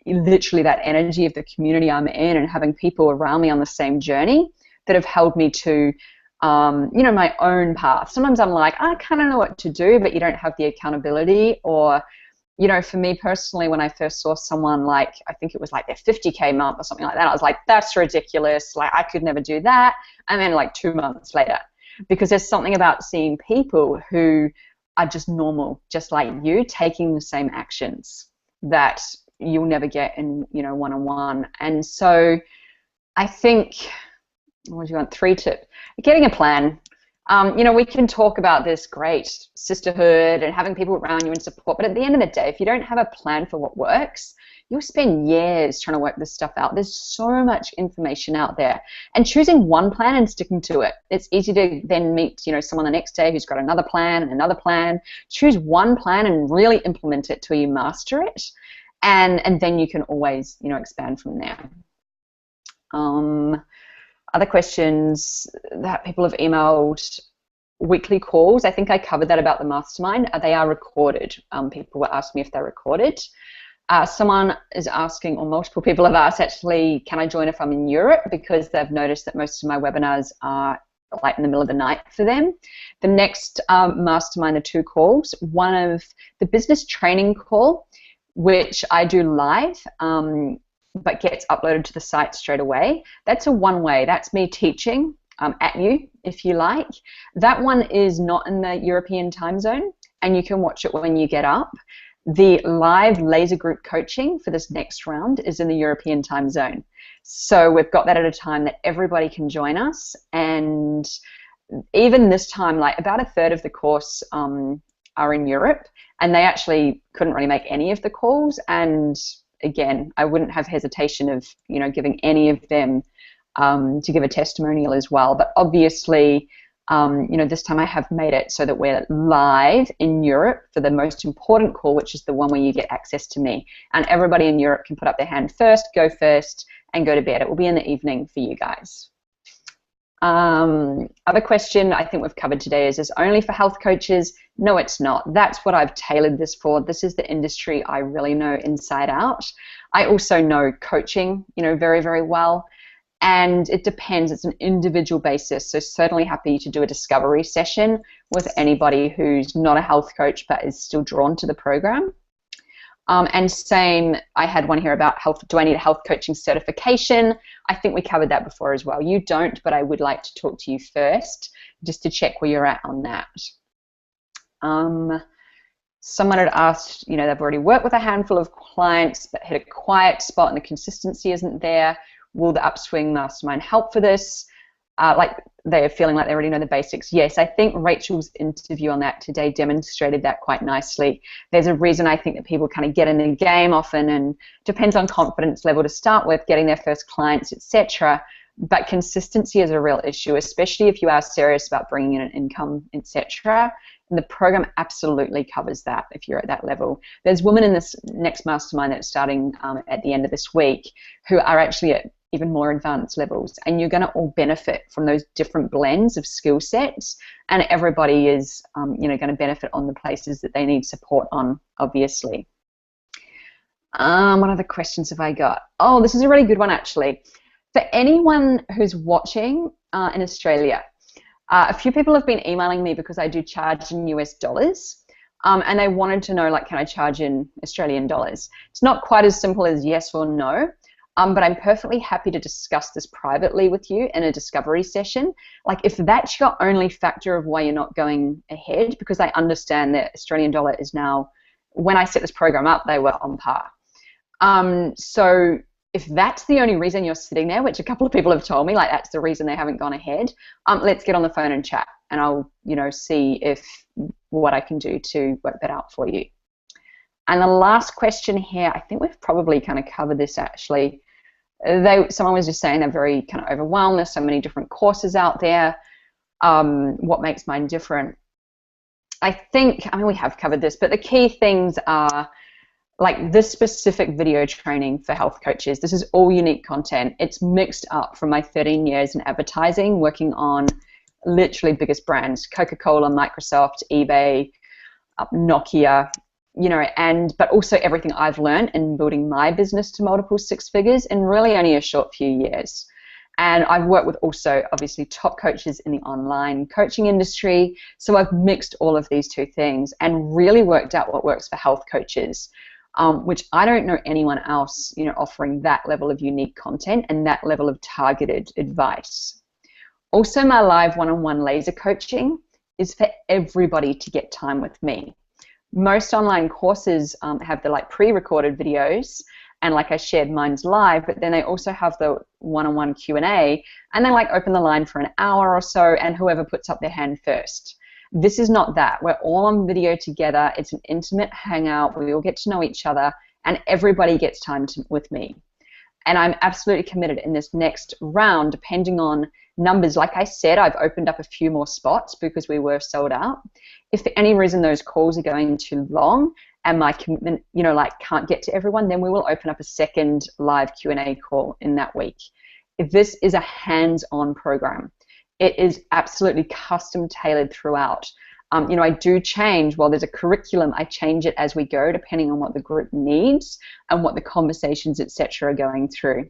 literally that energy of the community I'm in and having people around me on the same journey that have held me to, you know, my own path. Sometimes I'm like, I kind of know what to do, but you don't have the accountability. Or, you know, for me personally, when I first saw someone, like, I think it was like their 50K month or something like that, I was like, that's ridiculous. Like, I could never do that. And then like 2 months later, because there's something about seeing people who are just normal, just like you, taking the same actions that you'll never get in, you know, one-on-one. And so I think, what do you want? 3 tips. Getting a plan, You know, we can talk about this great sisterhood and having people around you and support, but at the end of the day, if you don't have a plan for what works, you'll spend years trying to work this stuff out. There's so much information out there. And choosing one plan and sticking to it. It's easy to then meet, you know, someone the next day who's got another plan and another plan. Choose one plan and really implement it till you master it. And then you can always, you know, expand from there. Other questions that people have emailed: weekly calls. I think I covered that about the mastermind. They are recorded. People were asking me if they're recorded. Someone is asking, or multiple people have asked actually, can I join if I'm in Europe? Because they've noticed that most of my webinars are like in the middle of the night for them. The next mastermind are 2 calls. One of the business training call, which I do live, but gets uploaded to the site straight away. That's a one-way. That's me teaching at you, if you like. That one is not in the European time zone, and you can watch it when you get up. The live laser group coaching for this next round is in the European time zone. So we've got that at a time that everybody can join us. And even this time, like about a third of the course are in Europe, and they actually couldn't really make any of the calls. And again, I wouldn't have hesitation of, you know, giving any of them to give a testimonial as well. But obviously, you know, this time I have made it so that we're live in Europe for the most important call, which is the one where you get access to me. And everybody in Europe can put up their hand first, go first, and go to bed. It will be in the evening for you guys. Other question I think we've covered today is this only for health coaches? No, it's not. That's what I've tailored this for. This is the industry I really know inside out. I also know coaching, you know, very, very well. And it depends. It's an individual basis. So certainly happy to do a discovery session with anybody who's not a health coach but is still drawn to the program. And same, I had one here about health. Do I need a health coaching certification? I think we covered that before as well. You don't, but I would like to talk to you first just to check where you're at on that. Someone had asked, you know, they've already worked with a handful of clients but hit a quiet spot and the consistency isn't there. Will the Upswing Mastermind help for this? Like they're feeling like they already know the basics. Yes, I think Rachel's interview on that today demonstrated that quite nicely. There's a reason I think that people kind of get in the game often, and depends on confidence level to start with, getting their first clients, etc. But consistency is a real issue, especially if you are serious about bringing in an income, etc. And the program absolutely covers that if you're at that level. There's women in this next mastermind that's starting at the end of this week who are actually at even more advanced levels, and you're going to all benefit from those different blends of skill sets, and everybody is you know, going to benefit on the places that they need support on, obviously. What other questions have I got? Oh, this is a really good one actually. For anyone who's watching in Australia, a few people have been emailing me because I do charge in US dollars, and they wanted to know, like, can I charge in Australian dollars? It's not quite as simple as yes or no. But I'm perfectly happy to discuss this privately with you in a discovery session. Like, if that's your only factor of why you're not going ahead, because I understand that Australian dollar is now, when I set this program up, they were on par. So if that's the only reason you're sitting there, which a couple of people have told me, like that's the reason they haven't gone ahead, let's get on the phone and chat, and I'll, you know, see if what I can do to work that out for you. And the last question here, I think we've probably kind of covered this actually. Someone was just saying they're very kind of overwhelmed. There's so many different courses out there. What makes mine different? I think, I mean, we have covered this, but the key things are like this specific video training for health coaches. This is all unique content. It's mixed up from my 13 years in advertising, working on literally biggest brands, Coca-Cola, Microsoft, eBay, Nokia, you know, but also everything I've learned in building my business to multiple 6 figures in really only a short few years. And I've worked with also obviously top coaches in the online coaching industry. So I've mixed all of these 2 things and really worked out what works for health coaches, which I don't know anyone else, you know, offering that level of unique content and that level of targeted advice. Also, my live one-on-one laser coaching is for everybody to get time with me. Most online courses have the like pre-recorded videos, and like I shared, mine's live, but then they also have the one-on-one Q&A, and they like open the line for an hour or so, and whoever puts up their hand first. This is not that. We're all on video together. It's an intimate hangout. We all get to know each other, and everybody gets time with me. And I'm absolutely committed in this next round, depending on numbers. Like I said, I've opened up a few more spots because we were sold out. If for any reason those calls are going too long and my commitment, you know, like can't get to everyone, then we will open up a second live Q&A call in that week. If this is a hands-on program, it is absolutely custom tailored throughout. You know, I do change, while there's a curriculum, I change it as we go depending on what the group needs and what the conversations, etc., are going through.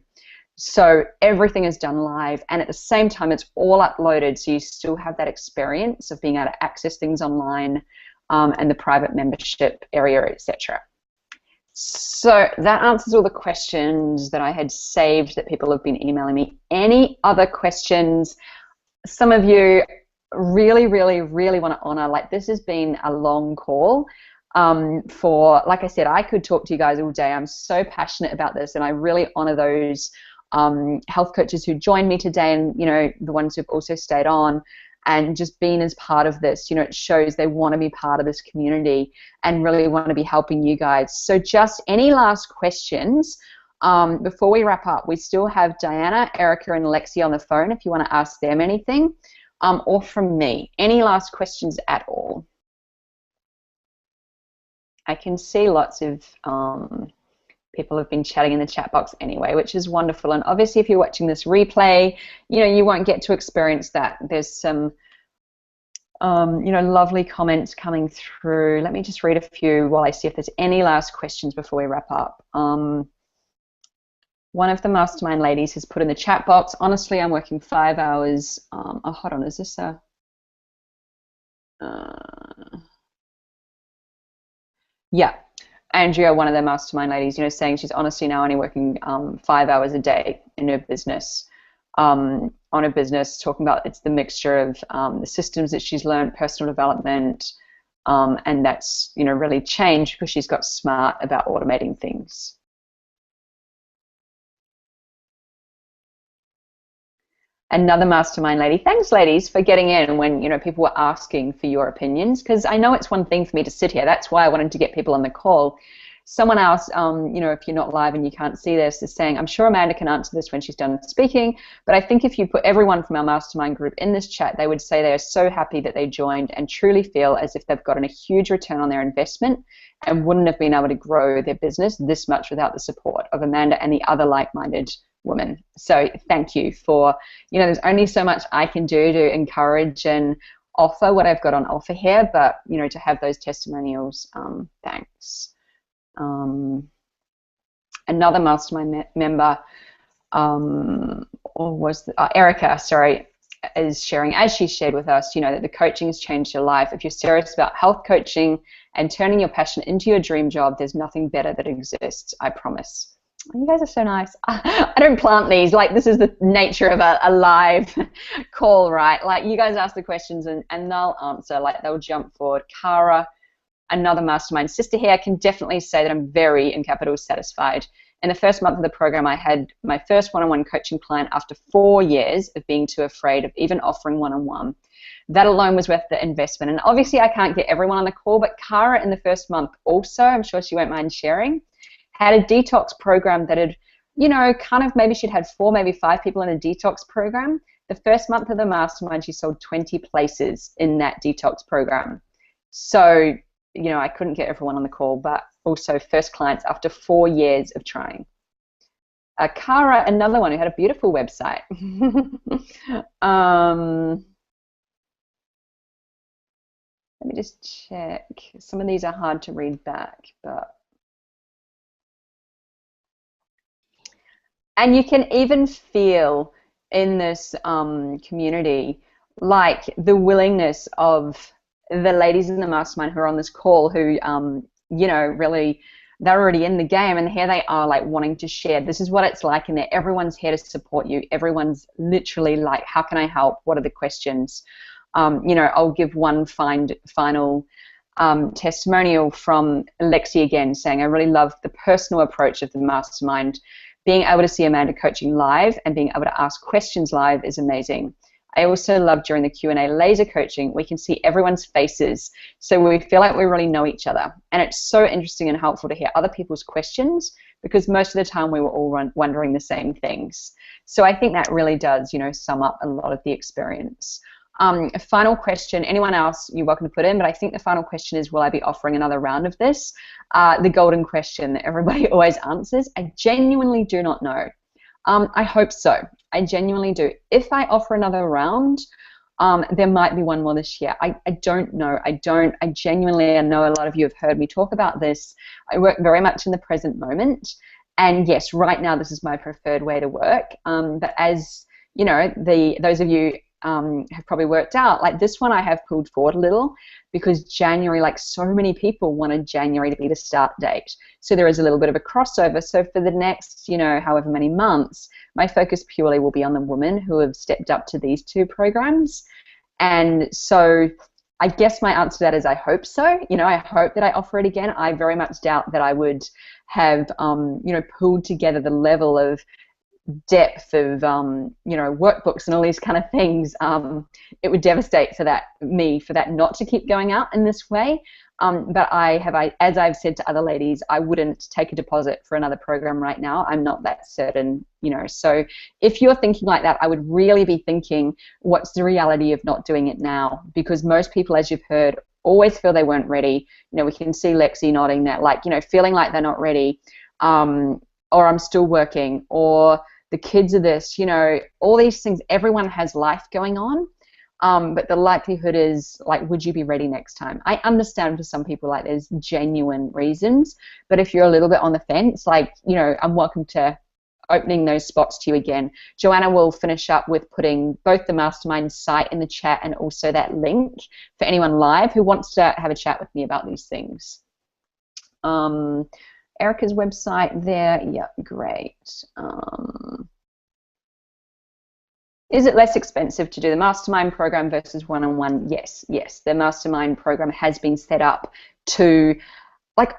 So everything is done live, and at the same time it's all uploaded, so you still have that experience of being able to access things online, and the private membership area, etc. So that answers all the questions that I had saved that people have been emailing me. Any other questions? Some of you really want to honor, like, this has been a long call. For, like I said, I could talk to you guys all day. I'm so passionate about this, and I really honor those health coaches who joined me today, and, you know, the ones who've also stayed on and just been as part of this. You know, it shows they want to be part of this community and really want to be helping you guys. So just any last questions before we wrap up? We still have Diana, Erica, and Lexi on the phone if you want to ask them anything, or from me. Any last questions at all? I can see lots of people have been chatting in the chat box anyway, which is wonderful. And obviously if you're watching this replay, you know, you won't get to experience that. There's some you know, lovely comments coming through. Let me just read a few while I see if there's any last questions before we wrap up. One of the mastermind ladies has put in the chat box, honestly, I'm working 5 hours. Oh, hold on, is this a... yeah. Andrea, one of the mastermind ladies, you know, saying she's honestly now only working 5 hours a day in her business, on her business, talking about it's the mixture of the systems that she's learned, personal development, and that's, you know, really changed because she's got smart about automating things. Another mastermind lady, thanks ladies for getting in when, you know, people were asking for your opinions, because I know it's one thing for me to sit here. That's why I wanted to get people on the call. Someone else, you know, if you're not live and you can't see this, is saying, I'm sure Amanda can answer this when she's done speaking, but I think if you put everyone from our mastermind group in this chat, they would say they are so happy that they joined and truly feel as if they've gotten a huge return on their investment and wouldn't have been able to grow their business this much without the support of Amanda and the other like-minded women. So thank you for, you know, there's only so much I can do to encourage and offer what I've got on offer here, but, you know, to have those testimonials, thanks. Another mastermind member, or was Erica, sorry, is sharing, as she shared with us, you know, that the coaching has changed her life. If you're serious about health coaching and turning your passion into your dream job, there's nothing better that exists, I promise. You guys are so nice. I don't plant these. Like, this is the nature of a live call, right? Like, you guys ask the questions and they'll answer. Like, they'll jump forward. Cara, another mastermind sister here, can definitely say that I'm very, in capitals, satisfied. In the first month of the program, I had my first one-on-one coaching client after 4 years of being too afraid of even offering one-on-one. That alone was worth the investment. And obviously, I can't get everyone on the call, but Cara in the first month also, I'm sure she won't mind sharing, had a detox program that had, you know, kind of maybe she'd had 4, maybe 5 people in a detox program. The first month of the mastermind, she sold 20 places in that detox program. So, you know, I couldn't get everyone on the call, but also first clients after 4 years of trying. Cara, another one who had a beautiful website. Let me just check. Some of these are hard to read back, but... And you can even feel in this community, like, the willingness of the ladies in the mastermind who are on this call who, you know, really, they're already in the game, and here they are, like, wanting to share. This is what it's like in there. Everyone's here to support you. Everyone's literally like, how can I help? What are the questions? You know, I'll give one final testimonial from Lexi again, saying, I really love the personal approach of the mastermind. Being able to see Amanda coaching live and being able to ask questions live is amazing. I also love during the Q&A laser coaching, we can see everyone's faces, so we feel like we really know each other. And it's so interesting and helpful to hear other people's questions, because most of the time we were all wondering the same things. So I think that really does, sum up a lot of the experience. A final question, anyone else, you're welcome to put in, but I think the final question is, will I be offering another round of this? The golden question that everybody always answers. I genuinely do not know. I hope so. I genuinely do. If I offer another round, there might be one more this year. I don't know. I genuinely, I know a lot of you have heard me talk about this. I work very much in the present moment. And yes, right now this is my preferred way to work. But as, those of you have probably worked out, like this one I have pulled forward a little, because January, like so many people wanted January to be the start date. So there is a little bit of a crossover. So for the next, however many months, my focus purely will be on the women who have stepped up to these two programs. And so I guess my answer to that is I hope so. I hope that I offer it again. I very much doubt that I would have, pulled together the level of depth of workbooks and all these kind of things. It would devastate for that not to keep going out in this way. But as I've said to other ladies, I wouldn't take a deposit for another program right now. I'm not that certain, So if you're thinking like that, I would really be thinking, what's the reality of not doing it now? Because most people, as you've heard, always feel they weren't ready. We can see Lexi nodding that, feeling like they're not ready, or I'm still working, or the kids are this, all these things. Everyone has life going on. But the likelihood is, would you be ready next time? I understand for some people, there's genuine reasons. But if you're a little bit on the fence, I'm welcome to opening those spots to you again. Joanna will finish up with putting both the mastermind site in the chat and also that link for anyone live who wants to have a chat with me about these things. Erica's website there, yeah, great. Is it less expensive to do the mastermind program versus one-on-one? Yes. The mastermind program has been set up to,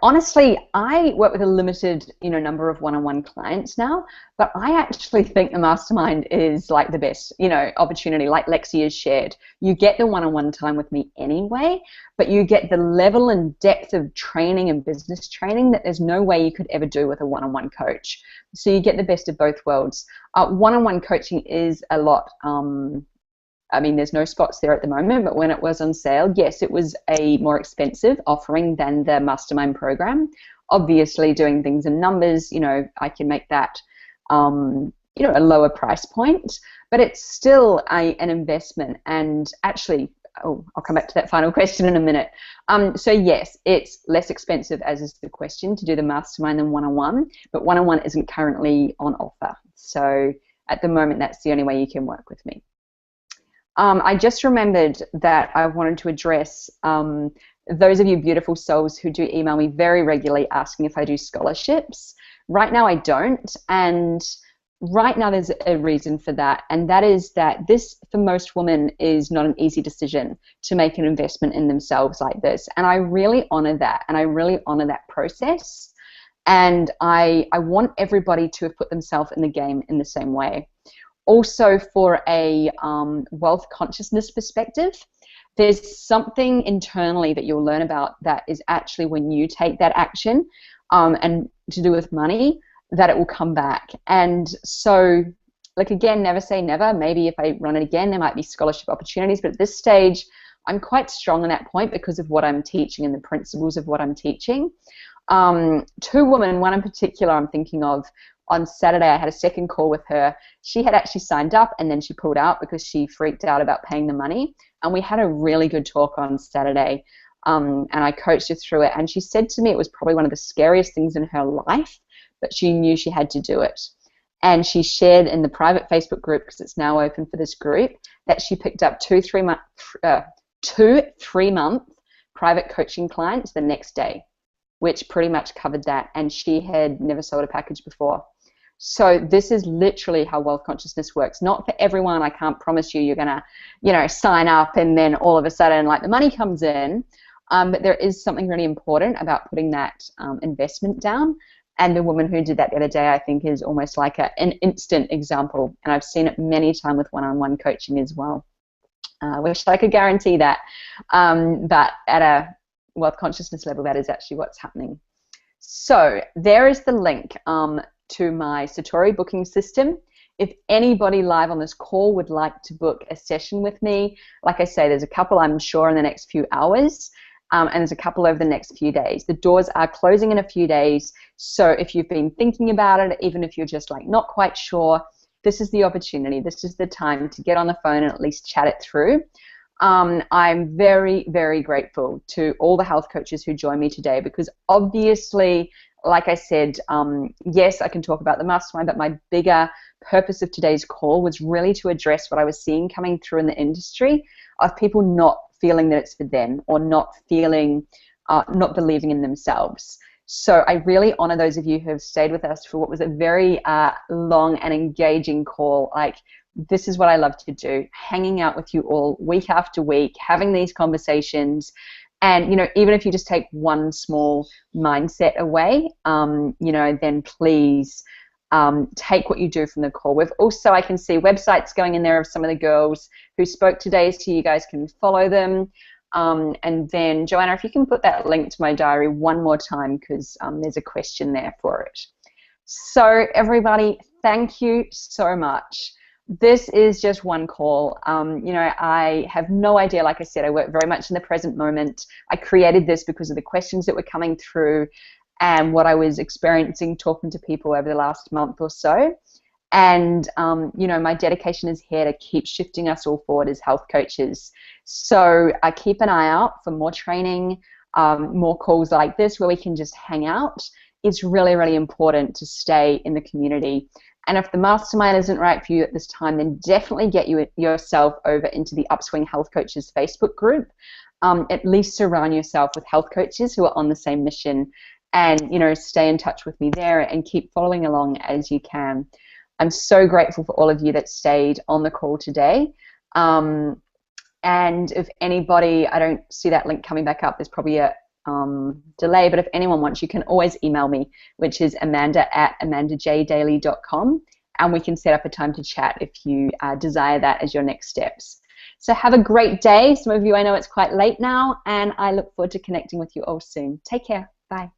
honestly, I work with a limited, number of one-on-one clients now, but I actually think the mastermind is the best, opportunity, like Lexi has shared. You get the one-on-one time with me anyway, but you get the level and depth of training and business training that there's no way you could ever do with a one-on-one coach. So you get the best of both worlds. One-on-one coaching is a lot, there's no spots there at the moment, but when it was on sale, yes, it was a more expensive offering than the mastermind program. Obviously, doing things in numbers, I can make that, a lower price point, but it's still an investment. And actually, I'll come back to that final question in a minute. So yes, it's less expensive, as is the question, to do the mastermind than one-on-one, but one-on-one isn't currently on offer. So at the moment, that's the only way you can work with me. I just remembered that I wanted to address those of you beautiful souls who do email me very regularly asking if I do scholarships. Right now I don't, and right now there's a reason for that, and that is that this, for most women, is not an easy decision to make an investment in themselves like this, and I really honor that, and I really honor that process, and I want everybody to have put themselves in the game in the same way. Also, for a wealth consciousness perspective, there's something internally that you'll learn about that is actually when you take that action and to do with money, that it will come back. And so, again, never say never. Maybe if I run it again, there might be scholarship opportunities, but at this stage, I'm quite strong on that point because of what I'm teaching and the principles of what I'm teaching. Two women, one in particular I'm thinking of, on Saturday I had a second call with her. She had actually signed up and then she pulled out because she freaked out about paying the money. And we had a really good talk on Saturday, and I coached her through it. And she said to me it was probably one of the scariest things in her life, but she knew she had to do it. And she shared in the private Facebook group, because it's now open for this group, that she picked up two 3-month private coaching clients the next day, which pretty much covered that. And she had never sold a package before. So this is literally how wealth consciousness works. Not for everyone. I can't promise you're going to, sign up and then all of a sudden, the money comes in. But there is something really important about putting that investment down. And the woman who did that the other day, I think, is almost like an instant example. And I've seen it many times with one-on-one coaching as well. I wish I could guarantee that. But at a wealth consciousness level, that is actually what's happening. So there is the link to my Satori booking system. If anybody live on this call would like to book a session with me, like I say, there's a couple, I'm sure, in the next few hours. And there's a couple over the next few days. The doors are closing in a few days, so if you've been thinking about it, even if you're just like not quite sure, this is the opportunity. This is the time to get on the phone and at least chat it through. I'm very, very grateful to all the health coaches who joined me today, because obviously, like I said, yes, I can talk about the mastermind, but my bigger purpose of today's call was really to address what I was seeing coming through in the industry of people not feeling that it's for them, or not feeling, not believing in themselves. So I really honor those of you who have stayed with us for what was a very long and engaging call. Like, this is what I love to do, hanging out with you all week after week, having these conversations. And, you know, even if you just take one small mindset away, you know, then please take what you do from the call. We've also, I can see websites going in there of some of the girls who spoke today, so you guys can follow them. And then, Joanna, if you can put that link to my diary one more time, because there's a question there for it. So everybody, thank you so much. This is just one call. You know, I have no idea. Like I said, I work very much in the present moment. I created this because of the questions that were coming through and what I was experiencing talking to people over the last month or so. And, you know, my dedication is here to keep shifting us all forward as health coaches. So I keep an eye out for more training, more calls like this where we can just hang out. It's really, really important to stay in the community. And if the mastermind isn't right for you at this time, then definitely get yourself over into the Upswing Health Coaches Facebook group. At least surround yourself with health coaches who are on the same mission, and, you know, stay in touch with me there and keep following along as you can. I'm so grateful for all of you that stayed on the call today. And if anybody, I don't see that link coming back up, there's probably a delay, but if anyone wants, you can always email me, which is amanda@amandajdaily.com, and we can set up a time to chat if you desire that as your next steps. So have a great day. Some of you, I know it's quite late now, and I look forward to connecting with you all soon. Take care. Bye.